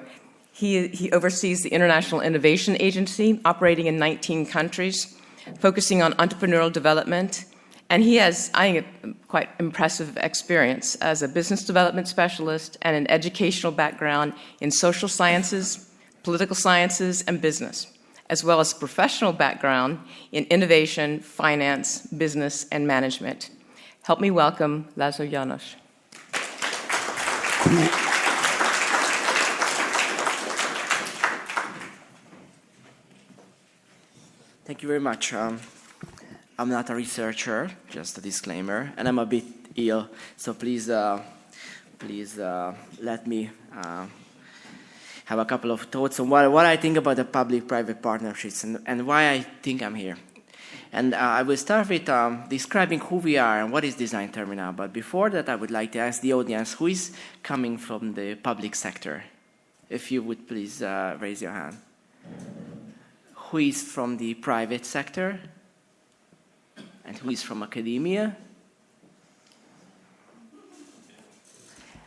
he oversees the International Innovation Agency, operating in 19 countries, focusing on entrepreneurial development. And he has, I think, a quite impressive experience as a business development specialist and an educational background in social sciences, political sciences, and business, as well as a professional background in innovation, finance, business, and management. Help me welcome László Jónás. Thank you very much. I'm not a researcher, just a disclaimer, and I'm a bit ill, so please let me have a couple of thoughts on what I think about the public-private partnerships and why I think I'm here. And I will start with describing who we are and what is Design Terminal. But before that, I would like to ask the audience who is coming from the public sector. If you would please raise your hand. Who is from the private sector? And who is from academia?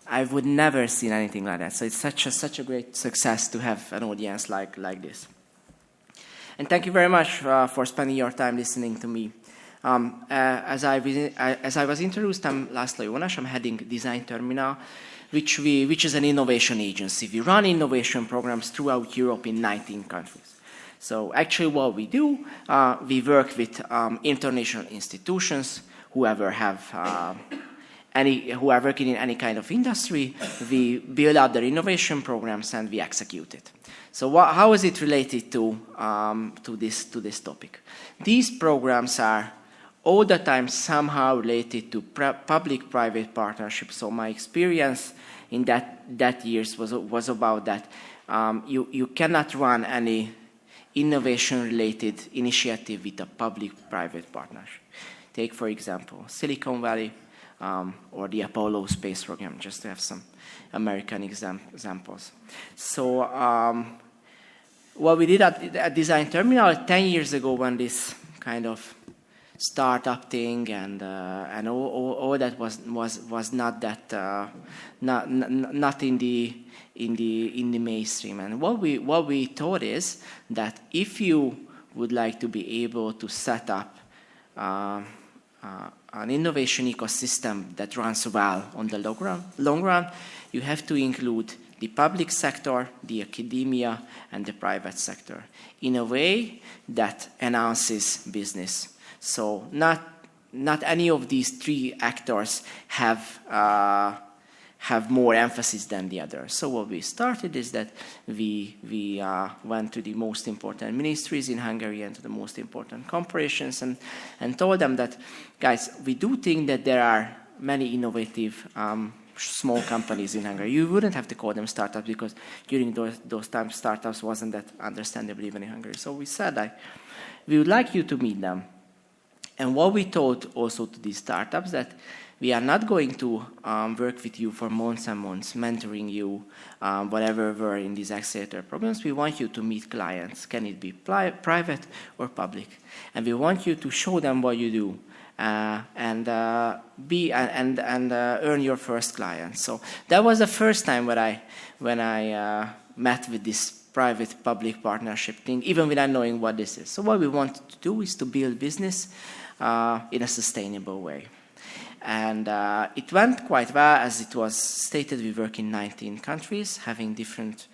I would never seen anything like that. So it's such a great success to have an audience like this. And thank you very much for spending your time listening to me. As I was introduced, I'm László Jónás. I'm heading Design Terminal, which is an innovation agency. We run innovation programs throughout Europe in 19 countries. So actually what we do, we work with international institutions, who are working in any kind of industry. We build out their innovation programs and we execute it. So how is it related to this topic? These programs are all the time somehow related to public-private partnerships. So my experience in that years was about that. You cannot run any innovation-related initiative with a public-private partnership. Take, for example, Silicon Valley or the Apollo space program, just to have some American examples. So what we did at Design Terminal 10 years ago, when this kind of startup thing and all that was not that not in the mainstream. And what we thought is that if you would like to be able to set up an innovation ecosystem that runs well on the long run, you have to include the public sector, the academia, and the private sector in a way that enhances business. So not any of these three actors have more emphasis than the other. So what we started is that we went to the most important ministries in Hungary and to the most important corporations and told them that, guys, we do think that there are many innovative small companies in Hungary. You wouldn't have to call them startups because during those times startups wasn't that understandable even in Hungary. So we said that we would like you to meet them. And what we told also to these startups that we are not going to work with you for months and months, mentoring you, whatever were in these accelerator programs. We want you to meet clients. Can it be private or public? And we want you to show them what you do and earn your first client. So that was the first time when I met with this private-public partnership thing, even without knowing what this is. So what we wanted to do is to build business in a sustainable way. And it went quite well. As it was stated, we work in 19 countries, having different.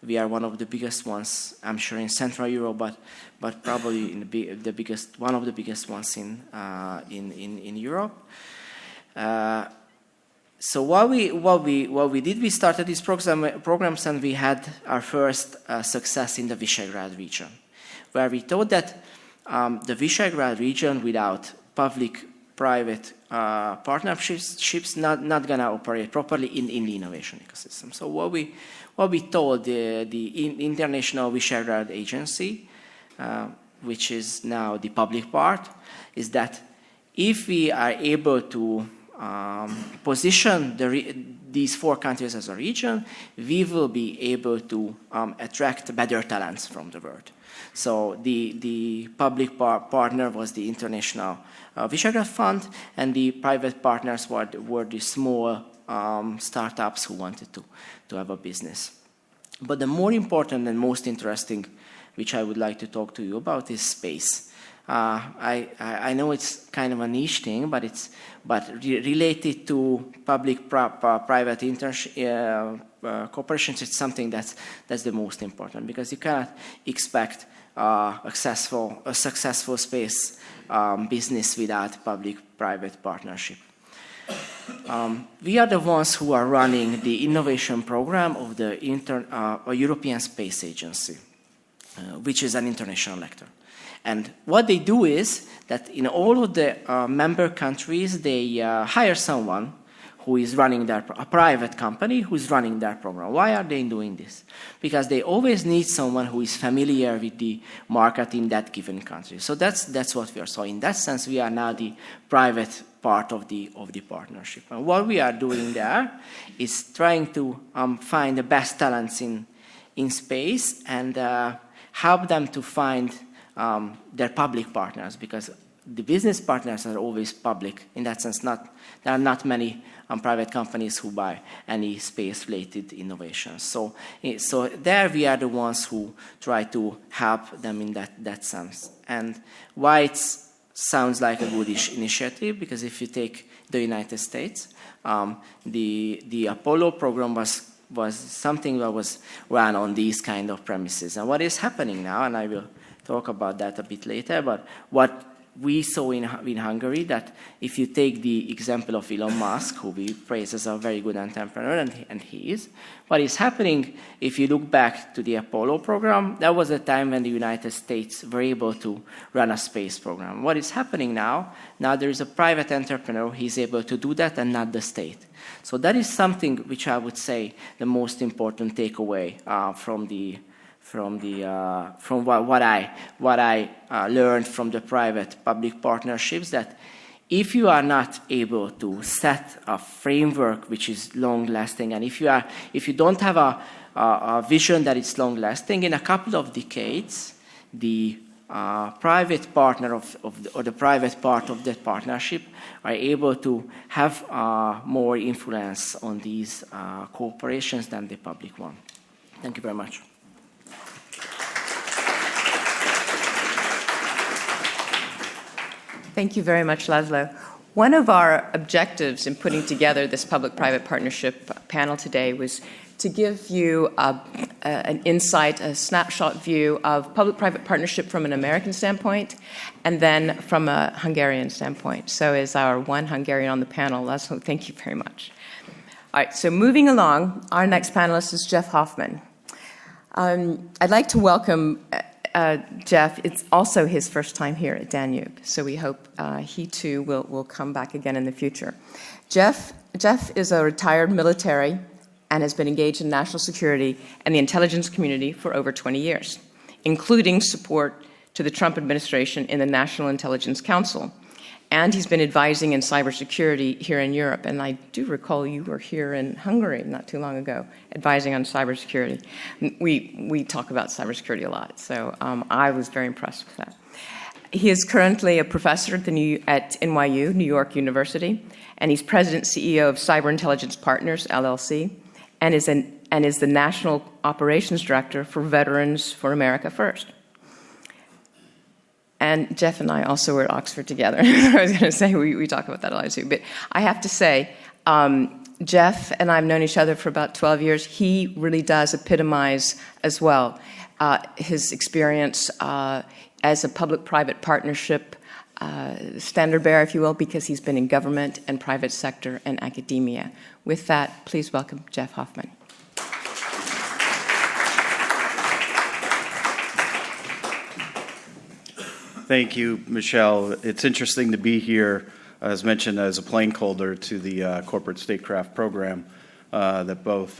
We are one of the biggest ones, I'm sure, in Central Europe, but probably in the biggest, one of the biggest ones in Europe. So what we did, we started these programs, and we had our first success in the Visegrad region, where we thought that the Visegrad region, without public-private partnerships, not gonna operate properly in the innovation ecosystem. So what we told the International Visegrad Agency, which is now the public part, is that if we are able to position these 4 countries as a region, we will be able to attract better talents from the world. So the public partner was the International Visegrad Fund, and the private partners were the small startups who wanted to have a business. But the more important and most interesting, which I would like to talk to you about, is space. I know it's kind of a niche thing, but related to public-private corporations, it's something that's the most important, because you cannot expect a successful space business without public-private partnership. We are the ones who are running the innovation program of the European Space Agency, which is an international actor. And what they do is that in all of the member countries, they hire someone who is running a private company who is running their program. Why are they doing this? Because they always need someone who is familiar with the market in that given country. So that's what we are. So in that sense, we are now the private part of the partnership. And what we are doing there is trying to find the best talents in space and help them to find their public partners, because the business partners are always public. In that sense, there are not many private companies who buy any space-related innovations. So there we are the ones who try to help them in that sense. And why it sounds like a good initiative, because if you take the United States, the Apollo program was something that was run on these kind of premises. And what is happening now, and I will talk about that a bit later, but what we saw in Hungary, that if you take the example of Elon Musk, who we praise as a very good entrepreneur, and he is, what is happening, if you look back to the Apollo program, that was a time when the United States were able to run a space program. What is happening now there is a private entrepreneur, he's able to do that, and not the state. So that is something which I would say the most important takeaway from what I learned from the private-public partnerships, that if you are not able to set a framework which is long-lasting, and if you don't have a vision that is long-lasting, in a couple of decades, the private partner or the private part of that partnership are able to have more influence on these corporations than the public one. Thank you very much. Thank you very much, László. One of our objectives in putting together this public-private partnership panel today was to give you an insight, a snapshot view of public-private partnership from an American standpoint, and then from a Hungarian standpoint. So as our one Hungarian on the panel, László, thank you very much. All right, so moving along, our next panelist is Jeff Hoffman. I'd like to welcome Jeff. It's also his first time here at Danube, so we hope he too will come back again in the future. Jeff is a retired military and has been engaged in national security and the intelligence community for over 20 years, including support to the Trump administration in the National Intelligence Council. And he's been advising in cybersecurity here in Europe. And I do recall you were here in Hungary not too long ago, advising on cybersecurity. We talk about cybersecurity a lot, so I was very impressed with that. He is currently a professor at NYU, New York University, and he's president CEO of Cyber Intelligence Partners, LLC, and is the National Operations Director for Veterans for America First. And Jeff and I also were at Oxford together. I was going to say, we talk about that a lot too. But I have to say, Jeff and I have known each other for about 12 years. He really does epitomize as well his experience as a public-private partnership standard bearer, if you will, because he's been in government and private sector and academia. With that, please welcome Jeff Hoffman. Thank you, Michelle. It's interesting to be here, as mentioned, as a placeholder to the corporate statecraft program that both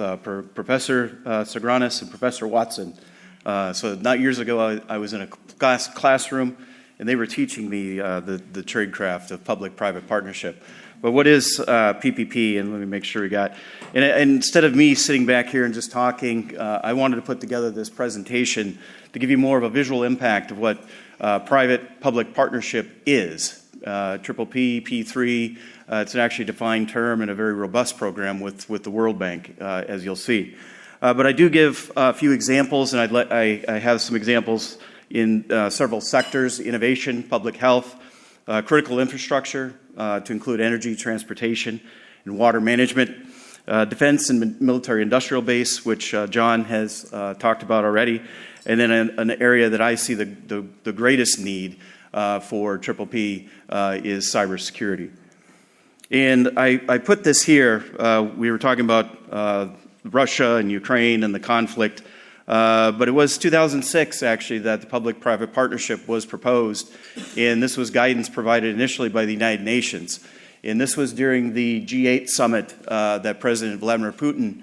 Professor Tsagronis and Professor Watson. So not years ago, I was in a classroom, and they were teaching me the tradecraft of public-private partnership. But what is PPP? And let me make sure we got. And instead of me sitting back here and just talking, I wanted to put together this presentation to give you more of a visual impact of what private-public partnership is. Triple P, P3, it's an actually defined term and a very robust program with the World Bank, as you'll see. But I do give a few examples, and I have some examples in several sectors: innovation, public health, critical infrastructure, to include energy, transportation, and water management, defense and military-industrial base, which John has talked about already, and then an area that I see the greatest need for Triple P is cybersecurity. And I put this here. We were talking about Russia and Ukraine and the conflict, but it was 2006, actually, that the public-private partnership was proposed, and this was guidance provided initially by the United Nations. And this was during the G8 summit that President Vladimir Putin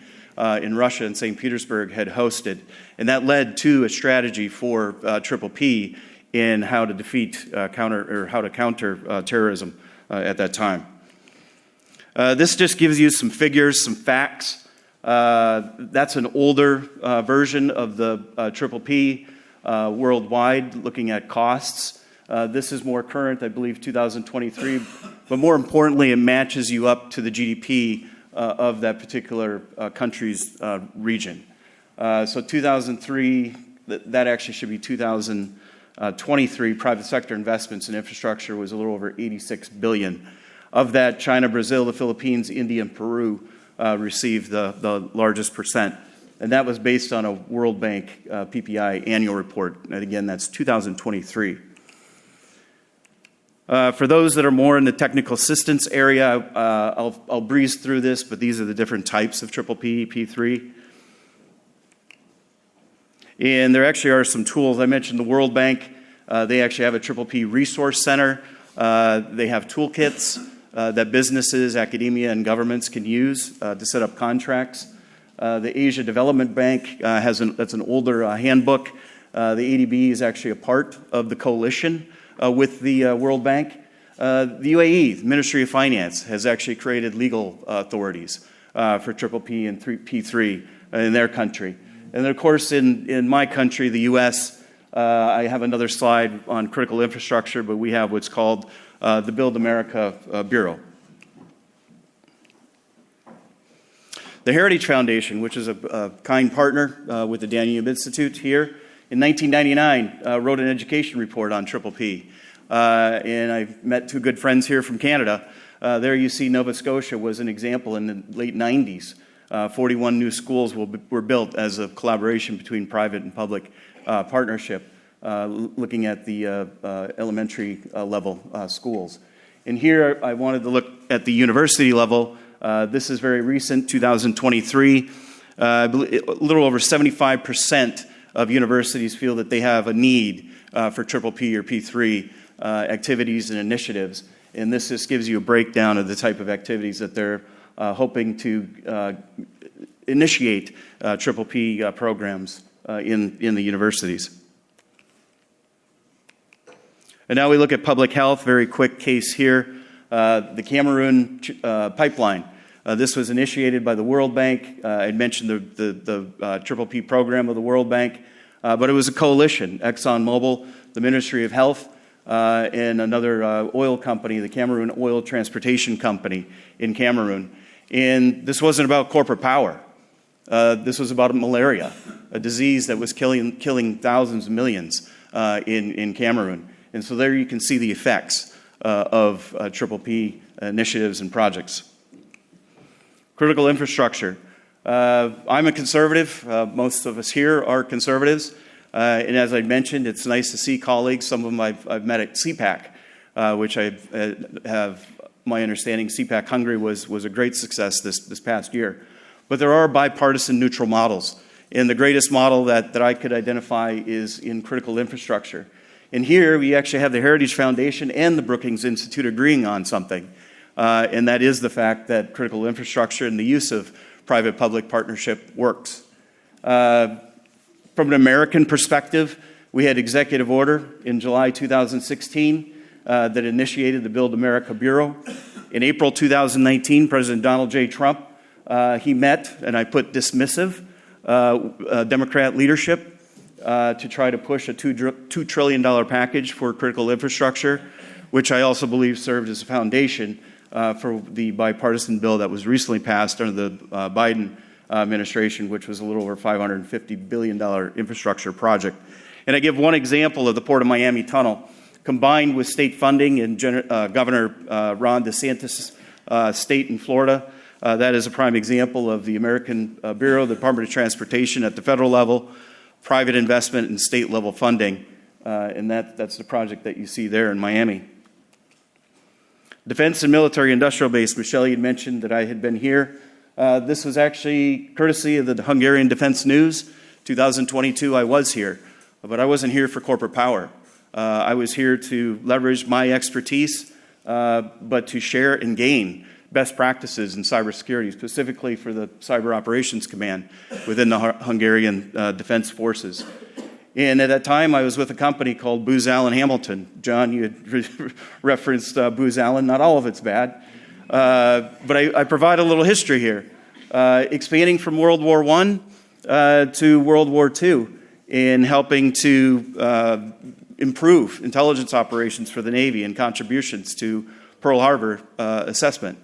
in Russia and St. Petersburg had hosted. And that led to a strategy for Triple P in how to defeat, how to counter terrorism at that time. This just gives you some figures, some facts. That's an older version of the Triple P worldwide, looking at costs. This is more current, I believe, 2023. But more importantly, it matches you up to the GDP of that particular country's region. So 2003, that actually should be 2023. Private sector investments in infrastructure was a little over $86 billion. Of that, China, Brazil, the Philippines, India, and Peru received the largest percent. And that was based on a World Bank PPI annual report. And again, that's 2023. For those that are more in the technical assistance area, I'll breeze through this, but these are the different types of Triple P, P3. And there actually are some tools. I mentioned the World Bank. They actually have a Triple P resource center. They have toolkits that businesses, academia, and governments can use to set up contracts. The Asia Development Bank that's an older handbook. The ADB is actually a part of the coalition with the World Bank. The UAE, the Ministry of Finance, has actually created legal authorities for Triple P and P3 in their country. And then, of course, in my country, the U.S., I have another slide on critical infrastructure, but we have what's called the Build America Bureau. The Heritage Foundation, which is a kind partner with the Danube Institute here, in 1999 wrote an education report on Triple P. And I met two good friends here from Canada. There you see Nova Scotia was an example in the late 90s. 41 new schools were built as a collaboration between private and public partnership, looking at the elementary level schools. And here I wanted to look at the university level. This is very recent, 2023. A little over 75% of universities feel that they have a need for Triple P or P3 activities and initiatives. And this just gives you a breakdown of the type of activities that they're hoping to initiate Triple P programs in the universities. And now we look at public health. Very quick case here. The Cameroon pipeline. This was initiated by the World Bank. I mentioned the Triple P program of the World Bank, but it was a coalition. ExxonMobil, the Ministry of Health, and another oil company, the Cameroon Oil Transportation Company in Cameroon. And this wasn't about corporate power. This was about malaria, a disease that was killing thousands of millions in Cameroon. And so there you can see the effects of Triple P initiatives and projects. Critical infrastructure. I'm a conservative. Most of us here are conservatives. And as I mentioned, it's nice to see colleagues. Some of them I've met at CPAC, which I have my understanding CPAC Hungary was a great success this past year. But there are bipartisan neutral models. And the greatest model that I could identify is in critical infrastructure. And here we actually have the Heritage Foundation and the Brookings Institute agreeing on something. And that is the fact that critical infrastructure and the use of private-public partnership works. From an American perspective, we had executive order in July 2016 that initiated the Build America Bureau. In April 2019, President Donald J. Trump, he met, and I put dismissive, Democrat leadership to try to push a $2 trillion package for critical infrastructure, which I also believe served as a foundation for the bipartisan bill that was recently passed under the Biden administration, which was a little over $550 billion infrastructure project. And I give one example of the Port of Miami Tunnel. Combined with state funding and Governor Ron DeSantis' state in Florida, that is a prime example of the American Bureau, the Department of Transportation at the federal level, private investment and state level funding. And that's the project that you see there in Miami. Defense and military industrial base. Michelle, you mentioned that I had been here. This was actually courtesy of the Hungarian Defense News. 2022, I was here. But I wasn't here for corporate power. I was here to leverage my expertise, but to share and gain best practices in cybersecurity, specifically for the Cyber Operations Command within the Hungarian Defense Forces. And at that time, I was with a company called Booz Allen Hamilton. John, you had referenced Booz Allen. Not all of it's bad. But I provide a little history here. Expanding from World War I to World War II in helping to improve intelligence operations for the Navy and contributions to Pearl Harbor assessment,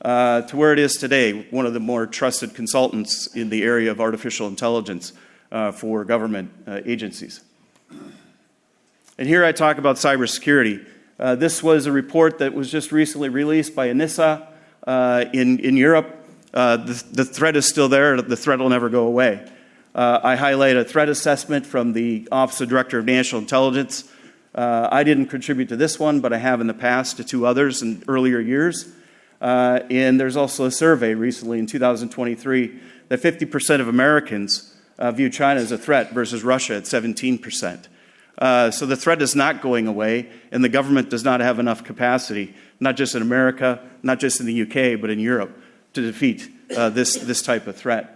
to where it is today, one of the more trusted consultants in the area of artificial intelligence for government agencies. And here I talk about cybersecurity. This was a report that was just recently released by ENISA in Europe. The threat is still there. The threat will never go away. I highlight a threat assessment from the Office of Director of National Intelligence. I didn't contribute to this one, but I have in the past to two others in earlier years. And there's also a survey recently in 2023 that 50% of Americans view China as a threat versus Russia at 17%. So the threat is not going away, and the government does not have enough capacity, not just in America, not just in the UK, but in Europe, to defeat this type of threat.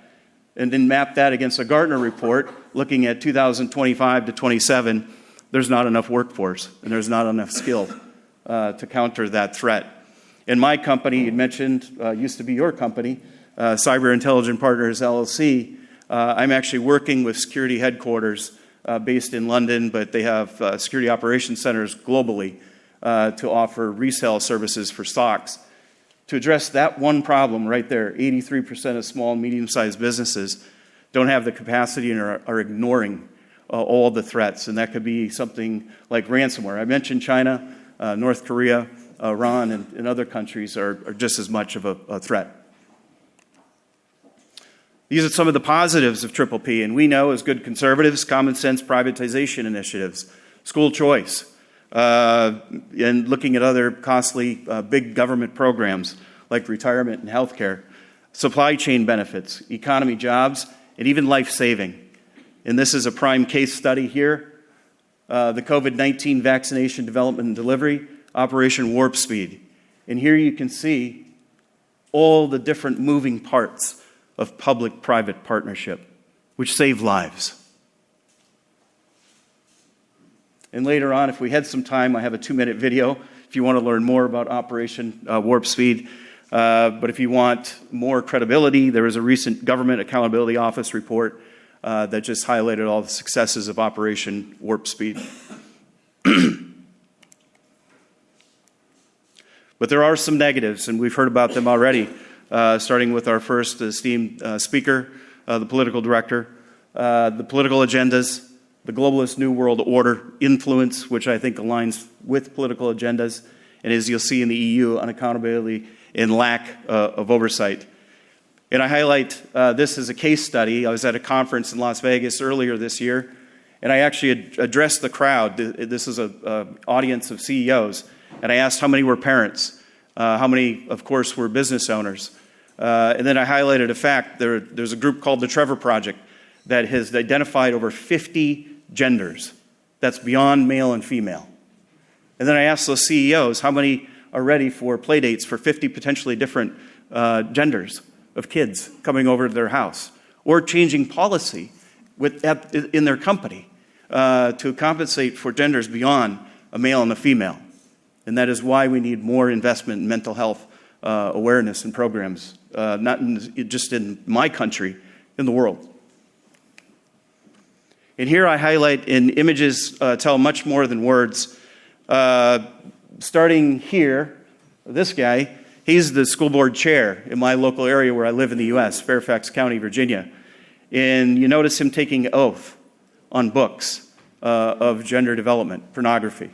And then map that against a Gartner report looking at 2025 to 27, there's not enough workforce and there's not enough skill to counter that threat. And my company, you mentioned, used to be your company, Cyber Intelligence Partners, LLC. I'm actually working with security headquarters based in London, but they have security operations centers globally to offer resale services for stocks. To address that one problem right there, 83% of small and medium-sized businesses don't have the capacity and are ignoring all the threats. And that could be something like ransomware. I mentioned China, North Korea, Iran, and other countries are just as much of a threat. These are some of the positives of Triple P, and we know as good conservatives, common sense privatization initiatives, school choice, and looking at other costly big government programs like retirement and healthcare, supply chain benefits, economy jobs, and even life-saving. And this is a prime case study here. The COVID-19 vaccination development and delivery, Operation Warp Speed. And here you can see all the different moving parts of public-private partnership, which save lives. And later on, if we had some time, I have a 2-minute video if you want to learn more about Operation Warp Speed. But if you want more credibility, there was a recent Government Accountability Office report that just highlighted all the successes of Operation Warp Speed. But there are some negatives, and we've heard about them already, starting with our first esteemed speaker, the political director, the political agendas, the globalist New World Order influence, which I think aligns with political agendas, and as you'll see in the EU, unaccountability and lack of oversight. And I highlight this as a case study. I was at a conference in Las Vegas earlier this year, and I actually addressed the crowd. This is an audience of CEOs, and I asked how many were parents, how many, of course, were business owners. And then I highlighted a fact. There's a group called the Trevor Project that has identified over 50 genders. That's beyond male and female. And then I asked those CEOs how many are ready for play dates for 50 potentially different genders of kids coming over to their house, or changing policy in their company to compensate for genders beyond a male and a female. And that is why we need more investment in mental health awareness and programs, not just in my country, in the world. And here I highlight in images tell much more than words. Starting here, this guy, he's the school board chair in my local area where I live in the U.S., Fairfax County, Virginia. And you notice him taking an oath on books of gender development, pornography.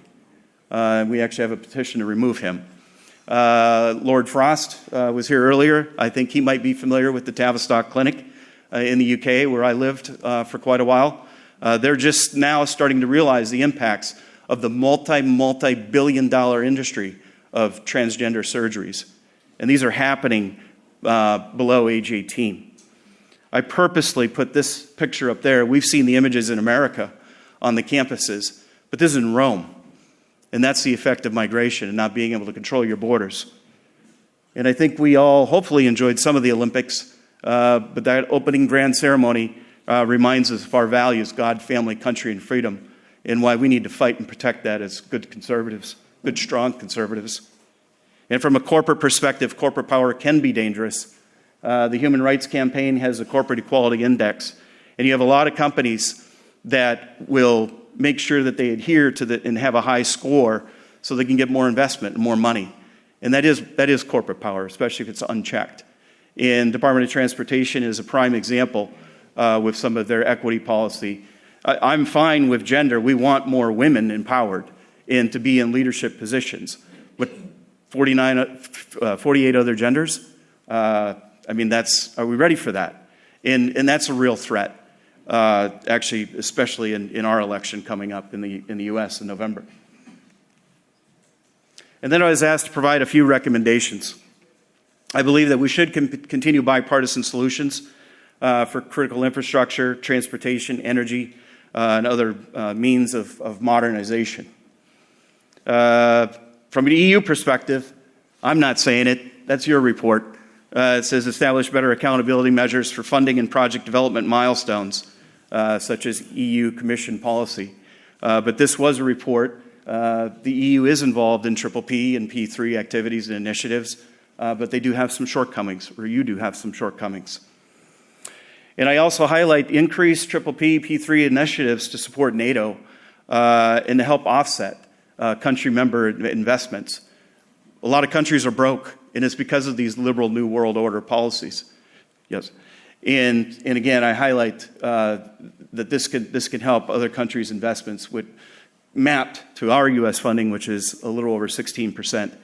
We actually have a petition to remove him. Lord Frost was here earlier. I think he might be familiar with the Tavistock Clinic in the UK, where I lived for quite a while. They're just now starting to realize the impacts of the multi-billion-dollar industry of transgender surgeries. And these are happening below age 18. I purposely put this picture up there. We've seen the images in America on the campuses, but this is in Rome. And that's the effect of migration and not being able to control your borders. And I think we all hopefully enjoyed some of the Olympics, but that opening grand ceremony reminds us of our values, God, family, country, and freedom, and why we need to fight and protect that as good conservatives, good, strong conservatives. And from a corporate perspective, corporate power can be dangerous. The Human Rights Campaign has a corporate equality index, and you have a lot of companies that will make sure that they adhere to and have a high score so they can get more investment and more money. And that is corporate power, especially if it's unchecked. And Department of Transportation is a prime example with some of their equity policy. I'm fine with gender. We want more women empowered and to be in leadership positions. But 48 other genders? Are we ready for that? And that's a real threat, actually, especially in our election coming up in the U.S. in November. And then I was asked to provide a few recommendations. I believe that we should continue bipartisan solutions for critical infrastructure, transportation, energy, and other means of modernization. From an EU perspective, I'm not saying it. That's your report. It says establish better accountability measures for funding and project development milestones, such as EU Commission policy. But this was a report. The EU is involved in PPP and P3 activities and initiatives, but they do have some shortcomings, or you do have some shortcomings. And I also highlight increased PPP, P3 initiatives to support NATO and to help offset country member investments. A lot of countries are broke, and it's because of these liberal New World Order policies. Yes. And again, I highlight that this can help other countries' investments mapped to our U.S. funding, which is a little over 16%.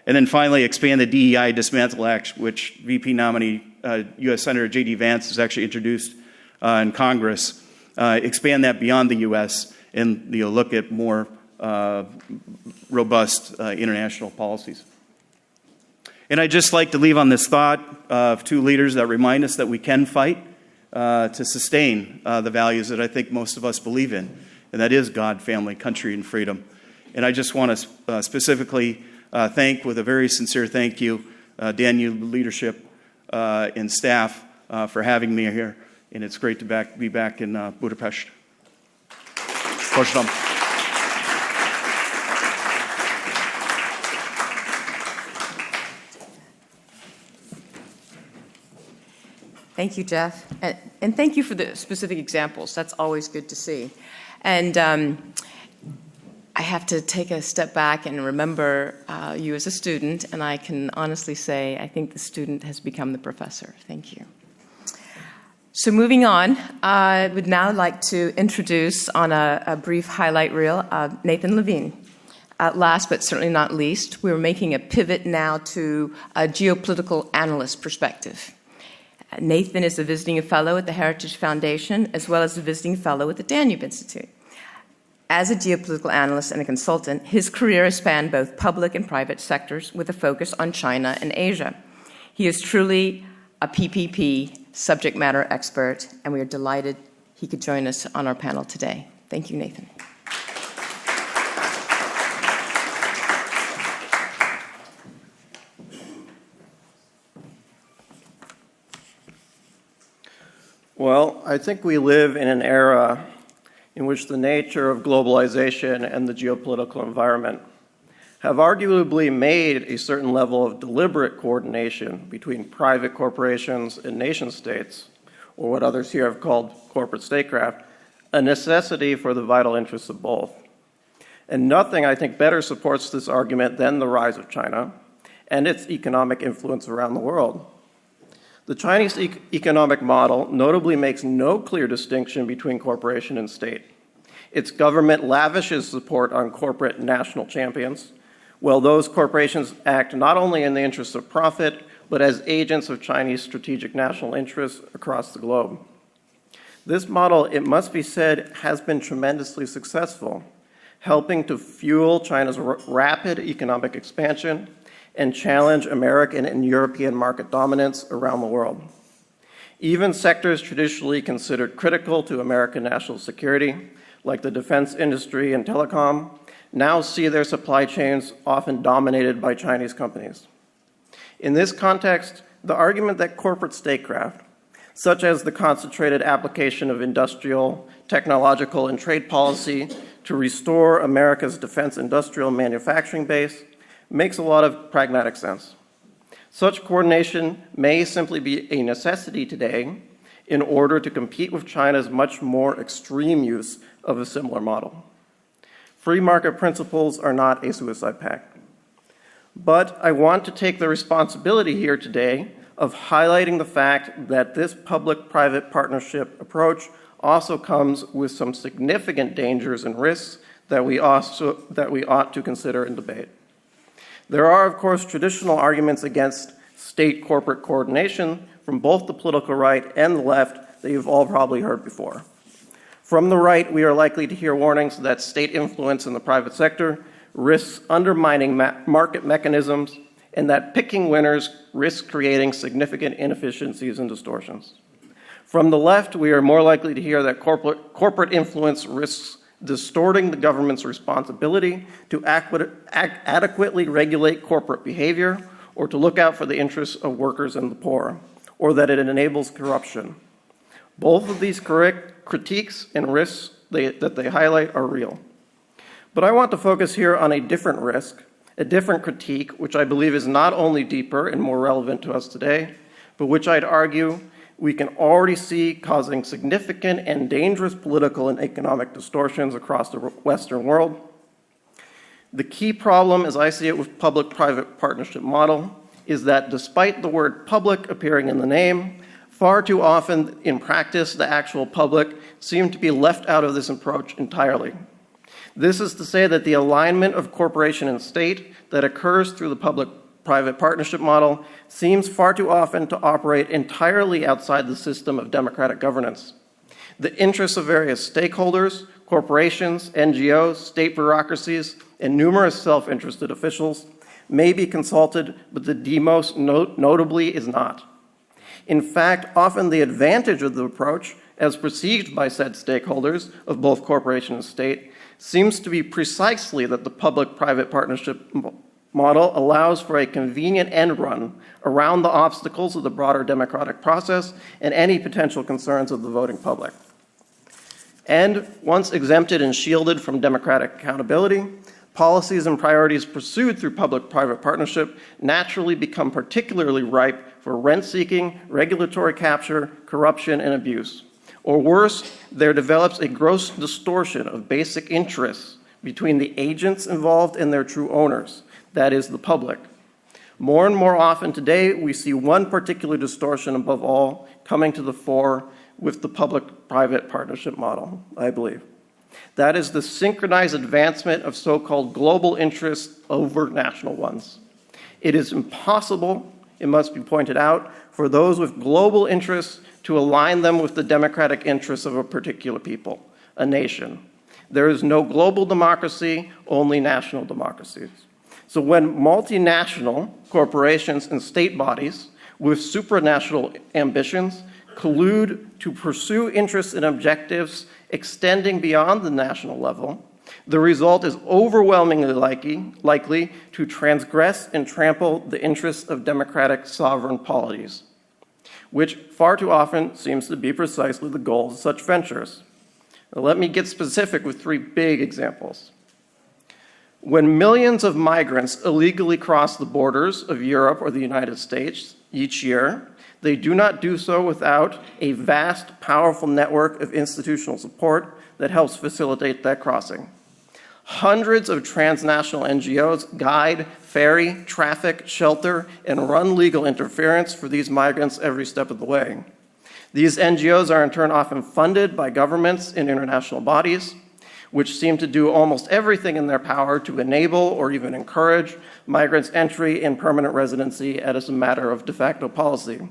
And then finally, expand the DEI Dismantle Act, which VP nominee U.S. Senator J.D. Vance has actually introduced in Congress. Expand that beyond the U.S. and look at more robust international policies. And I'd just like to leave on this thought of two leaders that remind us that we can fight to sustain the values that I think most of us believe in, and that is God, family, country, and freedom. And I just want to specifically thank, with a very sincere thank you, Danube leadership and staff for having me here, and it's great to be back in Budapest. Köszönöm. Thank you, Jeff. And thank you for the specific examples. That's always good to see. And I have to take a step back and remember you as a student, and I can honestly say I think the student has become the professor. Thank you. So moving on, I would now like to introduce on a brief highlight reel Nathan Levine. Last but certainly not least, we're making a pivot now to a geopolitical analyst perspective. Nathan is a visiting fellow at the Heritage Foundation, as well as a visiting fellow at the Danube Institute. As a geopolitical analyst and a consultant, his career has spanned both public and private sectors with a focus on China and Asia. He is truly a PPP subject matter expert, and we are delighted he could join us on our panel today. Thank you, Nathan. Well, I think we live in an era in which the nature of globalization and the geopolitical environment have arguably made a certain level of deliberate coordination between private corporations and nation states, or what others here have called corporate statecraft, a necessity for the vital interests of both. And nothing, I think, better supports this argument than the rise of China and its economic influence around the world. The Chinese economic model notably makes no clear distinction between corporation and state. Its government lavishes support on corporate national champions, while those corporations act not only in the interest of profit, but as agents of Chinese strategic national interests across the globe. This model, it must be said, has been tremendously successful, helping to fuel China's rapid economic expansion and challenge American and European market dominance around the world. Even sectors traditionally considered critical to American national security, like the defense industry and telecom, now see their supply chains often dominated by Chinese companies. In this context, the argument that corporate statecraft, such as the concentrated application of industrial, technological, and trade policy to restore America's defense industrial manufacturing base, makes a lot of pragmatic sense. Such coordination may simply be a necessity today in order to compete with China's much more extreme use of a similar model. Free market principles are not a suicide pact. But I want to take the responsibility here today of highlighting the fact that this public-private partnership approach also comes with some significant dangers and risks that we ought to consider and debate. There are, of course, traditional arguments against state-corporate coordination from both the political right and the left that you've all probably heard before. From the right, we are likely to hear warnings that state influence in the private sector risks undermining market mechanisms and that picking winners risks creating significant inefficiencies and distortions. From the left, we are more likely to hear that corporate influence risks distorting the government's responsibility to adequately regulate corporate behavior or to look out for the interests of workers and the poor, or that it enables corruption. Both of these critiques and risks that they highlight are real. But I want to focus here on a different risk, a different critique, which I believe is not only deeper and more relevant to us today, but which I'd argue we can already see causing significant and dangerous political and economic distortions across the Western world. The key problem, as I see it with public-private partnership model, is that despite the word public appearing in the name, far too often in practice, the actual public seem to be left out of this approach entirely. This is to say that the alignment of corporation and state that occurs through the public-private partnership model seems far too often to operate entirely outside the system of democratic governance. The interests of various stakeholders, corporations, NGOs, state bureaucracies, and numerous self-interested officials may be consulted, but the demos notably is not. In fact, often the advantage of the approach, as perceived by said stakeholders of both corporation and state, seems to be precisely that the public-private partnership model allows for a convenient end run around the obstacles of the broader democratic process and any potential concerns of the voting public. And once exempted and shielded from democratic accountability, policies and priorities pursued through public-private partnership naturally become particularly ripe for rent-seeking, regulatory capture, corruption, and abuse. Or worse, there develops a gross distortion of basic interests between the agents involved and their true owners, that is, the public. More and more often today, we see one particular distortion above all coming to the fore with the public-private partnership model, I believe. That is the synchronized advancement of so-called global interests over national ones. It is impossible, it must be pointed out, for those with global interests to align them with the democratic interests of a particular people, a nation. There is no global democracy, only national democracies. So when multinational corporations and state bodies with supranational ambitions collude to pursue interests and objectives extending beyond the national level, the result is overwhelmingly likely to transgress and trample the interests of democratic sovereign polities, which far too often seems to be precisely the goal of such ventures. Now, let me get specific with three big examples. When millions of migrants illegally cross the borders of Europe or the United States each year, they do not do so without a vast, powerful network of institutional support that helps facilitate that crossing. Hundreds of transnational NGOs guide, ferry, traffic, shelter, and run legal interference for these migrants every step of the way. These NGOs are in turn often funded by governments and international bodies, which seem to do almost everything in their power to enable or even encourage migrants' entry and permanent residency as a matter of de facto policy.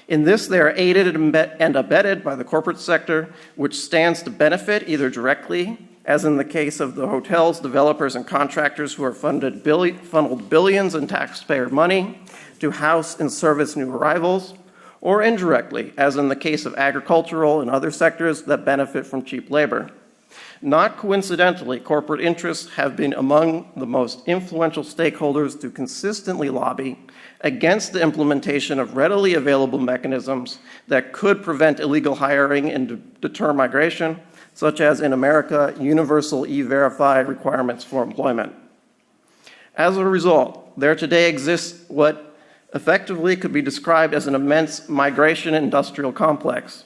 In this, they are aided and abetted by the corporate sector, which stands to benefit either directly, as in the case of the hotels, developers, and contractors who are funneled billions in taxpayer money to house and service new arrivals, or indirectly, as in the case of agricultural and other sectors that benefit from cheap labor. Not coincidentally, corporate interests have been among the most influential stakeholders to consistently lobby against the implementation of readily available mechanisms that could prevent illegal hiring and deter migration, such as in America, universal e-verify requirements for employment. As a result, there today exists what effectively could be described as an immense migration industrial complex.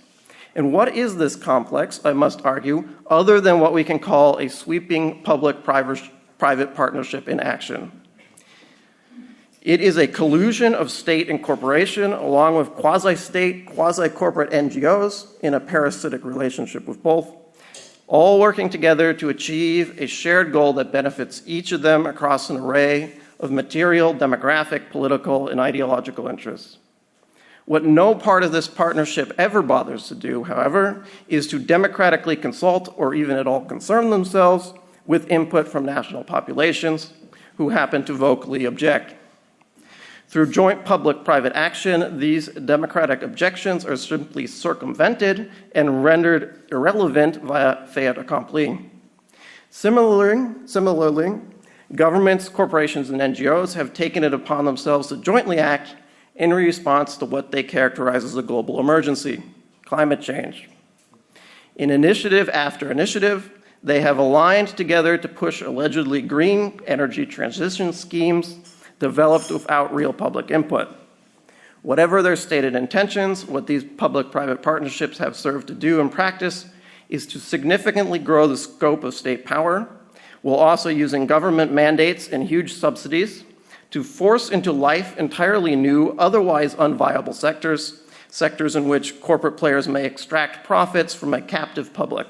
And what is this complex, I must argue, other than what we can call a sweeping public-private partnership in action? It is a collusion of state and corporation, along with quasi-state, quasi-corporate NGOs in a parasitic relationship with both, all working together to achieve a shared goal that benefits each of them across an array of material, demographic, political, and ideological interests. What no part of this partnership ever bothers to do, however, is to democratically consult or even at all concern themselves with input from national populations who happen to vocally object. Through joint public-private action, these democratic objections are simply circumvented and rendered irrelevant via fait accompli. Similarly, governments, corporations, and NGOs have taken it upon themselves to jointly act in response to what they characterize as a global emergency, climate change. In initiative after initiative, they have aligned together to push allegedly green energy transition schemes developed without real public input. Whatever their stated intentions, what these public-private partnerships have served to do in practice is to significantly grow the scope of state power, while also using government mandates and huge subsidies to force into life entirely new, otherwise unviable sectors in which corporate players may extract profits from a captive public.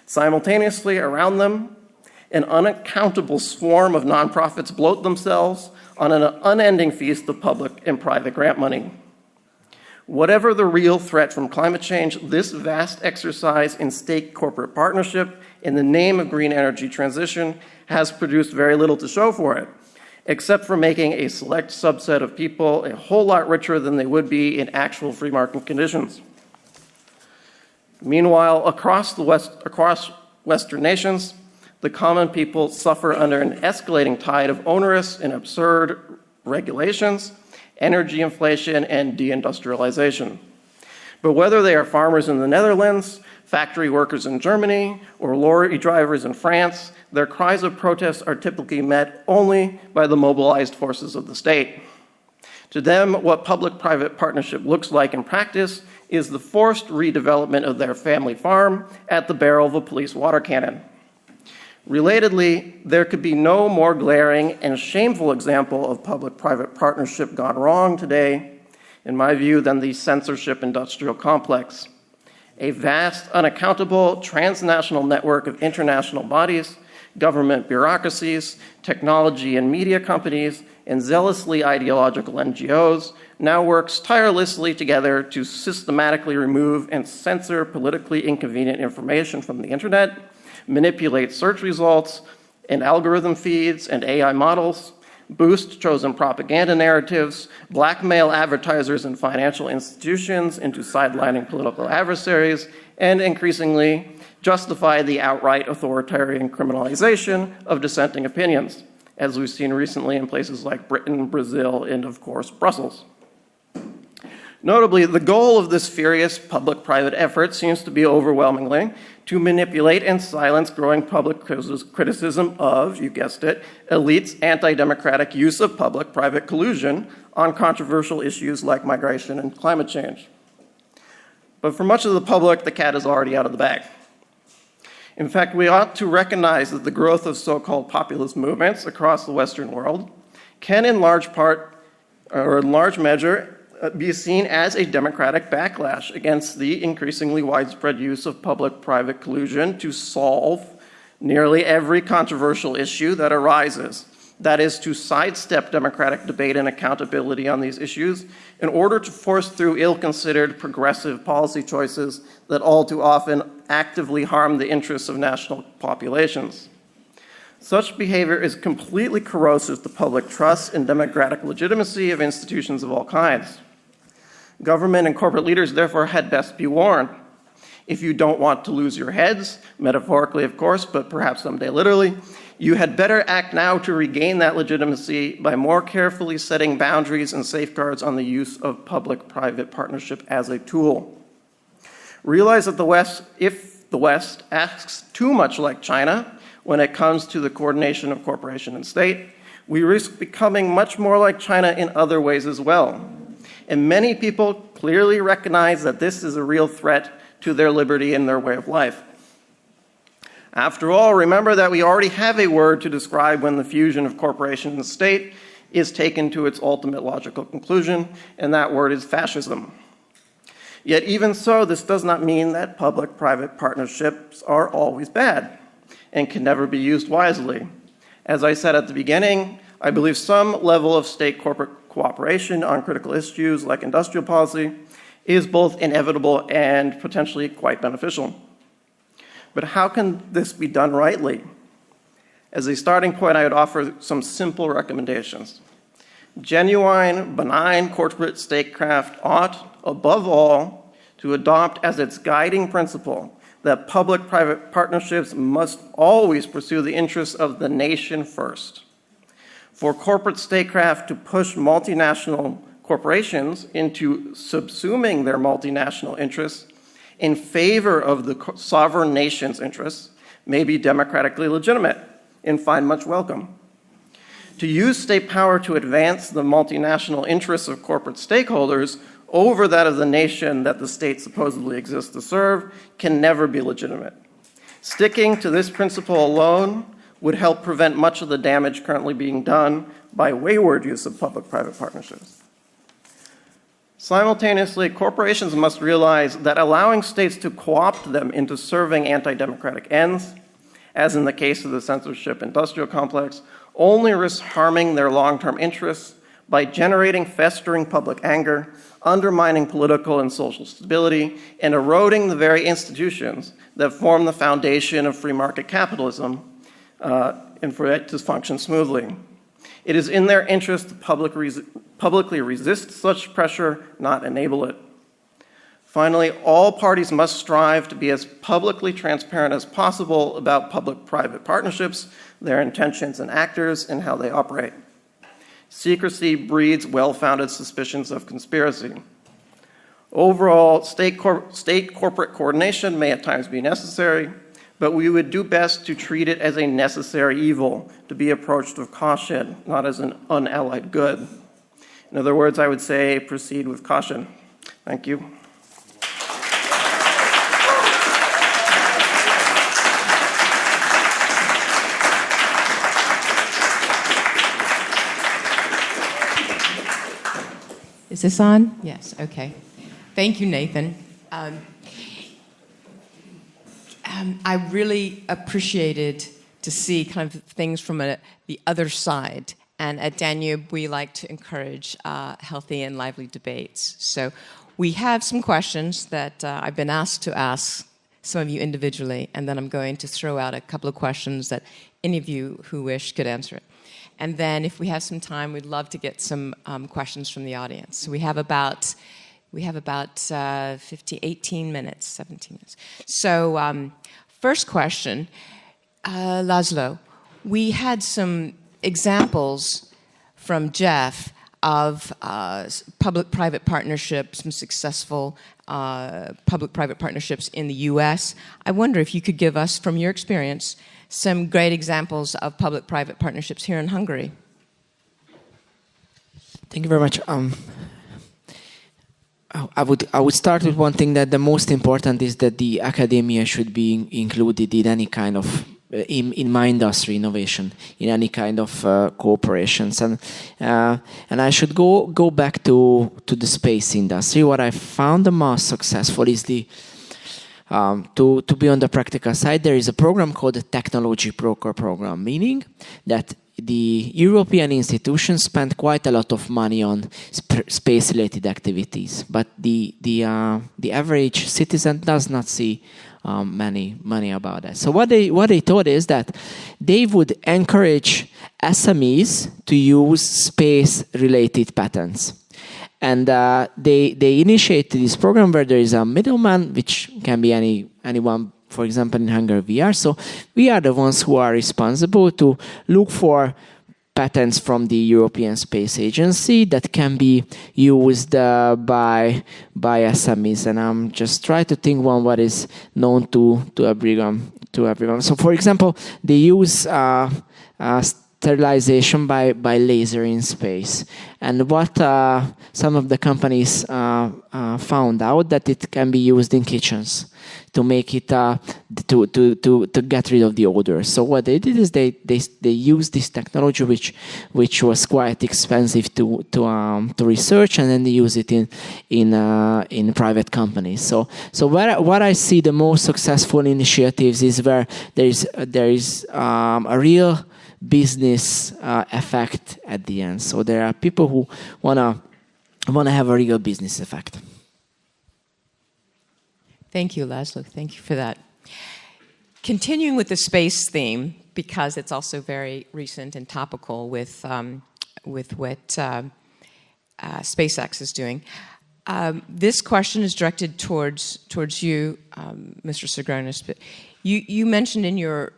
Simultaneously, around them, an unaccountable swarm of nonprofits bloat themselves on an unending feast of public and private grant money. Whatever the real threat from climate change, this vast exercise in state corporate partnership in the name of green energy transition has produced very little to show for it, except for making a select subset of people a whole lot richer than they would be in actual free market conditions. Meanwhile, across Western nations, the common people suffer under an escalating tide of onerous and absurd regulations, energy inflation, and deindustrialization. But whether they are farmers in the Netherlands, factory workers in Germany, or lorry drivers in France, their cries of protest are typically met only by the mobilized forces of the state. To them, what public-private partnership looks like in practice is the forced redevelopment of their family farm at the barrel of a police water cannon. Relatedly, there could be no more glaring and shameful example of public-private partnership gone wrong today, in my view, than the censorship industrial complex. A vast, unaccountable, transnational network of international bodies, government bureaucracies, technology and media companies, and zealously ideological NGOs now works tirelessly together to systematically remove and censor politically inconvenient information from the internet, manipulate search results and algorithm feeds and AI models, boost chosen propaganda narratives, blackmail advertisers and financial institutions into sidelining political adversaries, and increasingly justify the outright authoritarian criminalization of dissenting opinions, as we've seen recently in places like Britain, Brazil, and of course, Brussels. Notably, the goal of this furious public-private effort seems to be overwhelmingly to manipulate and silence growing public criticism of, you guessed it, elites' anti-democratic use of public-private collusion on controversial issues like migration and climate change. But for much of the public, the cat is already out of the bag. In fact, we ought to recognize that the growth of so-called populist movements across the Western world can in large part, or in large measure, be seen as a democratic backlash against the increasingly widespread use of public-private collusion to solve nearly every controversial issue that arises. That is, to sidestep democratic debate and accountability on these issues in order to force through ill-considered progressive policy choices that all too often actively harm the interests of national populations. Such behavior is completely corrosive to public trust and democratic legitimacy of institutions of all kinds. Government and corporate leaders, therefore, had best be warned. If you don't want to lose your heads, metaphorically, of course, but perhaps someday literally, you had better act now to regain that legitimacy by more carefully setting boundaries and safeguards on the use of public-private partnership as a tool. Realize that if the West acts too much like China when it comes to the coordination of corporation and state, we risk becoming much more like China in other ways as well. And many people clearly recognize that this is a real threat to their liberty and their way of life. After all, remember that we already have a word to describe when the fusion of corporation and state is taken to its ultimate logical conclusion, and that word is fascism. Yet even so, this does not mean that public-private partnerships are always bad and can never be used wisely. As I said at the beginning, I believe some level of state-corporate cooperation on critical issues like industrial policy is both inevitable and potentially quite beneficial. But how can this be done rightly? As a starting point, I would offer some simple recommendations. Genuine, benign corporate statecraft ought, above all, to adopt as its guiding principle that public-private partnerships must always pursue the interests of the nation first. For corporate statecraft to push multinational corporations into subsuming their multinational interests in favor of the sovereign nation's interests may be democratically legitimate and find much welcome. To use state power to advance the multinational interests of corporate stakeholders over that of the nation that the state supposedly exists to serve can never be legitimate. Sticking to this principle alone would help prevent much of the damage currently being done by wayward use of public-private partnerships. Simultaneously, corporations must realize that allowing states to co-opt them into serving anti-democratic ends, as in the case of the censorship industrial complex, only risks harming their long-term interests by generating festering public anger, undermining political and social stability, and eroding the very institutions that form the foundation of free market capitalism, and for it to function smoothly. It is in their interest to publicly resist such pressure, not enable it. Finally, all parties must strive to be as publicly transparent as possible about public-private partnerships, their intentions and actors, and how they operate. Secrecy breeds well-founded suspicions of conspiracy. Overall, state corporate coordination may at times be necessary, but we would do best to treat it as a necessary evil, to be approached with caution, not as an unallied good. In other words, I would say proceed with caution. Thank you. Is this on? Yes, okay. Thank you, Nathan. I really appreciated to see kind of things from the other side. And at Danube, we like to encourage healthy and lively debates. So we have some questions that I've been asked to ask some of you individually, and then I'm going to throw out a couple of questions that any of you who wish could answer it. And then if we have some time, we'd love to get some questions from the audience. So we have about 18 minutes, 17 minutes. So first question, László, we had some examples from Jeff of public-private partnerships, some successful public-private partnerships in the US. I wonder if you could give us, from your experience, some great examples of public-private partnerships here in Hungary. Thank you very much. I would start with one thing, that the most important is that the academia should be included in any kind of in my industry innovation, in any kind of cooperations, and I should go back to the space industry. What I found the most successful is the to be on the practical side. There is a program called the Technology Broker Program, meaning that the European institutions spend quite a lot of money on space-related activities, but the average citizen does not see money about that. So what they thought is that they would encourage SMEs to use space-related patents. And they initiated this program where there is a middleman, which can be anyone. For example, in Hungary, we are. So we are the ones who are responsible to look for patents from the European Space Agency that can be used by SMEs. And I'm just trying to think one what is known to everyone. So, for example, they use sterilization by laser in space. And what some of the companies found out that it can be used in kitchens to make it to get rid of the odor. So what they did is they used this technology which was quite expensive to research, and then they use it in private companies. So what I see the most successful initiatives is where there is a real business effect at the end. So there are people who wanna have a real business effect. Thank you, László. Thank you for that. Continuing with the space theme, because it's also very recent and topical with what SpaceX is doing. This question is directed towards you, Mr. Tsagronis. But you mentioned in your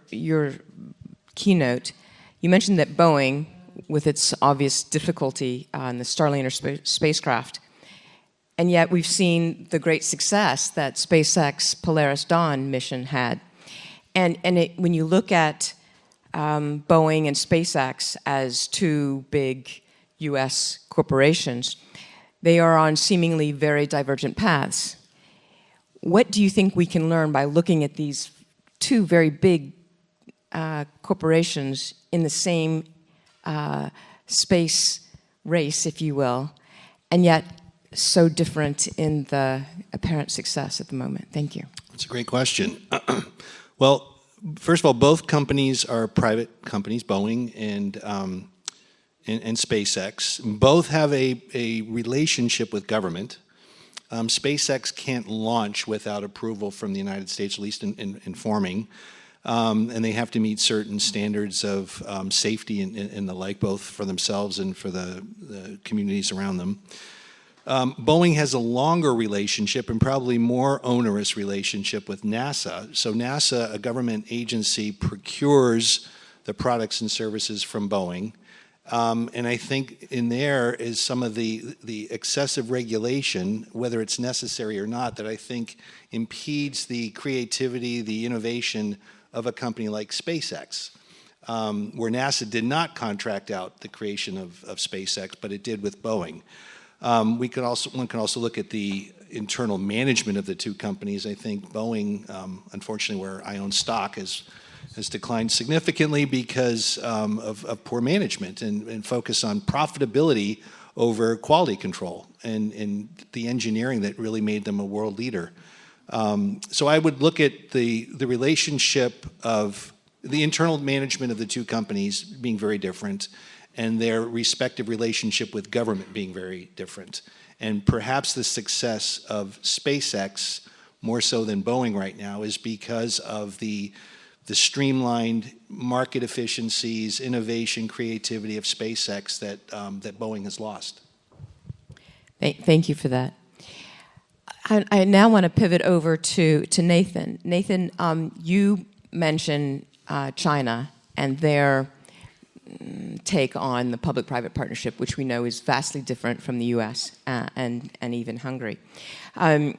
keynote, you mentioned that Boeing, with its obvious difficulty in the Starliner spacecraft, and yet we've seen the great success that SpaceX Polaris Dawn mission had. And when you look at Boeing and SpaceX as two big U.S. corporations, they are on seemingly very divergent paths. What do you think we can learn by looking at these two very big corporations in the same space race, if you will, and yet so different in the apparent success at the moment? Thank you. That's a great question. Well, first of all, both companies are private companies, Boeing and SpaceX. Both have a relationship with government. SpaceX can't launch without approval from the United States, at least in forming. And they have to meet certain standards of safety and the like, both for themselves and for the communities around them. Boeing has a longer relationship and probably more onerous relationship with NASA. So NASA, a government agency, procures the products and services from Boeing. And I think in there is some of the excessive regulation, whether it's necessary or not, that I think impedes the creativity, the innovation of a company like SpaceX, where NASA did not contract out the creation of SpaceX, but it did with Boeing. One can also look at the internal management of the two companies. I think Boeing, unfortunately, where I own stock, has declined significantly because of poor management and focus on profitability over quality control and the engineering that really made them a world leader. So I would look at the relationship of the internal management of the two companies being very different and their respective relationship with government being very different. And perhaps the success of SpaceX, more so than Boeing right now, is because of the streamlined market efficiencies, innovation, creativity of SpaceX that Boeing has lost. Thank you for that. I now want to pivot over to Nathan. Nathan, you mentioned China and their take on the public-private partnership, which we know is vastly different from the U.S. And even Hungary. I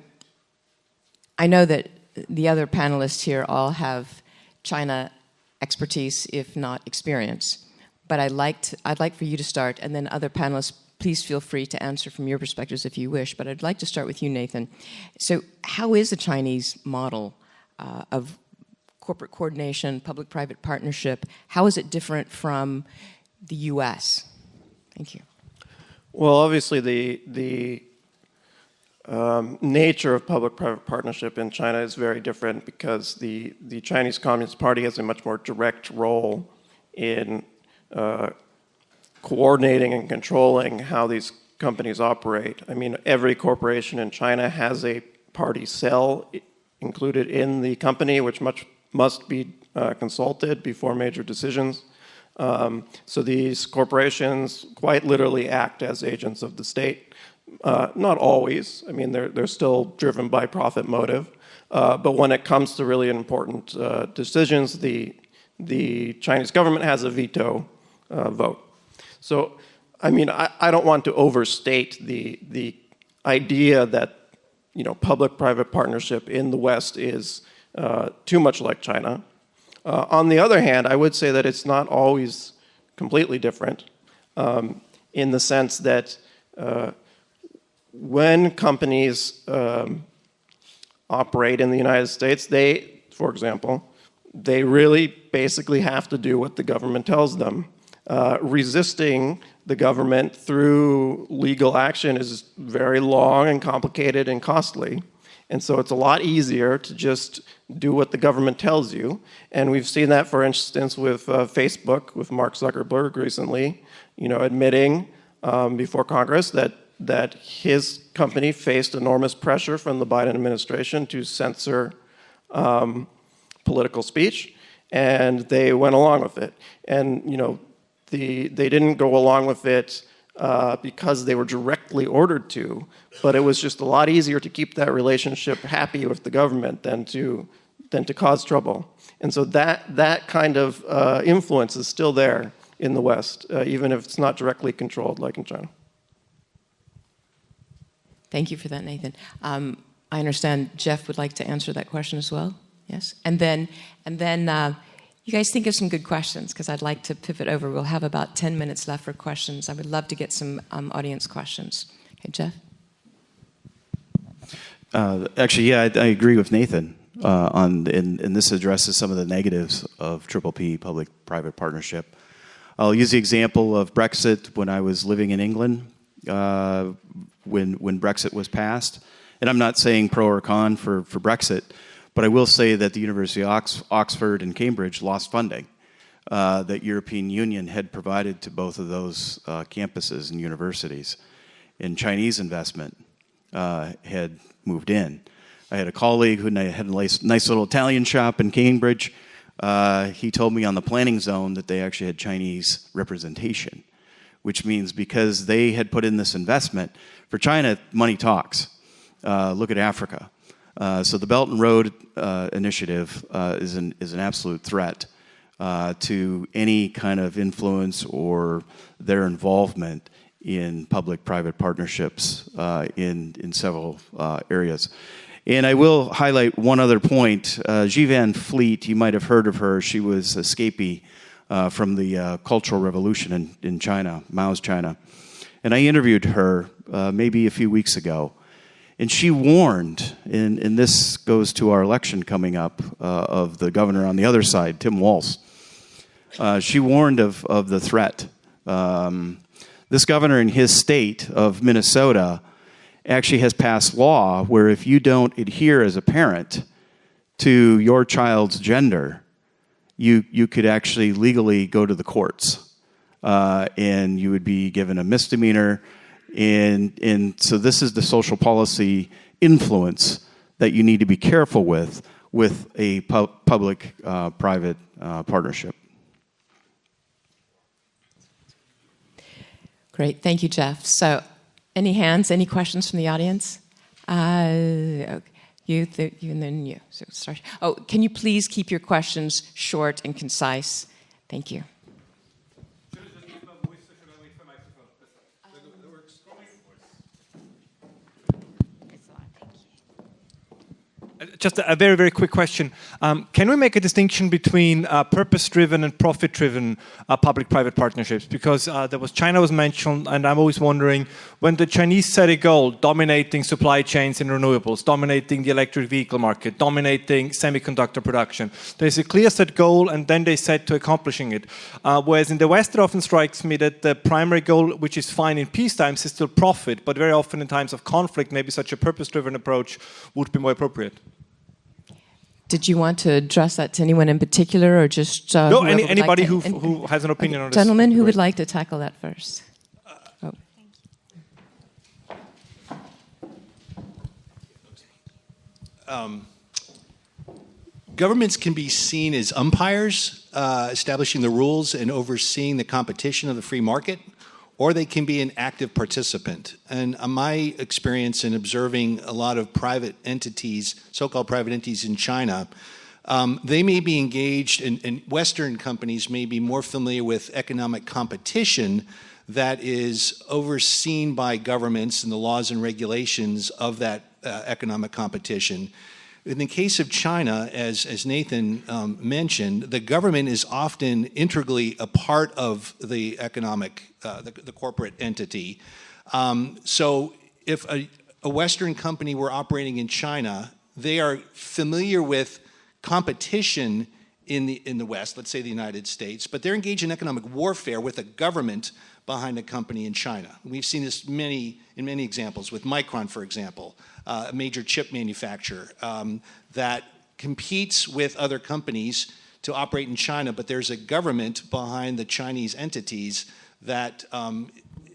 know that the other panelists here all have China expertise, if not experience, but I'd like for you to start, and then other panelists, please feel free to answer from your perspectives if you wish, but I'd like to start with you, Nathan. So how is the Chinese model of corporate coordination, public-private partnership, how is it different from the U.S.? Thank you. Well, obviously the nature of public-private partnership in China is very different because the Chinese Communist Party has a much more direct role in coordinating and controlling how these companies operate. I mean, every corporation in China has a party cell included in the company, which must be consulted before major decisions. So these corporations quite literally act as agents of the state. Not always. I mean, they're still driven by profit motive. But when it comes to really important decisions, the Chinese government has a veto vote. So, I mean, I don't want to overstate the idea that, you know, public-private partnership in the West is too much like China. On the other hand, I would say that it's not always completely different in the sense that when companies operate in the United States, they, for example, they really basically have to do what the government tells them. Resisting the government through legal action is very long and complicated and costly. And so it's a lot easier to just do what the government tells you. And we've seen that, for instance, with Facebook, with Mark Zuckerberg recently, you know, admitting before Congress that his company faced enormous pressure from the Biden administration to censor political speech, and they went along with it. And, you know, they didn't go along with it because they were directly ordered to, but it was just a lot easier to keep that relationship happy with the government than to cause trouble. And so that kind of influence is still there in the West, even if it's not directly controlled like in China. Thank you for that, Nathan. I understand Jeff would like to answer that question as well. Yes, and then you guys think of some good questions because I'd like to pivot over. We'll have about 10 minutes left for questions. I would love to get some audience questions. Okay, Jeff? Actually, yeah, I agree with Nathan and this addresses some of the negatives of PPP, public-private partnership. I'll use the example of Brexit when I was living in England when Brexit was passed. And I'm not saying pro or con for Brexit, but I will say that the University of Oxford and Cambridge lost funding that European Union had provided to both of those campuses and universities. And Chinese investment had moved in. I had a colleague who had a nice little Italian shop in Cambridge. He told me on the planning zone that they actually had Chinese representation, which means because they had put in this investment, for China, money talks. Look at Africa. So the Belt and Road Initiative is an absolute threat to any kind of influence or their involvement in public-private partnerships in several areas. And I will highlight one other point. Xi Van Fleet, you might have heard of her. She was escapee from the Cultural Revolution in China, Mao's China. And I interviewed her maybe a few weeks ago. And she warned, and this goes to our election coming up of the governor on the other side, Tim Walz. She warned of the threat This governor in his state of Minnesota actually has passed law where if you don't adhere as a parent to your child's gender, you could actually legally go to the courts, and you would be given a misdemeanor. And so this is the social policy influence that you need to be careful with a public-private partnership. Great, thank you, Jeff. So, any hands, any questions from the audience? Okay. You, and then you. So start. Oh, can you please keep your questions short and concise? Thank you. Just a very, very quick question. Can we make a distinction between purpose-driven and profit-driven public-private partnerships? Because China was mentioned, and I'm always wondering, when the Chinese set a goal, dominating supply chains in renewables, dominating the electric vehicle market, dominating semiconductor production, there's a clear set goal, and then they set to accomplishing it. Whereas in the West, it often strikes me that the primary goal, which is fine in peace times, is still profit, but very often in times of conflict, maybe such a purpose-driven approach would be more appropriate. Did you want to address that to anyone in particular, or just no? Anybody who has an opinion on this. Gentlemen, who would like to tackle that first? Governments can be seen as umpires, establishing the rules and overseeing the competition of the free market, or they can be an active participant. And my experience in observing a lot of private entities, so-called private entities in China, they may be engaged, and Western companies may be more familiar with economic competition that is overseen by governments and the laws and regulations of that economic competition. In the case of China, as Nathan mentioned, the government is often integrally a part of the economic, the corporate entity. So if a Western company were operating in China, they are familiar with competition in the West, let's say the United States, but they're engaged in economic warfare with a government behind a company in China. We've seen this in many examples, with Micron, for example, a major chip manufacturer that competes with other companies to operate in China, but there's a government behind the Chinese entities that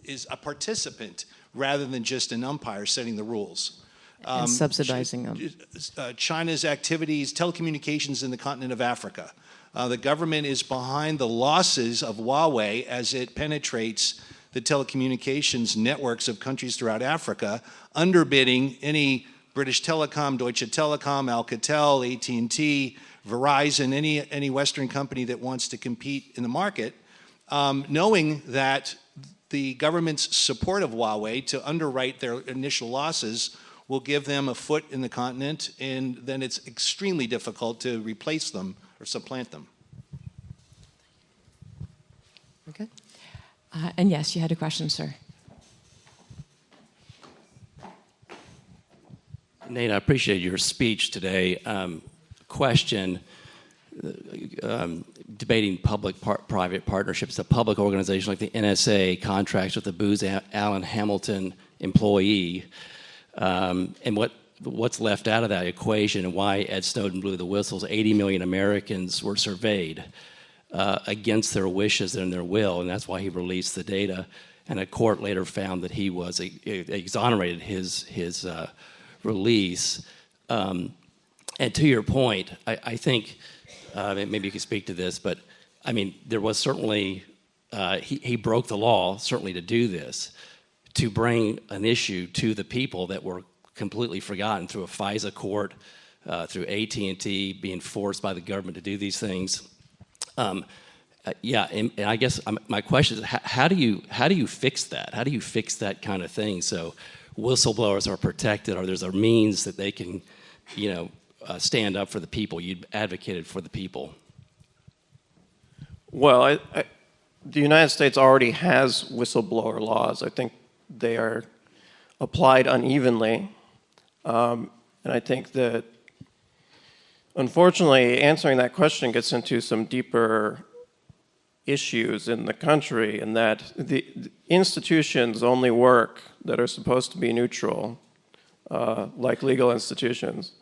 is a participant rather than just an umpire setting the rules. And subsidizing them. China's activities, telecommunications in the continent of Africa. The government is behind the losses of Huawei as it penetrates the telecommunications networks of countries throughout Africa, underbidding any British Telecom, Deutsche Telekom, Alcatel, AT&T, Verizon, any Western company that wants to compete in the market, knowing that the government's support of Huawei to underwrite their initial losses will give them a foot in the continent, and then it's extremely difficult to replace them or supplant them. Okay. And yes, you had a question, sir. Nate, I appreciate your speech today. Question, debating public-private partnerships. A public organization like the NSA contracts with the Booz Allen Hamilton employee, and what's left out of that equation and why Ed Snowden blew the whistles. 80 million Americans were surveyed against their wishes and their will, and that's why he released the data. And a court later found that he was exonerated his release. And to your point, I think maybe you could speak to this, but I mean, there was certainly he broke the law certainly to do this, to bring an issue to the people that were completely forgotten through a FISA court, through AT&T being forced by the government to do these things. And I guess my question is, how do you fix that? How do you fix that kind of thing so whistleblowers are protected, or there's a means that they can, stand up for the people? You advocated for the people. Well, the United States already has whistleblower laws. I think they are applied unevenly. And I think that, unfortunately, answering that question gets into some deeper issues in the country, and that the institutions only work that are supposed to be neutral, like legal institutions.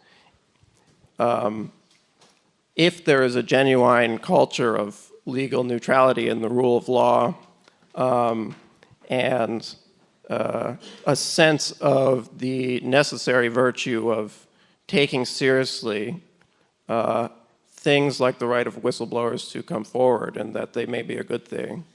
If there is a genuine culture of legal neutrality and the rule of law, and a sense of the necessary virtue of taking seriously things like the right of whistleblowers to come forward, and that they may be a good thing.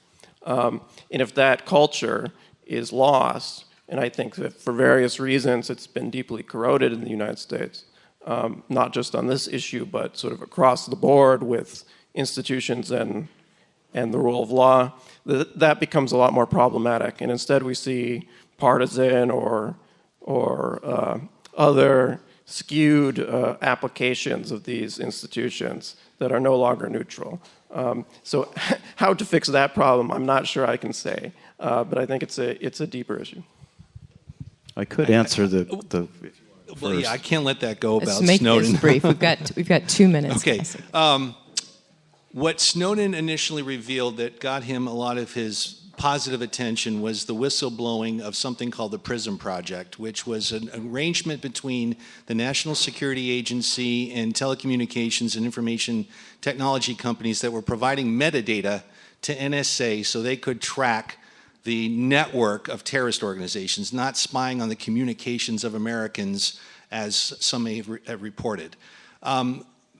And if that culture is lost, and I think that for various reasons it's been deeply corroded in the United States, not just on this issue, but sort of across the board with institutions and the rule of law, that becomes a lot more problematic. And instead we see partisan or other skewed applications of these institutions that are no longer neutral. So how to fix that problem, I'm not sure I can say, but I think it's a deeper issue. I could answer the well, yeah, I can't let that go about Let's make Snowden. this brief. We've got 2 minutes. Okay. What Snowden initially revealed that got him a lot of his positive attention was the whistleblowing of something called the PRISM Project, which was an arrangement between the National Security Agency and telecommunications and information technology companies that were providing metadata to NSA so they could track the network of terrorist organizations, not spying on the communications of Americans, as some have reported.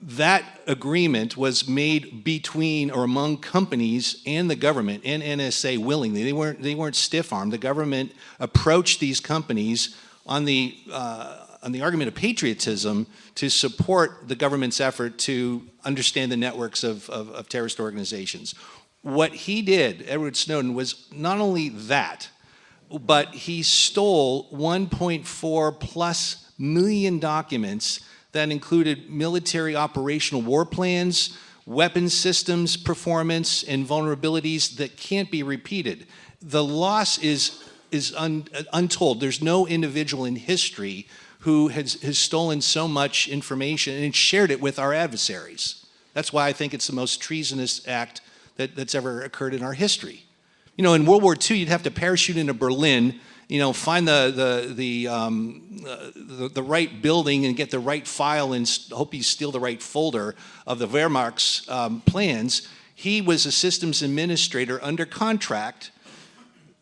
That agreement was made between or among companies and the government and NSA willingly. They weren't stiff-armed. The government approached these companies on the argument of patriotism to support the government's effort to understand the networks of terrorist organizations. What he did, Edward Snowden, was not only that, but he stole 1.4+ million documents that included military operational war plans, weapons systems performance, and vulnerabilities that can't be repeated. The loss is untold. There's no individual in history who has stolen so much information and shared it with our adversaries. That's why I think it's the most treasonous act that's ever occurred in our history. You know, in World War II, you'd have to parachute into Berlin, you know, find the right building and get the right file and hope you steal the right folder of the Wehrmacht's plans. He was a systems administrator under contract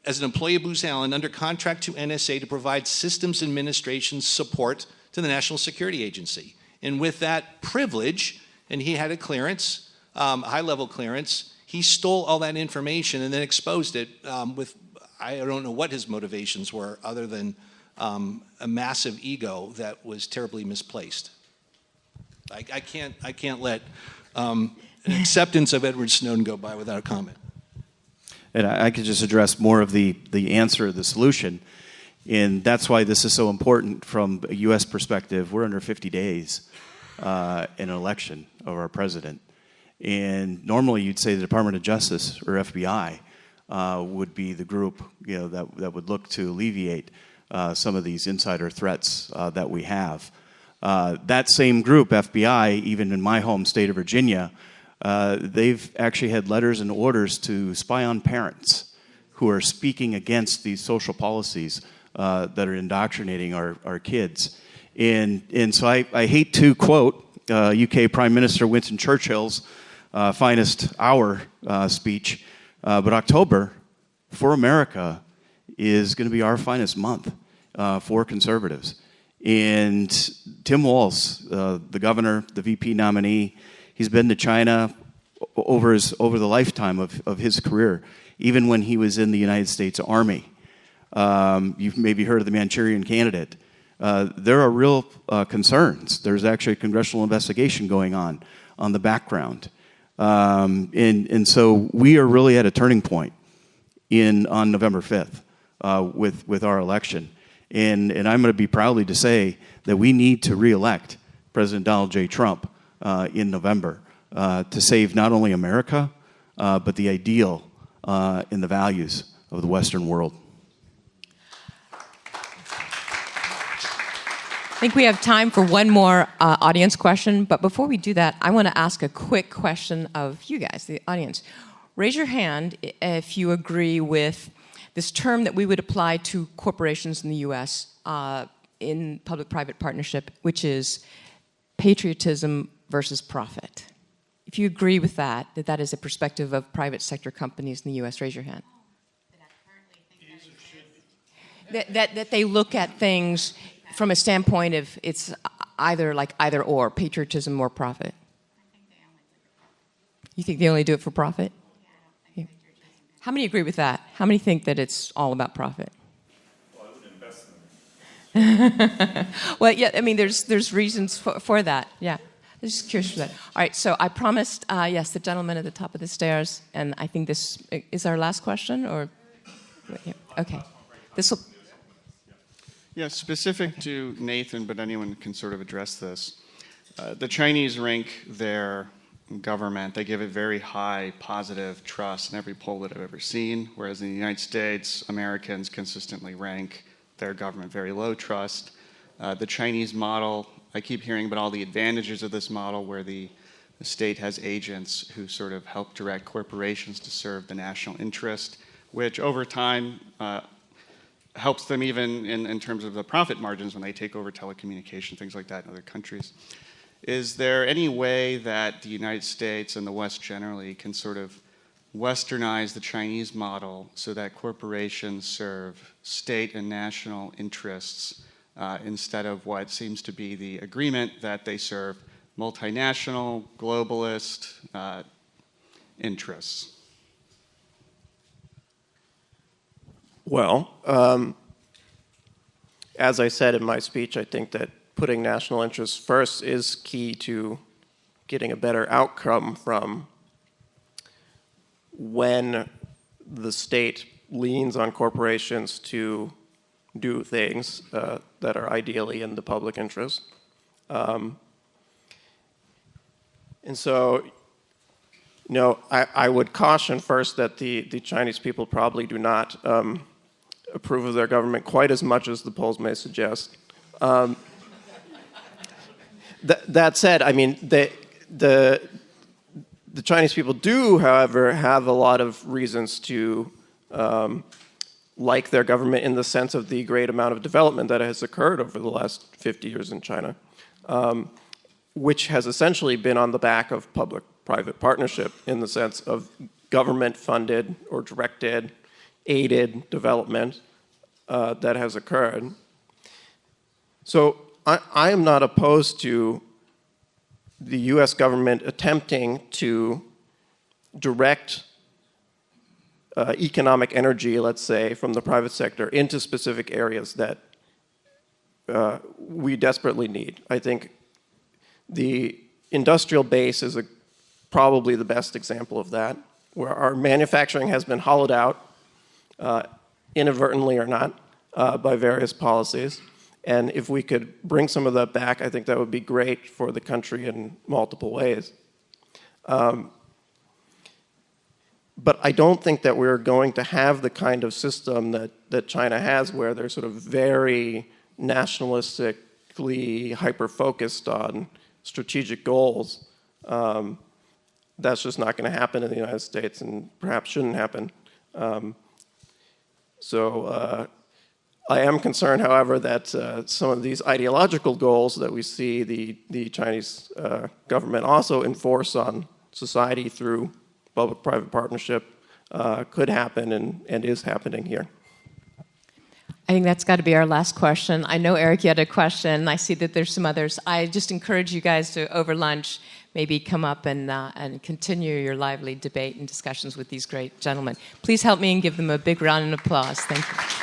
as an employee of Booz Allen, under contract to NSA to provide systems administration support to the National Security Agency. And with that privilege, and he had a clearance, high-level clearance, he stole all that information and then exposed it with, I don't know what his motivations were other than a massive ego that was terribly misplaced. I can't let an acceptance of Edward Snowden go by without a comment. And I could just address more of the answer, the solution. And that's why this is so important from a U.S. perspective. We're under 50 days in an election of our president. And normally you'd say the Department of Justice or FBI would be the group, you know, that would look to alleviate some of these insider threats that we have. That same group, FBI, even in my home state of Virginia, they've actually had letters and orders to spy on parents who are speaking against these social policies that are indoctrinating our kids. And so I hate to quote UK Prime Minister Winston Churchill's finest hour speech, but October for America is going to be our finest month for conservatives. And Tim Walz, the governor, the VP nominee, he's been to China over the lifetime of his career, even when he was in the United States Army. You've maybe heard of the Manchurian Candidate. There are real concerns. There's actually a congressional investigation going on the background. And so we are really at a turning point on November 5th with our election. And I'm going to be proudly to say that we need to re-elect President Donald J. Trump in November to save not only America, but the ideal and the values of the Western world. I think we have time for one more audience question, but before we do that, I want to ask a quick question of you guys, the audience. raise your hand if you agree with this term that we would apply to corporations in the U.S. In public-private partnership, which is patriotism versus profit. If you agree with that, that is a perspective of private sector companies in the U.S., raise your hand. That they look at things from a standpoint of it's either or, patriotism or profit. You think they only do it for profit? Yeah. How many agree with that? How many think that it's all about profit? Well, I would invest in them. Well, yeah, I mean, there's reasons for that. Yeah. I'm just curious for that. All right, so I promised, yes, the gentleman at the top of the stairs, and I think this is our last question, or? Yeah. Okay. This will. Yeah, specific to Nathan, but anyone can sort of address this. The Chinese rank their government, they give it very high positive trust in every poll that I've ever seen, whereas in the United States, Americans consistently rank their government very low trust. The Chinese model, I keep hearing about all the advantages of this model where the state has agents who sort of help direct corporations to serve the national interest, which over time helps them even in terms of the profit margins when they take over telecommunication, things like that in other countries. Is there any way that the United States and the West generally can sort of westernize the Chinese model so that corporations serve state and national interests instead of what seems to be the agreement that they serve multinational, globalist interests? Well, as I said in my speech, I think that putting national interests first is key to getting a better outcome from when the state leans on corporations to do things that are ideally in the public interest. And so, I would caution first that the Chinese people probably do not approve of their government quite as much as the polls may suggest. That said, I mean, the Chinese people do, however, have a lot of reasons to like their government in the sense of the great amount of development that has occurred over the last 50 years in China, which has essentially been on the back of public-private partnership in the sense of government-funded or directed, aided development that has occurred. So I am not opposed to the U.S. government attempting to direct economic energy, let's say, from the private sector into specific areas that we desperately need. I think the industrial base is probably the best example of that, where our manufacturing has been hollowed out, inadvertently or not, by various policies. And if we could bring some of that back, I think that would be great for the country in multiple ways. But I don't think that we're going to have the kind of system that China has, where they're sort of very nationalistically hyper-focused on strategic goals. That's just not going to happen in the United States, and perhaps shouldn't happen. I am concerned, however, that some of these ideological goals that we see the Chinese government also enforce on society through public-private partnership could happen and is happening here. I think that's got to be our last question. I know, Eric, you had a question. I see that there's some others. I just encourage you guys to, over lunch, maybe come up and continue your lively debate and discussions with these great gentlemen. Please help me and give them a big round of applause. Thank you.